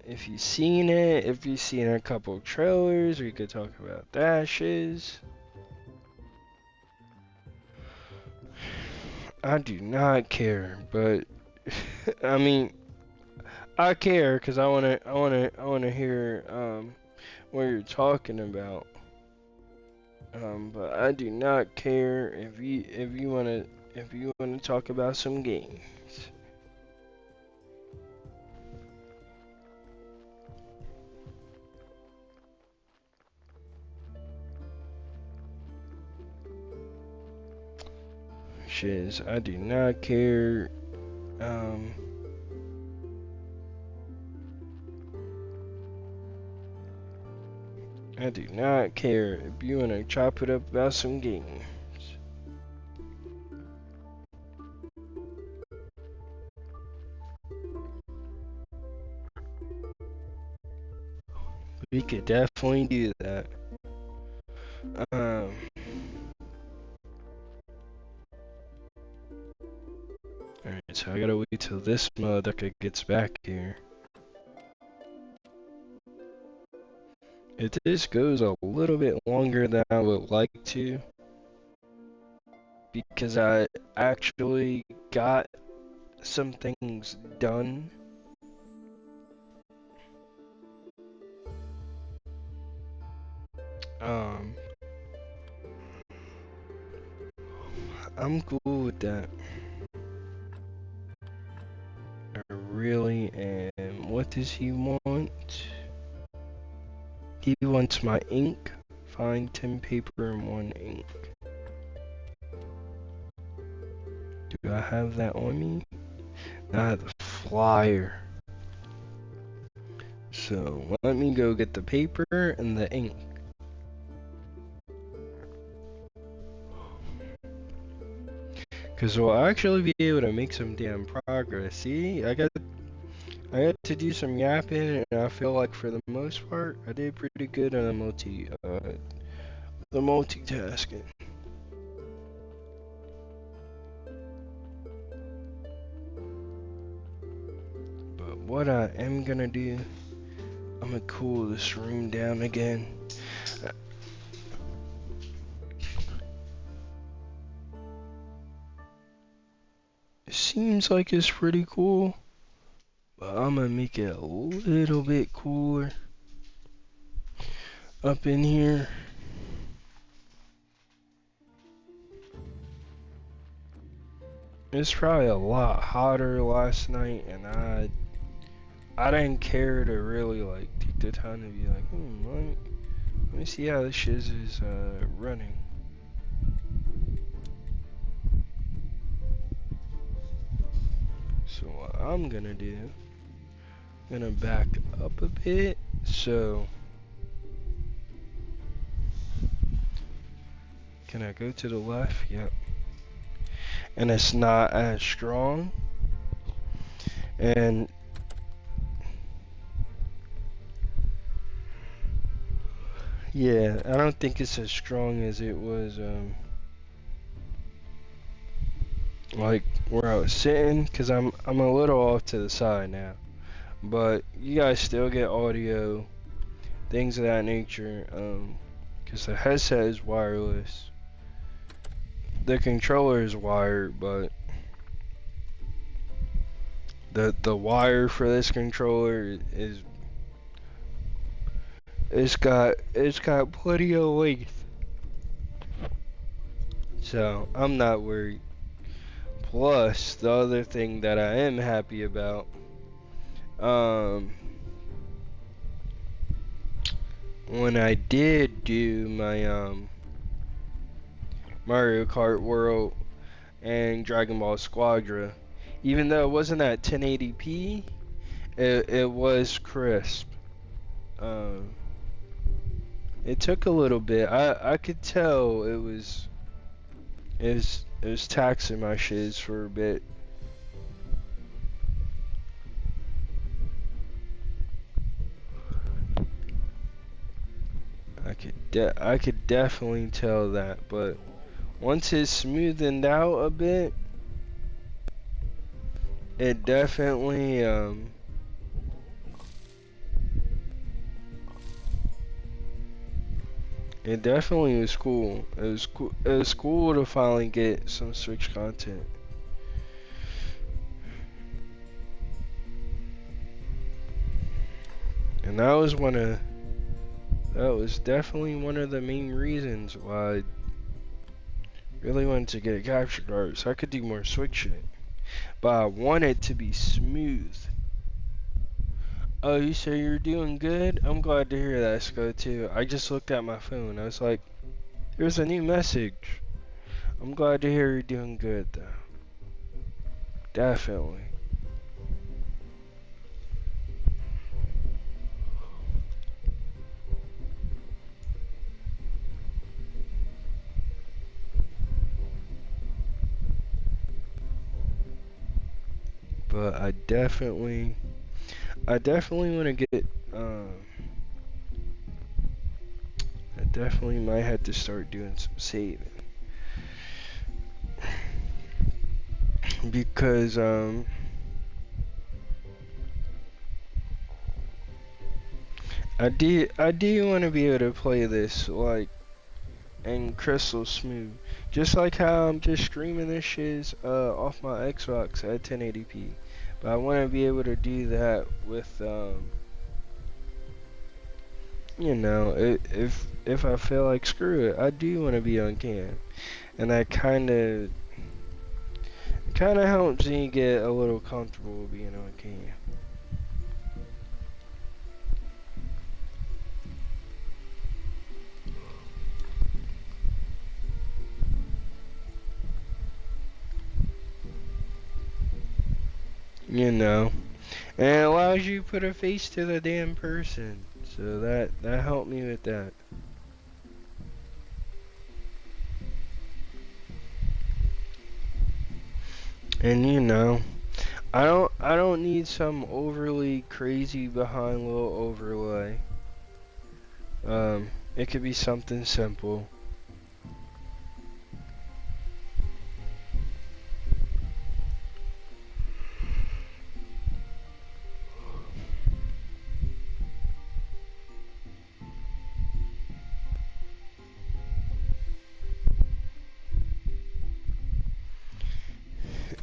If you've seen it, if you've seen a couple trailers, we could talk about that, shiz. I do not care, but I mean, I care because I wanna hear what you're talking about. But I do not care if you wanna talk about some games. Shiz, I do not care. I do not care if you wanna chop it up about some games. We could definitely do that. Alright, so I gotta wait till this Mothaduckin gets back here. If this goes a little bit longer than I would like to, because I actually got some things done. I'm cool with that. I really am. What does he want? He wants my ink. Find 10 paper and 1 ink. Do I have that on me? I have the flyer. So let me go get the paper and the ink. Cause we'll actually be able to make some damn progress. See, I got to do some yapping, and I feel like for the most part, I did pretty good on the multitasking. But what I am gonna do, I'm gonna cool this room down again. It seems like it's pretty cool, but I'm gonna make it a little bit cooler up in here. It's probably a lot hotter last night, and I didn't care to really like take the time to be like, let me see how this shiz is running. So what I'm gonna do, I'm gonna back up a bit. So can I go to the left? Yep. And it's not as strong. And yeah, I don't think it's as strong as it was like where I was sitting, cause I'm a little off to the side now. But you guys still get audio, things of that nature, cause the headset is wireless. The controller is wired, but the wire for this controller is it's got plenty of length. So I'm not worried. Plus, the other thing that I am happy about, when I did do my Mario Kart World and Dragon Ball Squadra, even though it wasn't at 1080p, it was crisp. It took a little bit. I could tell it was taxing my shiz for a bit. I could definitely tell that, but once it's smoothened out a bit, it definitely was cool. It was cool to finally get some Switch content. And that was definitely one of the main reasons why I really wanted to get a capture card, so I could do more Switch shit. But I want it to be smooth. Oh, you say you're doing good? I'm glad to hear that, Scott, too. I just looked at my phone. I was like, there's a new message. I'm glad to hear you're doing good, though. Definitely. But I definitely want to get, I definitely might have to start doing some saving. Because, I do want to be able to play this, like, in crystal smooth. Just like how I'm just streaming this shit off my Xbox at 1080p. But I want to be able to do that with, you know, if I feel like screw it, I do want to be on cam. And that kind of helps me get a little comfortable being on cam. You know, and it allows you to put a face to the damn person. So that helped me with that. And I don't need some overly crazy behind little overlay. It could be something simple.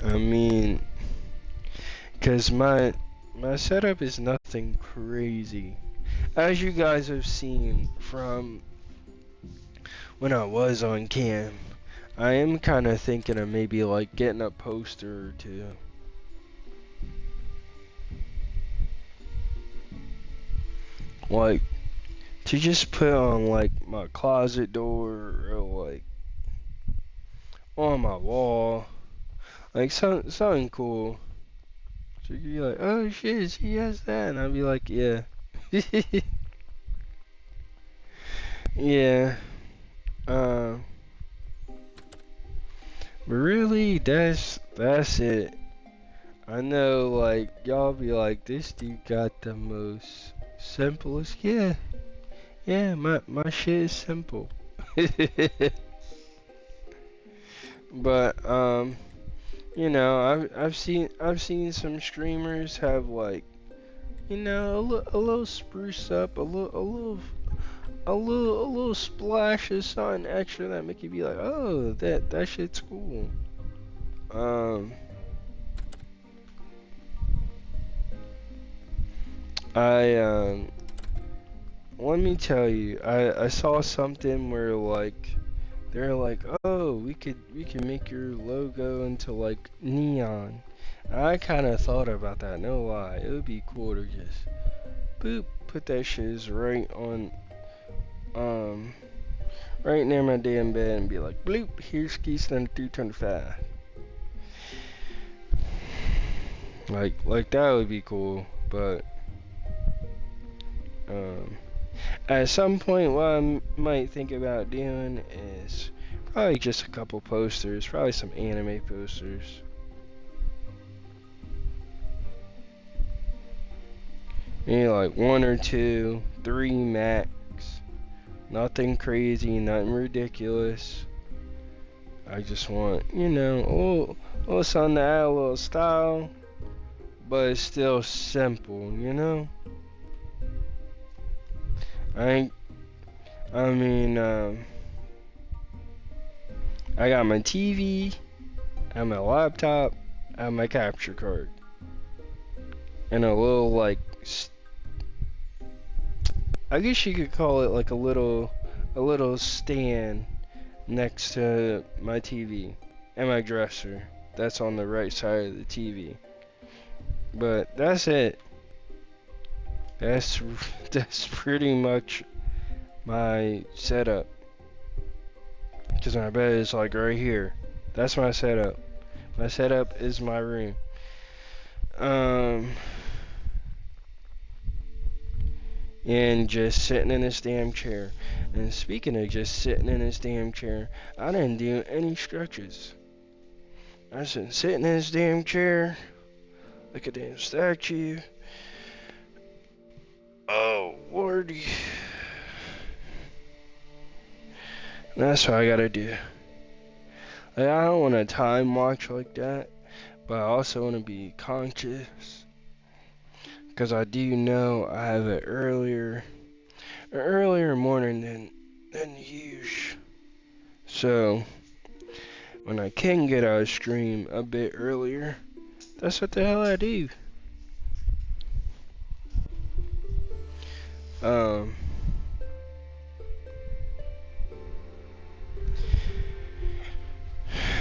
I mean, cause my setup is nothing crazy. As you guys have seen from when I was on cam, I am kind of thinking of maybe like getting a poster or two. Like, to just put on like my closet door or like on my wall. Like something cool. So you'd be like, oh shit, he has that. And I'd be like, yeah. Yeah. Uh, but really, that's it. I know, like, y'all be like, this dude got the most simplest. Yeah, yeah, my shit is simple. But I've seen some streamers have like, a little spruce up, a little splash of something extra that make you be like, oh, that shit's cool. Um, I let me tell you, I saw something where like they're like, oh, we can make your logo into like neon. I kind of thought about that, no lie. It would be cool to just boop, put that shit right on, um, right near my damn bed and be like, bloop, here's Qstunna325's. Like that would be cool, but um, at some point, what I might think about doing is probably just a couple posters, probably some anime posters. Maybe like one or two, three max. Nothing crazy, nothing ridiculous. I just want, little something to add a little style, but it's still simple. I I mean, I got my TV, I have my laptop, I have my capture card, and a little like, I guess you could call it like a little stand next to my TV and my dresser. That's on the right side of the TV. But that's it. That's that's pretty much my setup. Cause my bed is like right here. That's my setup. My setup is my room. Um, and just sitting in this damn chair. And speaking of just sitting in this damn chair, I didn't do any stretches. I was sitting in this damn chair like a damn statue. Oh, lordy. That's what I gotta do. Like, I don't want to time watch like that, but I also want to be conscious. Because I do know I have an earlier morning than usual. So, when I can get out of stream a bit earlier, that's what the hell I do. Um,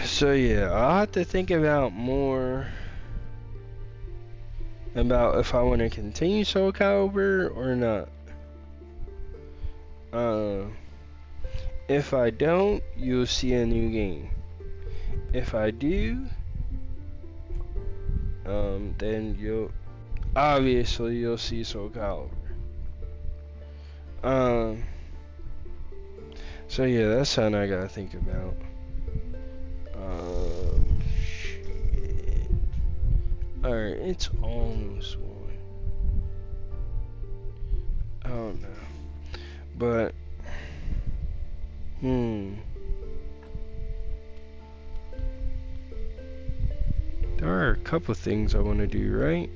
so yeah, I'll have to think about more about if I want to continue Soul Calibur or not. If I don't, you'll see a new game. If I do, then you'll see Soul Calibur. So yeah, that's something I gotta think about. Shit. Alright, it's almost 1. I don't know. But, there are a couple things I want to do, right?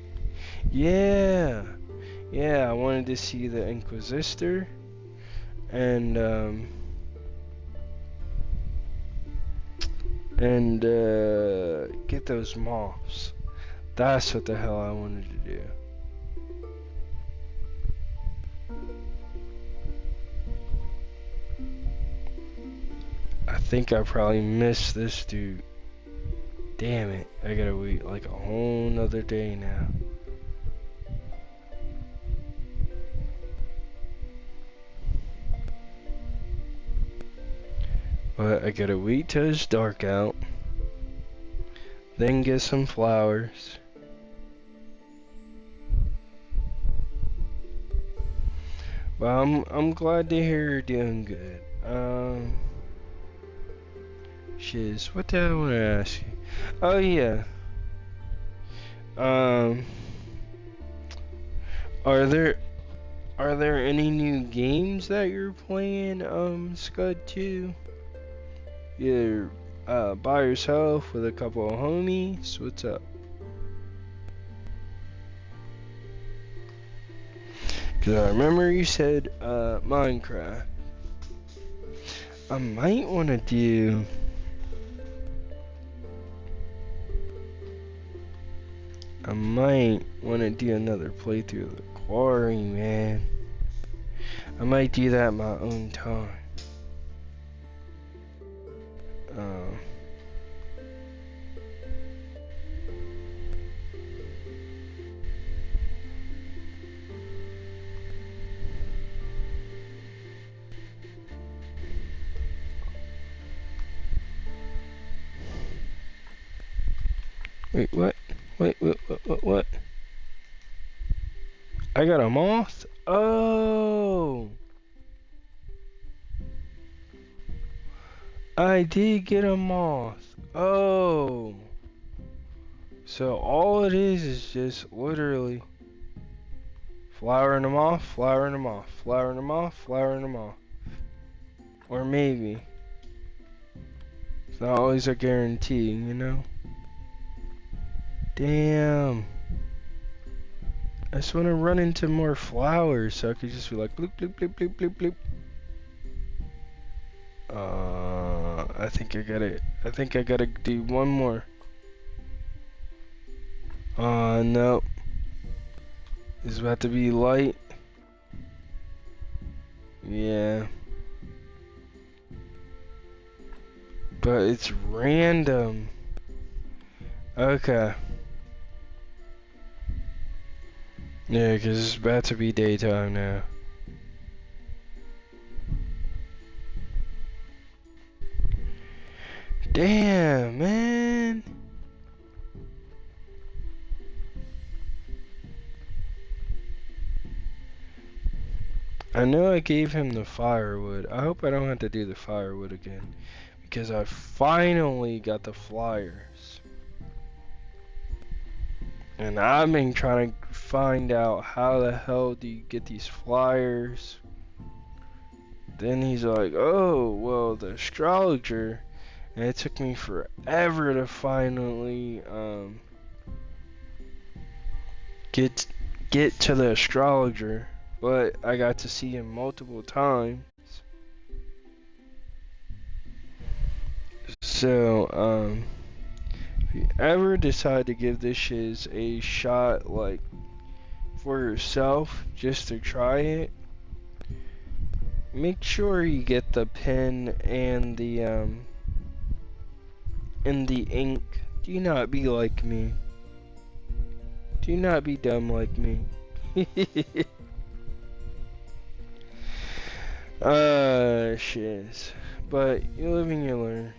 Yeah! Yeah, I wanted to see the Inquisitor. And get those moths. That's what the hell I wanted to do. I think I probably missed this dude. Damn it, I gotta wait like a whole nother day now. But I gotta wait till it's dark out. Then get some flowers. But I'm glad to hear you're doing good. Shiz, what the hell I want to ask you? Oh yeah. Are there any new games that you're playing, Scud 2? You're by yourself with a couple of homies? What's up? Cause I remember you said Minecraft. I might want to do. I might want to do another playthrough of the Quarry, man. I might do that in my own time. Wait, what? What? I got a moth? Oh! I did get a moth. Oh! So all it is just literally flowering them off, flowering them off, flowering them off, flowering them off. Or maybe. It's not always a guarantee, you know? Damn. I just want to run into more flowers so I could just be like bloop bloop bloop bloop bloop bloop. I think I gotta do one more. No. It's about to be light. Yeah. But it's random. Okay. Yeah, because it's about to be daytime now. Damn, man. I know I gave him the firewood. I hope I don't have to do the firewood again. Because I finally got the flyers. And I've been trying to find out how the hell do you get these flyers. Then he's like, oh, well, the Astrologer. And it took me forever to finally get to the Astrologer. But I got to see him multiple times. So, if you ever decide to give this shiz a shot, like, for yourself, just to try it, make sure you get the pen and the ink. Do not be like me. Do not be dumb like me. Shiz. But you live and you learn.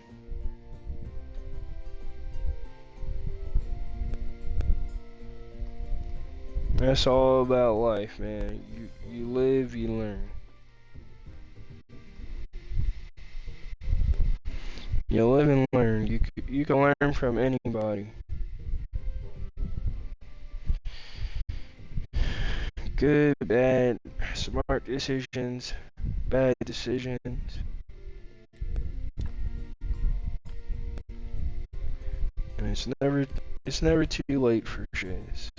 That's all about life, man. You live, you learn. You live and learn. You can learn from anybody. good, bad, smart decisions, bad decisions. And it's never too late for shiz.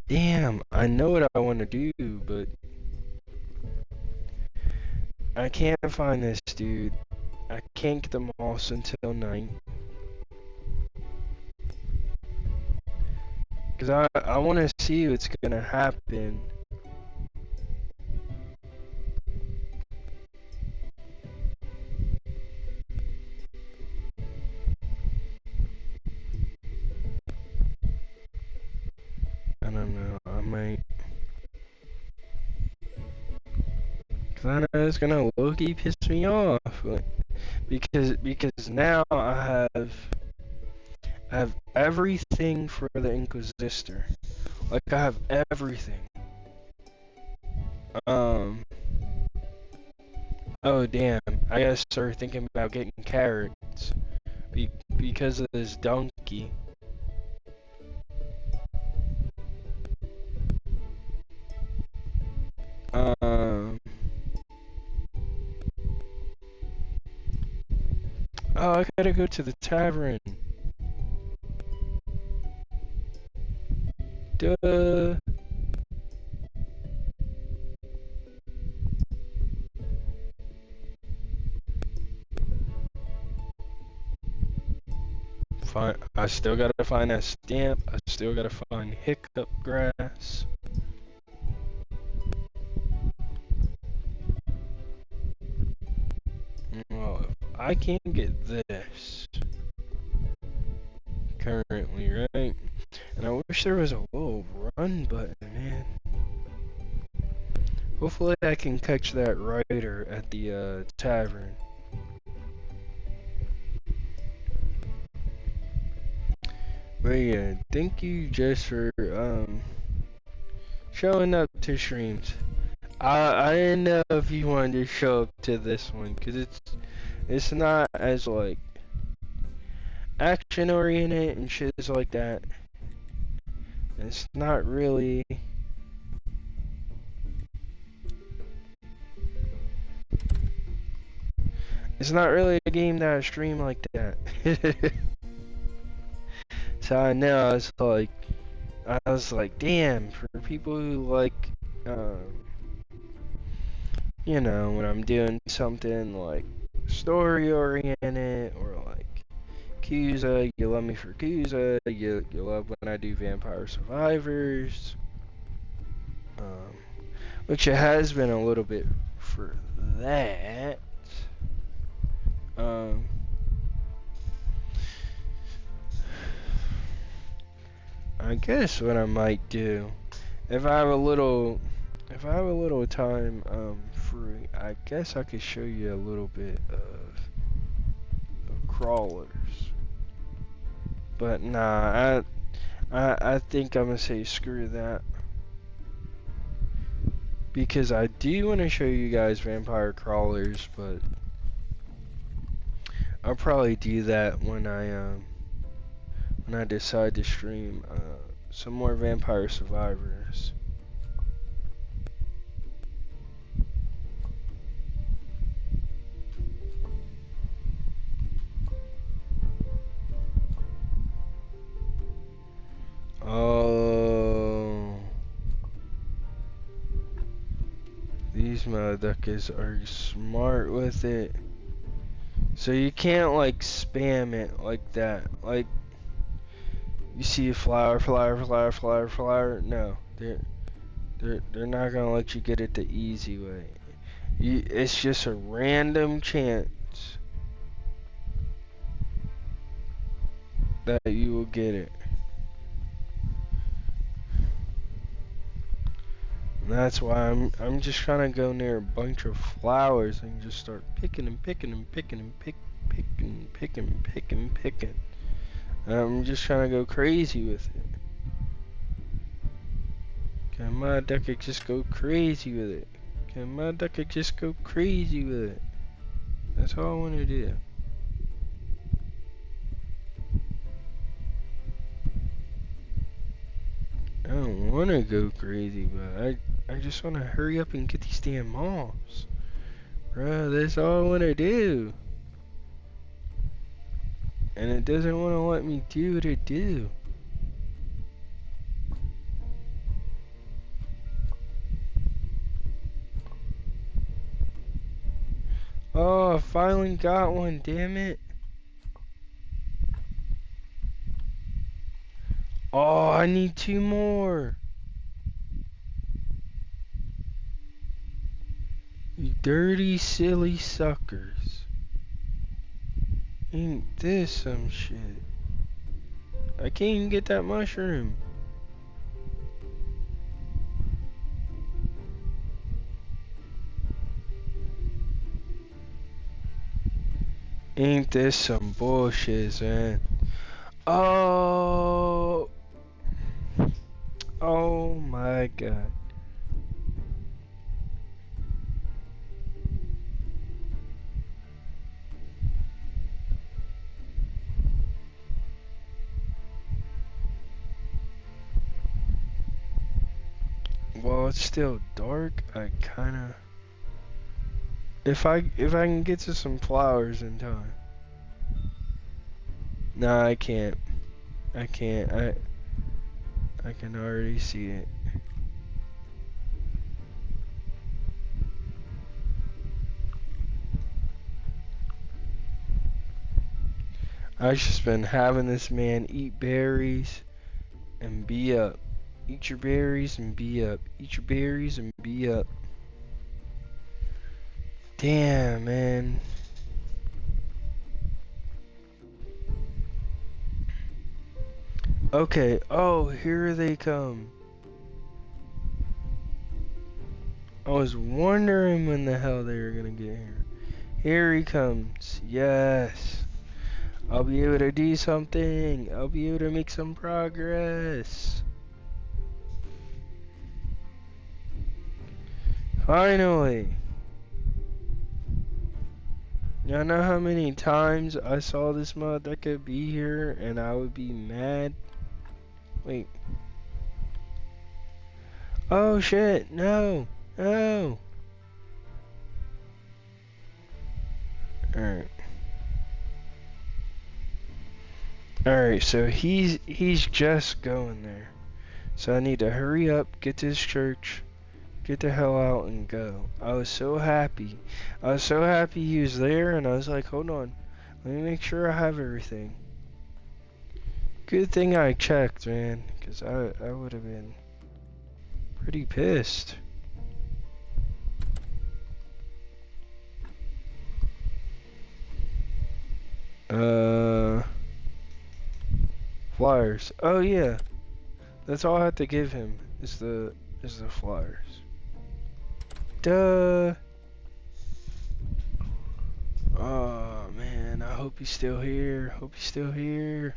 Damn, I know what I want to do, but I can't find this dude. I can't get the moss until night. Cause I want to see what's gonna happen. I don't know. I might. Cause I know it's gonna low-key piss me off. Like, because now I have everything for the Inquisitor. Like I have everything. Oh damn! I gotta start thinking about getting carrots because of this donkey. Oh, I gotta go to the tavern. Duh. Fine. I still gotta find that stamp. I still gotta find hiccup grass. Well, if I can't get this currently, right? And I wish there was a little run button, man. Hopefully I can catch that rider at the tavern. But yeah, thank you just for showing up to streams. I didn't know if you wanted to show up to this one, cause it's not as like action oriented and shit like that. It's not really. It's not really a game that I stream like that. So I know I was like, damn, for people who like, you know, when I'm doing something like story oriented or like Qstunna, you love me for Qstunna, you love when I do Vampire Survivors, which it has been a little bit for that. I guess what I might do, if I have a little time free, I guess I could show you a little bit of crawlers. But nah, I think I'm gonna say screw that, because I do want to show you guys vampire crawlers, but I'll probably do that when I decide to stream some more Vampire Survivors. Oh, these Mothaduckins are smart with it. So you can't like spam it like that. Like you see a flower. No, they're not gonna let you get it the easy way. It's just a random chance that you will get it. And that's why I'm just trying to go near a bunch of flowers and just start picking and picking and picking and picking. I'm just trying to go crazy with it. Okay, Mothaduckin just go crazy with it? Can Mothaduckin just go crazy with it? That's all I want to do. I don't want to go crazy, but I just want to hurry up and get these damn moths. Bro, that's all I want to do. And it doesn't want to let me do what it do. Oh, I finally got one, damn it. Oh, I need 2 more. You dirty, silly suckers. Ain't this some shit? I can't even get that mushroom. Ain't this some bullshit, man? Oh. Oh my god. While it's still dark, I kinda... If I can get to some flowers in time. Nah, I can't. I can't. I can already see it. I've just been having this man eat berries and be up. Eat your berries and be up. Eat your berries and be up. Damn, man. Okay. Oh, here they come. I was wondering when the hell they were gonna get here. Here he comes. Yes. I'll be able to do something. I'll be able to make some progress. Finally. Y'all know how many times I saw this Mothaduckin be here and I would be mad? Wait. Oh shit, no. No. Alright. Alright, so he's just going there. So I need to hurry up, get to his church, get the hell out and go. I was so happy. I was so happy he was there and I was like, hold on. Let me make sure I have everything. Good thing I checked, man, because I would have been pretty pissed. Flyers. Oh yeah. That's all I have to give him is the flyers. Duh. Oh man, I hope he's still here. Hope he's still here.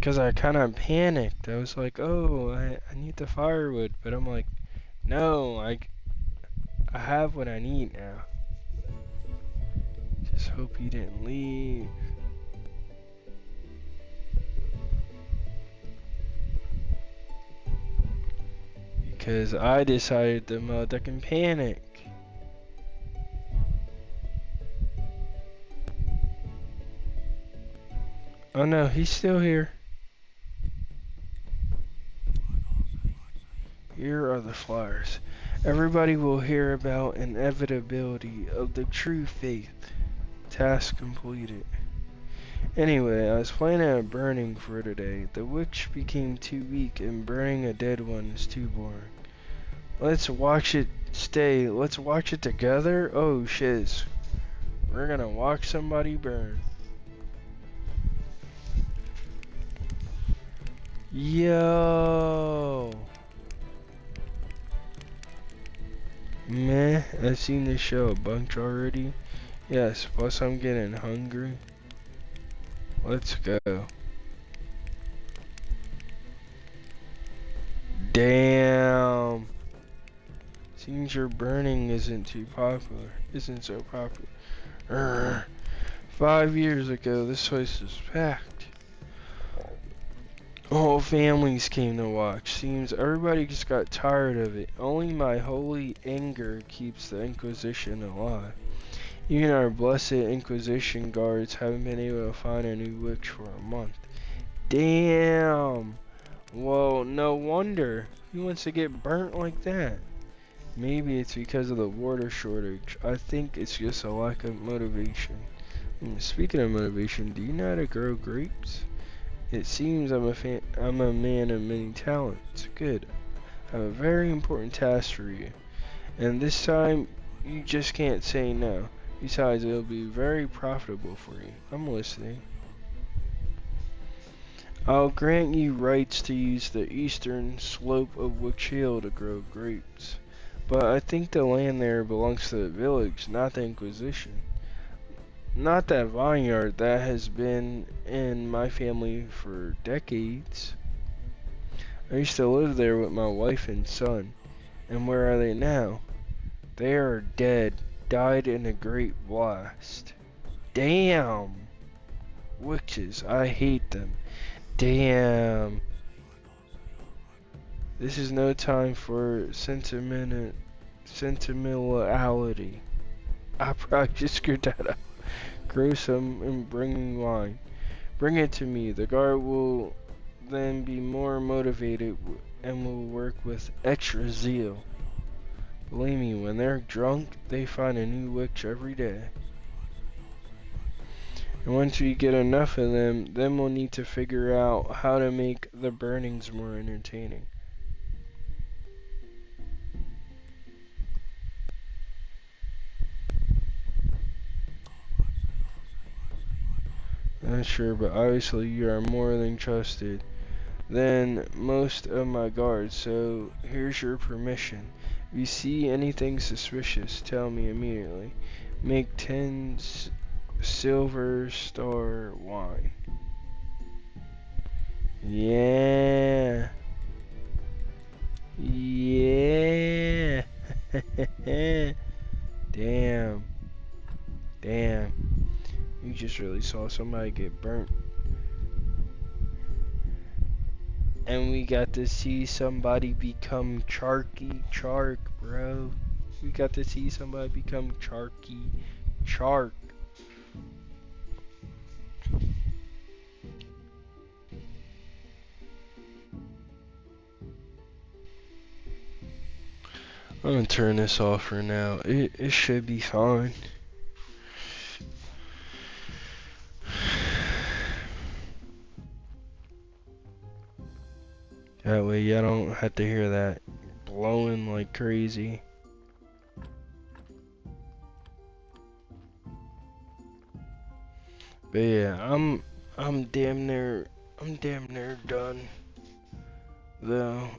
Cause I kind of panicked. I was like, oh, I need the firewood, but I'm like, no, I have what I need now. Just hope he didn't leave. Because I decided to Mothaduckin panic. Oh no, he's still here. Here are the flyers. Everybody will hear about inevitability of the true faith. Task completed. Anyway, I was planning on burning for today. The witch became too weak and burning a dead one is too boring. Let's watch it stay. Let's watch it together. Oh shiz. We're gonna watch somebody burn. Yo. Meh, I've seen this show a bunch already. Yes, plus I'm getting hungry. Let's go. Damn. Seems your burning isn't too popular. Isn't so popular. Urgh. 5 years ago, this place was packed. Whole families came to watch. Seems everybody just got tired of it. Only my holy anger keeps the Inquisition alive. Even our blessed Inquisition guards haven't been able to find a new witch for a month. Damn! Well, no wonder. Who wants to get burnt like that? Maybe it's because of the water shortage. I think it's just a lack of motivation. Speaking of motivation, do you know how to grow grapes? It seems I'm a man of many talents. Good. I have a very important task for you. And this time, you just can't say no. Besides, it'll be very profitable for you. I'm listening. I'll grant you rights to use the eastern slope of Witch Hill to grow grapes. But I think the land there belongs to the village, not the Inquisition. Not that vineyard that has been in my family for decades. I used to live there with my wife and son. And where are they now? They are dead. Died in a great blast. Damn! Witches, I hate them. Damn. This is no time for sentimentality. I probably just screwed that up. Grow some and bring wine. Bring it to me. The guard will then be more motivated and will work with extra zeal. Believe me, when they're drunk, they find a new witch every day. And once we get enough of them, then we'll need to figure out how to make the burnings more entertaining. Not sure, but obviously you are more than trusted than most of my guards, so here's your permission. If you see anything suspicious, tell me immediately. Make 10 silver star wine. Yeah. Yeah. Damn. Damn. You just really saw somebody get burnt. And we got to see somebody become Chark, bro. We got to see somebody become Chark. I'm gonna turn this off for now. It should be fine. That way y'all don't have to hear that blowing like crazy. But yeah, I'm damn near done though.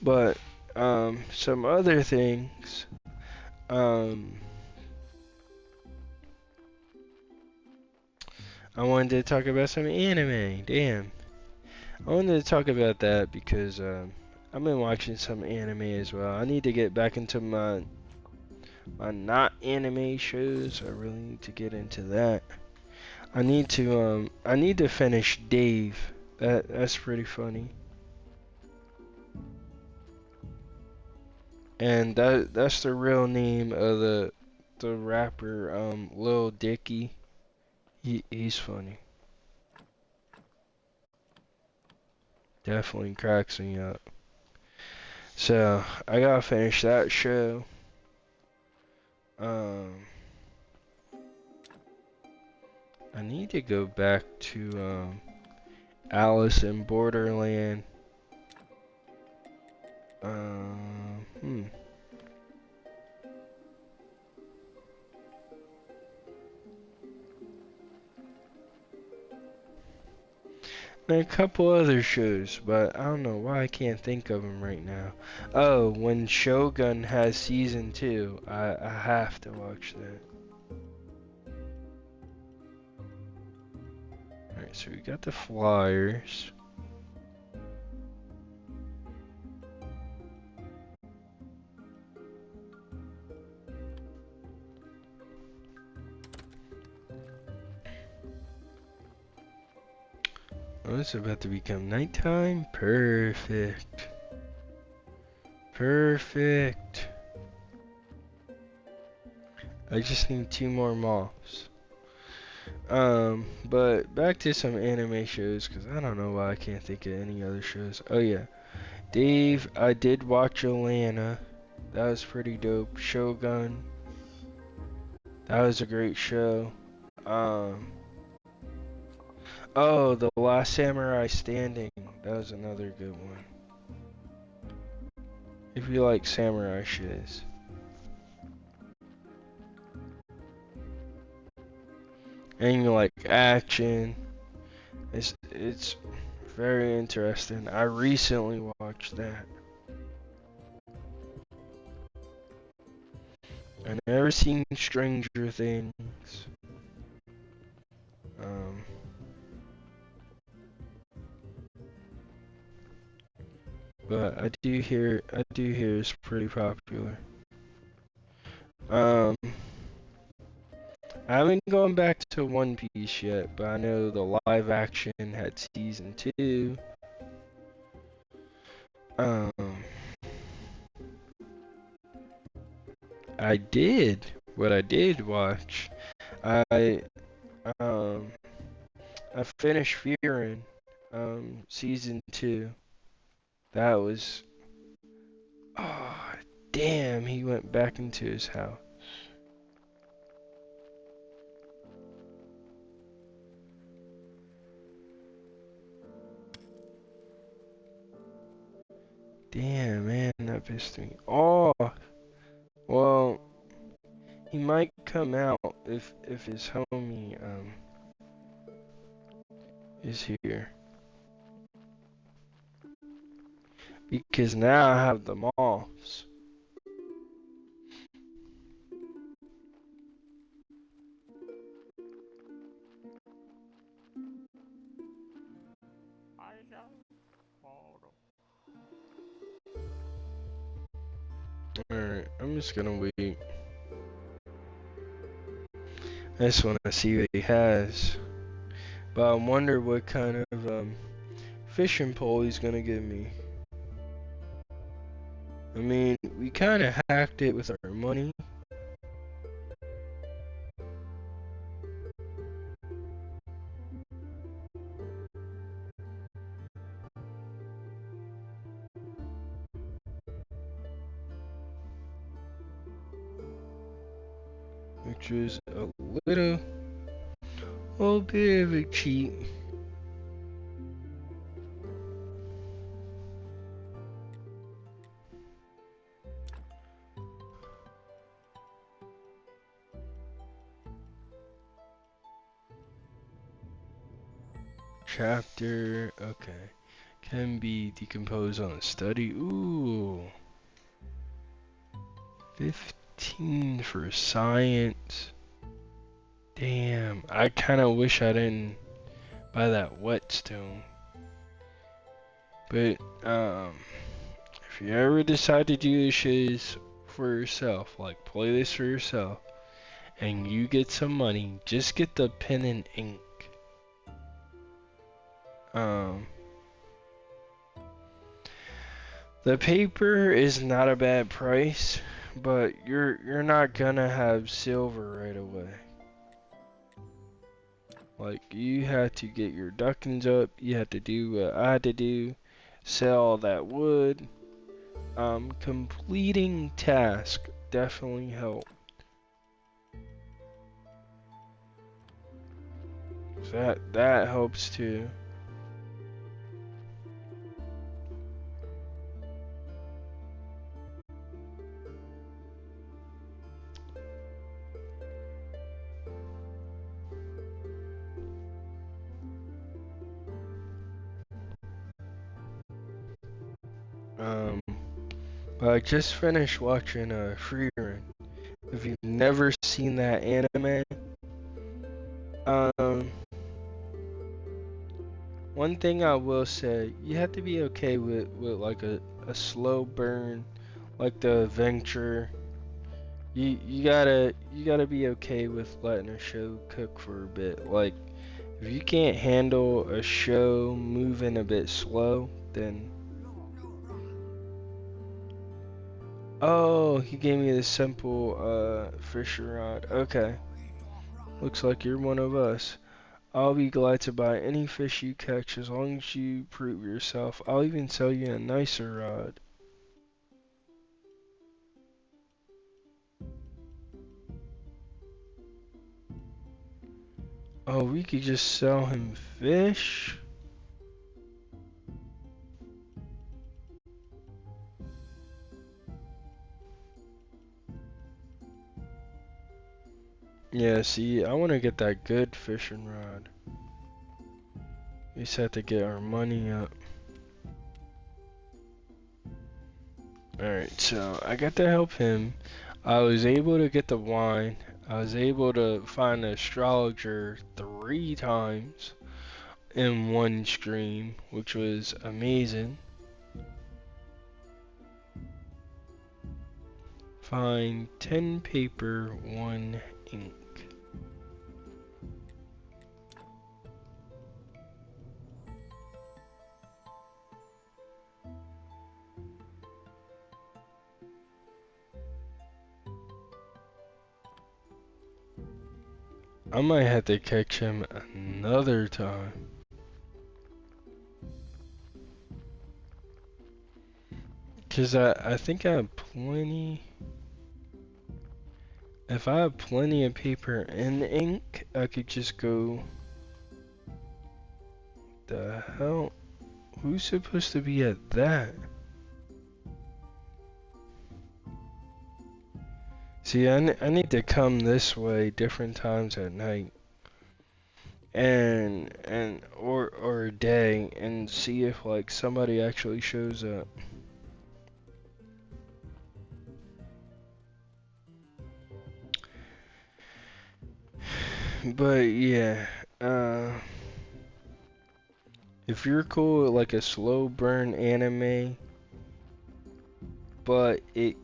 But some other things. I wanted to talk about some anime. Damn. I wanted to talk about that because I've been watching some anime as well. I need to get back into my not anime shows. I really need to get into that. I need to finish Dave. That's pretty funny. And that's the real name of the rapper Lil Dicky. He's funny. Definitely cracks me up. So I gotta finish that show. I need to go back to Alice in Borderland. And a couple other shows, but I don't know why I can't think of them right now. Oh, when Shogun has season 2, I have to watch that. Alright, so we got the flyers. Oh, it's about to become nighttime. Perfect. Perfect. I just need 2 more moths. But back to some anime shows, because I don't know why I can't think of any other shows. Oh yeah, Dave, I did watch Atlanta. That was pretty dope. Shogun, that was a great show. Um, oh, The Last Samurai Standing, that was another good one. If you like samurai shiz. And you like action, it's very interesting. I recently watched that. I never seen Stranger Things. Um, but I do hear it's pretty popular. Um, I haven't gone back to One Piece yet, but I know the live action had season 2. Um, I did. What I did watch, I um, I finished Fearing, season 2. That was, oh, damn, he went back into his house. Damn, man, that pissed me off. Well, he might come out if his homie is here, because now I have the moths. Alright, I'm just gonna wait. I just wanna see what he has. But I wonder what kind of fishing pole he's gonna give me. I mean, we kinda hacked it with our money. Which was a little bit of a cheat. Chapter, okay. Can be decomposed on a study. Ooh. 15 for science. Damn, I kinda wish I didn't buy that whetstone. But, if you ever decide to do this shit for yourself, like play this for yourself, and you get some money, just get the pen and ink. The paper is not a bad price, but you're not gonna have silver right away. Like, you had to get your duckins up, you had to do what I had to do, sell all that wood. Completing task definitely helped. That helps too. But I just finished watching Free Run. If you've never seen that anime, um, one thing I will say, you have to be okay with like a slow burn, like the adventure. You gotta be okay with letting a show cook for a bit. Like, If you can't handle a show moving a bit slow, then... Oh, he gave me the simple fishing rod. Okay. Looks like you're one of us. I'll be glad to buy any fish you catch as long as you prove yourself. I'll even sell you a nicer rod. Oh, we could just sell him fish? Yeah, see, I want to get that good fishing rod. We just have to get our money up. Alright, so I got to help him. I was able to get the wine. I was able to find the astrologer 3 times in one stream, which was amazing. Find 10 paper, 1 ink. I might have to catch him another time. Cause I think I have plenty. If I have plenty of paper and ink, I could just go. The hell? Who's supposed to be at that? See, I need to come this way different times at night. Or day and see if like somebody actually shows up. But yeah, if you're cool with like a slow burn anime, but it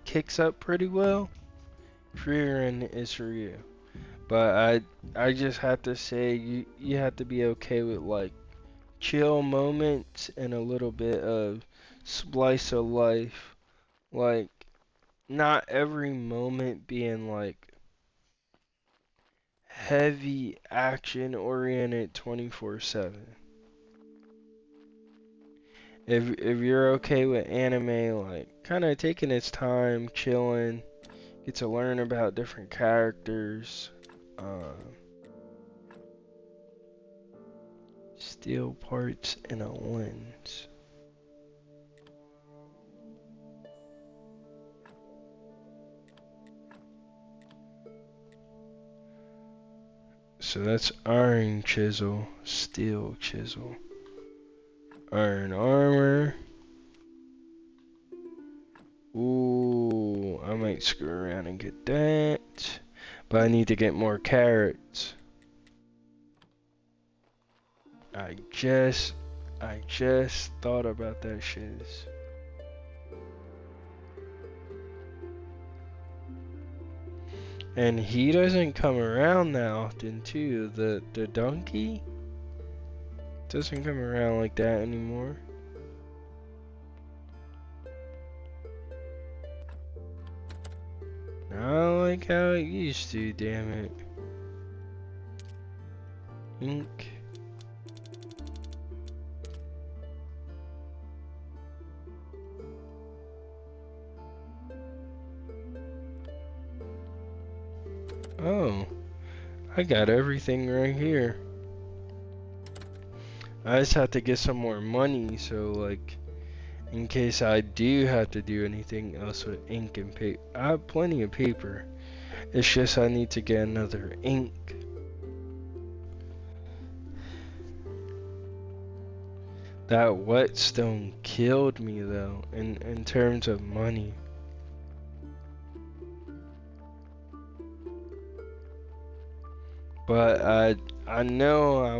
kicks up pretty well, Frieren is for you. But I just have to say you have to be okay with like chill moments and a little bit of slice of life. Like not every moment being like heavy action oriented 24/7. If you're okay with anime, like kind of taking its time, chilling, get to learn about different characters, steel parts and a lens. So that's iron chisel, steel chisel, iron armor. Ooh, I might screw around and get that. But I need to get more carrots. I just thought about that shiz. And he doesn't come around that often too. The donkey doesn't come around like that anymore. Not like how it used to, damn it. Ink. Oh, I got everything right here. I just have to get some more money, so like, in case I do have to do anything else with ink and paper. I have plenty of paper. It's just I need to get another ink. That whetstone killed me though, in terms of money. But I know I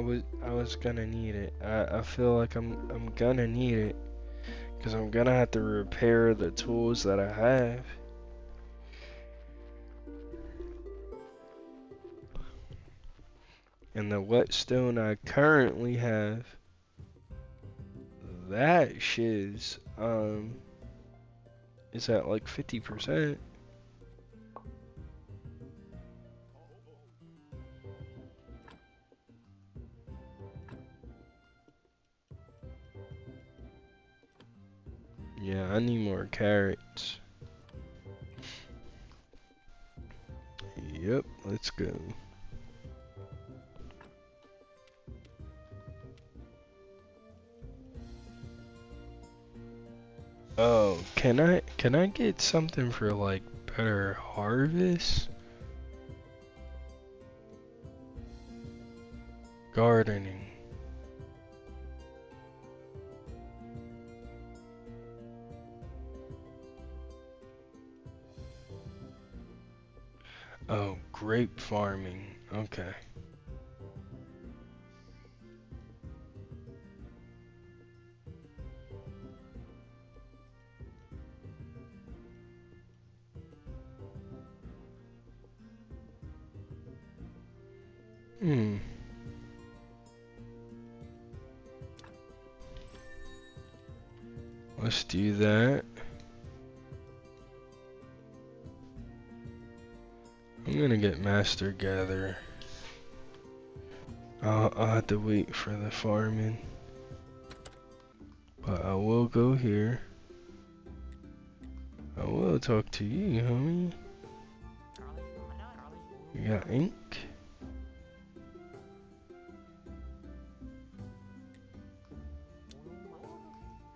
was gonna need it. I feel like I'm gonna need it, because I'm gonna have to repair the tools that I have. And the whetstone I currently have, that shiz, is at like 50%. Yeah, I need more carrots. Yep, let's go. Oh, can I get something for like better harvest? Gardening. Oh, grape farming. Okay. Hmm. Let's do that. I'm gonna get Master Gatherer. I'll have to wait for the farming. But I will go here. I will talk to you, homie. You got ink?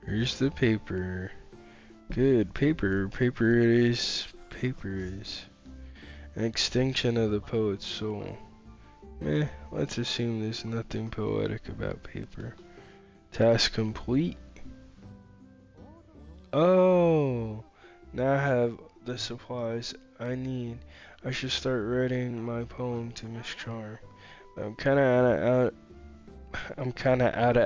Here's the paper. Good, paper. Paper it is. Paper is. An extinction of the poet's soul. Meh, let's assume there's nothing poetic about paper. Task complete. Oh, now I have the supplies I need. I should start writing my poem to Miss Charm. I'm kinda I'm kinda out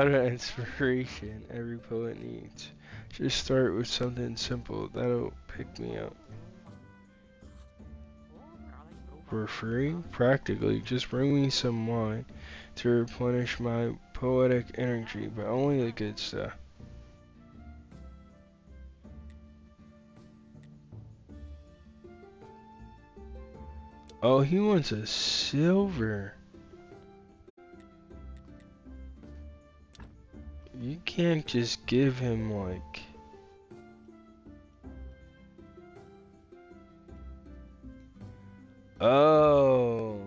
of inspiration every poet needs. Just start with something simple, that'll pick me up. For free? Practically, just bring me some wine to replenish my poetic energy, but only the good stuff. Oh, he wants a silver. You can't just give him like... Oh.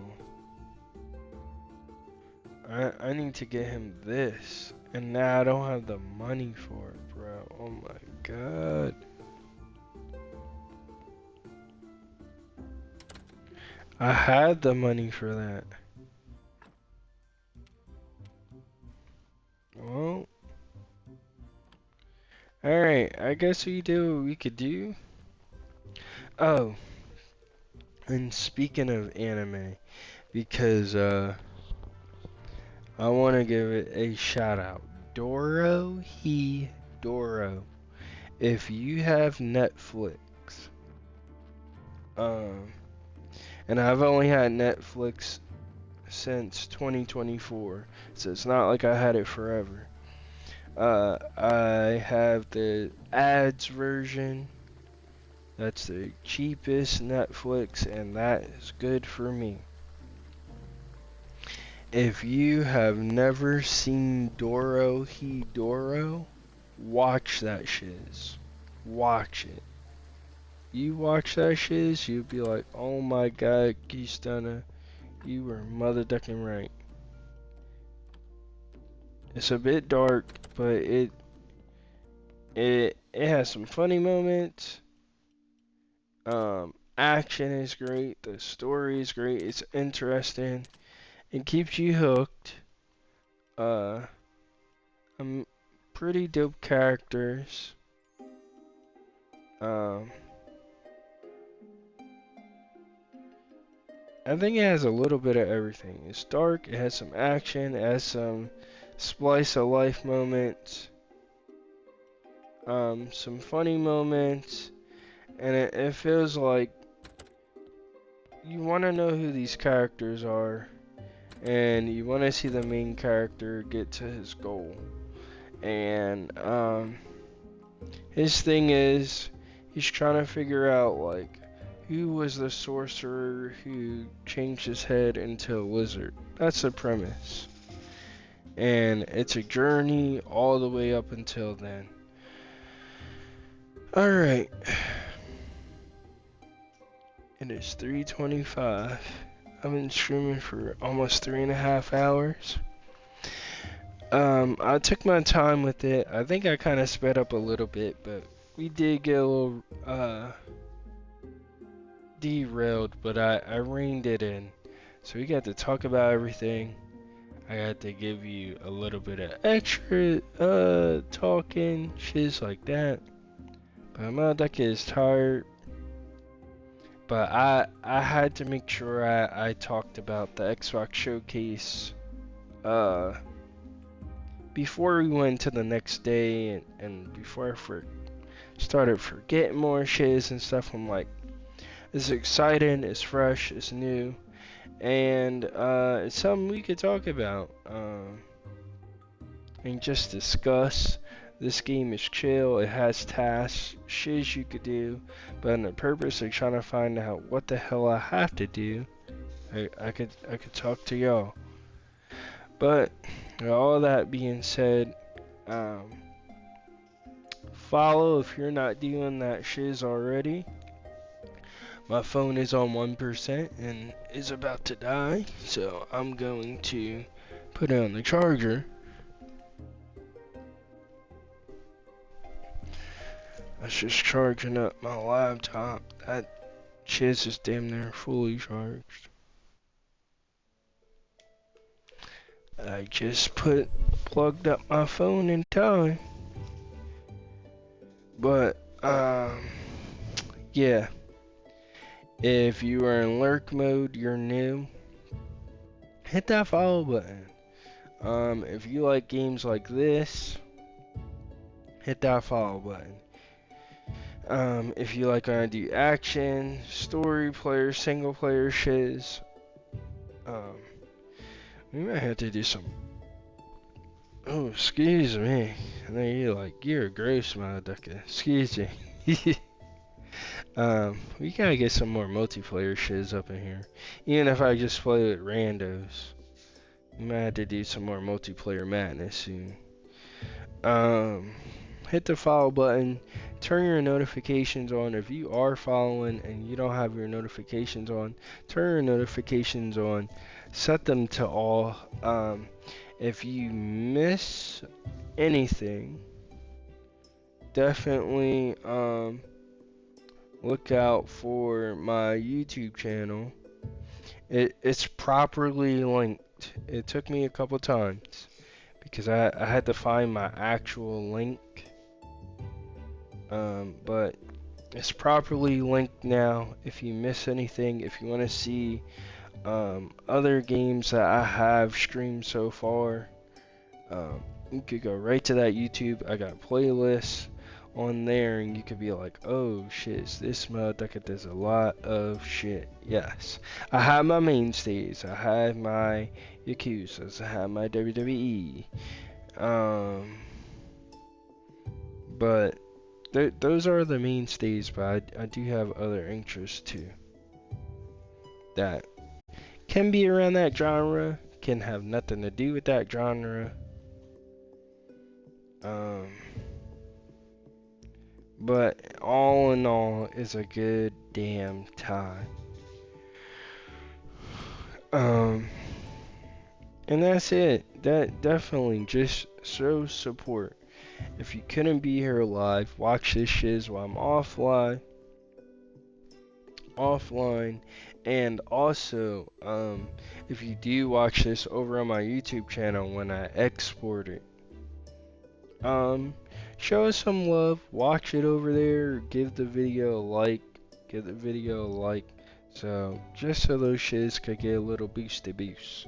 I need to get him this. And now I don't have the money for it, bro. Oh my god. I had the money for that. Well. Alright, I guess we do what we could do. Oh. And speaking of anime, because I want to give it a shout out. Doro. If you have Netflix, and I've only had Netflix since 2024, so it's not like I had it forever. I have the ads version. That's the cheapest Netflix, and that is good for me. If you have never seen Doro, watch that shiz. Watch it. You watch that shiz, you'll be like, oh my god, Qstunna, you were Mothaduckin right. It's a bit dark, but it has some funny moments. Action is great. The story is great. It's interesting. It keeps you hooked. Pretty dope characters. I think it has a little bit of everything. It's dark. It has some action. It has some slice of life moments. Some funny moments. And it feels like you want to know who these characters are, and you want to see the main character get to his goal. And his thing is, he's trying to figure out like who was the sorcerer who changed his head into a lizard. That's the premise. And it's a journey all the way up until then. Alright. It is 3:25. I've been streaming for almost 3.5 hours. I took my time with it. I think I kind of sped up a little bit, but we did get a little derailed, but I reined it in. So we got to talk about everything. I got to give you a little bit of extra talking, shit like that. But Mothaduckin is tired. But I had to make sure I talked about the Xbox showcase before we went to the next day, and before I started forgetting more shiz and stuff. I'm like, it's exciting, it's fresh, it's new, and it's something we could talk about and just discuss. This game is chill, it has tasks, shiz you could do, but in the purpose of trying to find out what the hell I have to do, I could talk to y'all. But all that being said, follow if you're not doing that shiz already. My phone is on 1% and is about to die, so I'm going to put it on the charger. I was just charging up my laptop. That shiz is damn near fully charged. I just plugged up my phone in time. But yeah. If you are in lurk mode, you're new, hit that follow button. If you like games like this, hit that follow button. If you like when I do action, story player, single player shiz, we might have to do some. Oh, excuse me. And then you're like, you're gross, Mothaduckin. Excuse me. We gotta get some more multiplayer shiz up in here. Even if I just play with randos, we might have to do some more multiplayer madness soon. Hit the follow button, turn your notifications on. If you are following and you don't have your notifications on, turn your notifications on, set them to all. If you miss anything, definitely look out for my YouTube channel. It's properly linked. It took me a couple times because I had to find my actual link. But it's properly linked now. If you miss anything, if you want to see other games that I have streamed so far, you could go right to that YouTube. I got playlists on there, and you could be like, oh shit, this Mothaduckin does a lot of shit. Yes, I have my mainstays. I have my Yakuzas. I have my WWE. But those are the mainstays. But I do have other interests too that can be around that genre, can have nothing to do with that genre. But all in all, it's a good damn time. And that's it. That definitely just show support. If you couldn't be here live, watch this shiz while I'm offline. And also, if you do watch this over on my YouTube channel when I export it, show us some love, watch it over there, give the video a like, so just so those shiz could get a little boosty boost.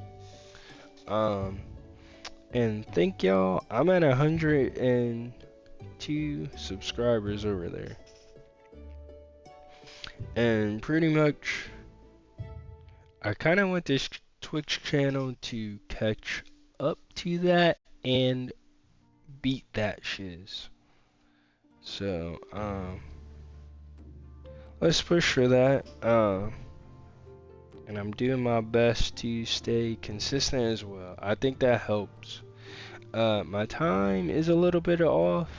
And thank y'all. I'm at 102 subscribers over there, and pretty much I kind of want this Twitch channel to catch up to that and beat that shiz. So, let's push for that. And I'm doing my best to stay consistent as well. I think that helps. My time is a little bit off,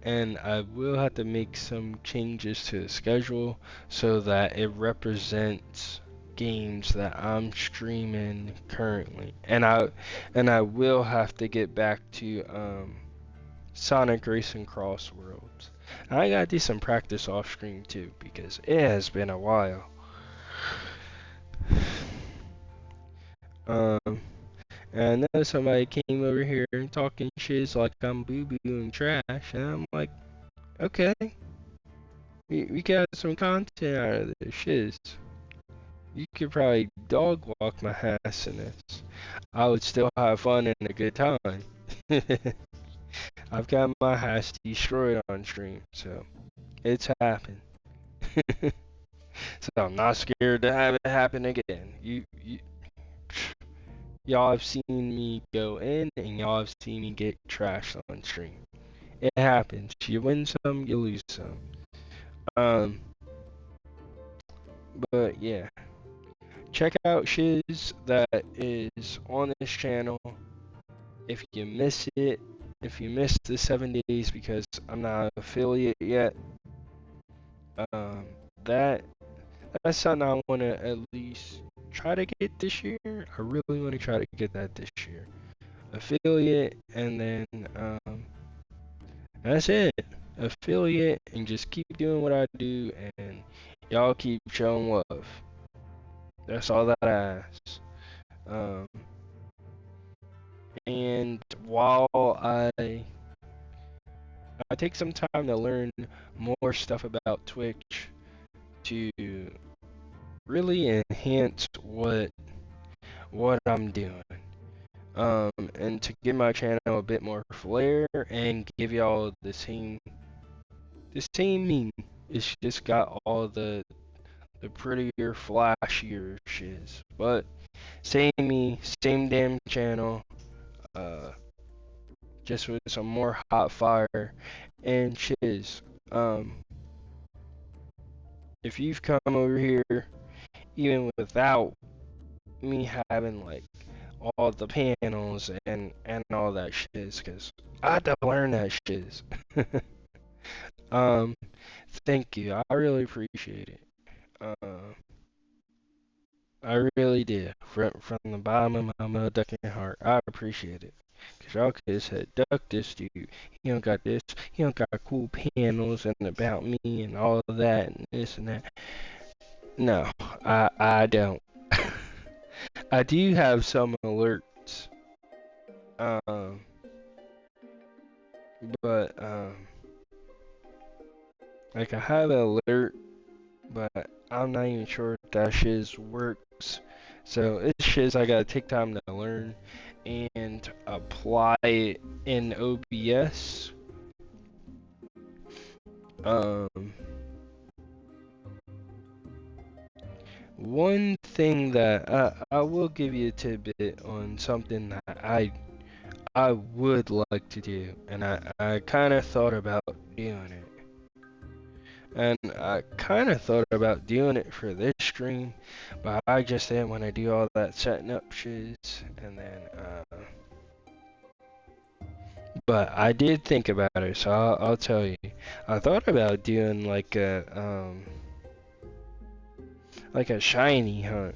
and I will have to make some changes to the schedule so that it represents games that I'm streaming currently. And I will have to get back to Sonic Racing Cross Worlds. I gotta do some practice off stream too because it has been a while. Um, and I know somebody came over here and talking shit like I'm boo boo and trash, and I'm like, okay, we got some content out of this shiz. You could probably dog walk my ass in this. I would still have fun and a good time. I've got my ass destroyed on stream, so it's happened. So I'm not scared to have it happen again. Y'all have seen me go in, and y'all have seen me get trashed on stream. It happens. You win some, you lose some. Um, but yeah, check out shiz that is on this channel. If you miss it, if you missed the 7 days because I'm not an affiliate yet, um, that that's something I want to at least try to get this year. I really want to try to get that this year. Affiliate, and then that's it. Affiliate, and just keep doing what I do, and y'all keep showing love. That's all that I ask. Um, and while I take some time to learn more stuff about Twitch to really enhance what I'm doing. And to give my channel a bit more flair and give y'all the same meme. It's just got all the prettier, flashier shiz. But same me, same damn channel. Uh, just with some more hot fire and shiz. If you've come over here even without me having like all the panels and all that shiz, cause I had to learn that shiz. um, Thank you. I really appreciate it. Uh, I really did. From the bottom of my Mothaduckin heart, I appreciate it. Cause y'all could have said, duck this dude. He don't got this. He don't got cool panels and about me and all of that and this and that. No, I don't. I do have some alerts. Um, but like I have an alert, but I'm not even sure if that shiz works. So it's shiz I gotta take time to learn and apply it in OBS. Um, One thing that I will give you a tidbit on something that I would like to do, and I kind of thought about doing it. And I kind of thought about doing it for this stream, but I just didn't want to do all that setting up shit. And then, but I did think about it, so I'll tell you. I thought about doing like a shiny hunt.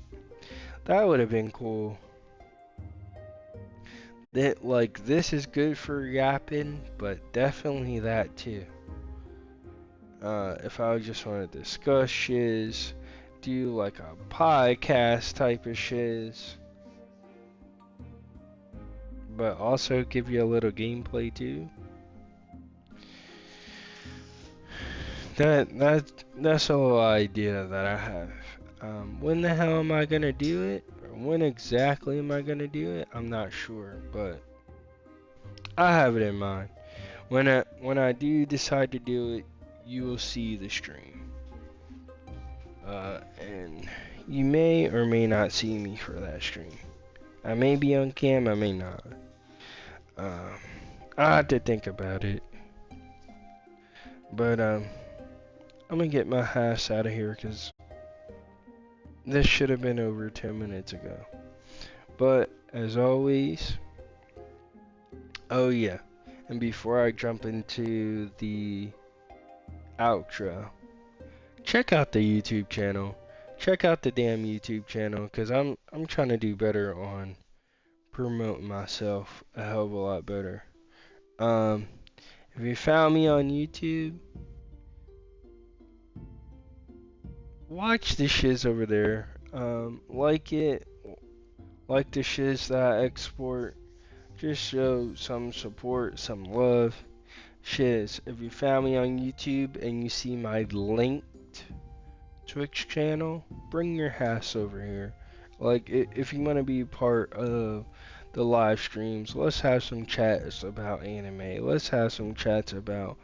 That would have been cool. That like this is good for yapping, but definitely that too. If I just want to discuss shiz, do like a podcast type of shiz, but also give you a little gameplay too. That's a little idea that I have. When the hell am I gonna do it? Or when exactly am I gonna do it? I'm not sure, but I have it in mind. When I do decide to do it, you will see the stream. And you may or may not see me for that stream. I may be on cam, I may not. I have to think about it. But I'm gonna get my ass out of here because this should have been over 10 minutes ago. But as always, oh yeah, and before I jump into the outro, check out the YouTube channel. Check out the damn YouTube channel because I'm trying to do better on promoting myself a hell of a lot better. If you found me on YouTube, watch the shiz over there. Like it, like the shiz that I export. Just show some support, some love. Shiz, if you found me on YouTube and you see my linked Twitch channel, bring your ass over here. Like, if you want to be part of the live streams, let's have some chats about anime. Let's have some chats about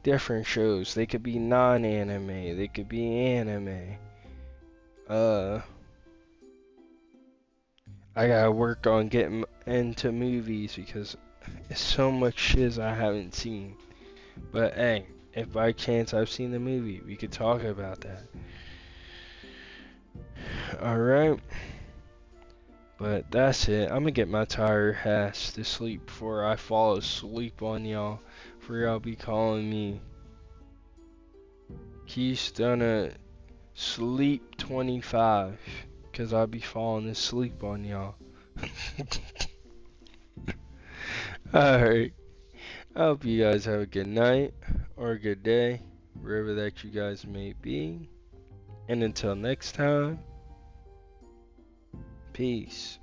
different shows. They could be non-anime. They could be anime. I gotta work on getting into movies because it's so much shiz I haven't seen. But hey, if by chance I've seen the movie, we could talk about that. Alright. But that's it. I'm gonna get my tired ass to sleep before I fall asleep on y'all. For y'all be calling me Qstunna325's. Cause I'll be falling asleep on y'all. Alright. I hope you guys have a good night or a good day, wherever that you guys may be. And until next time, peace.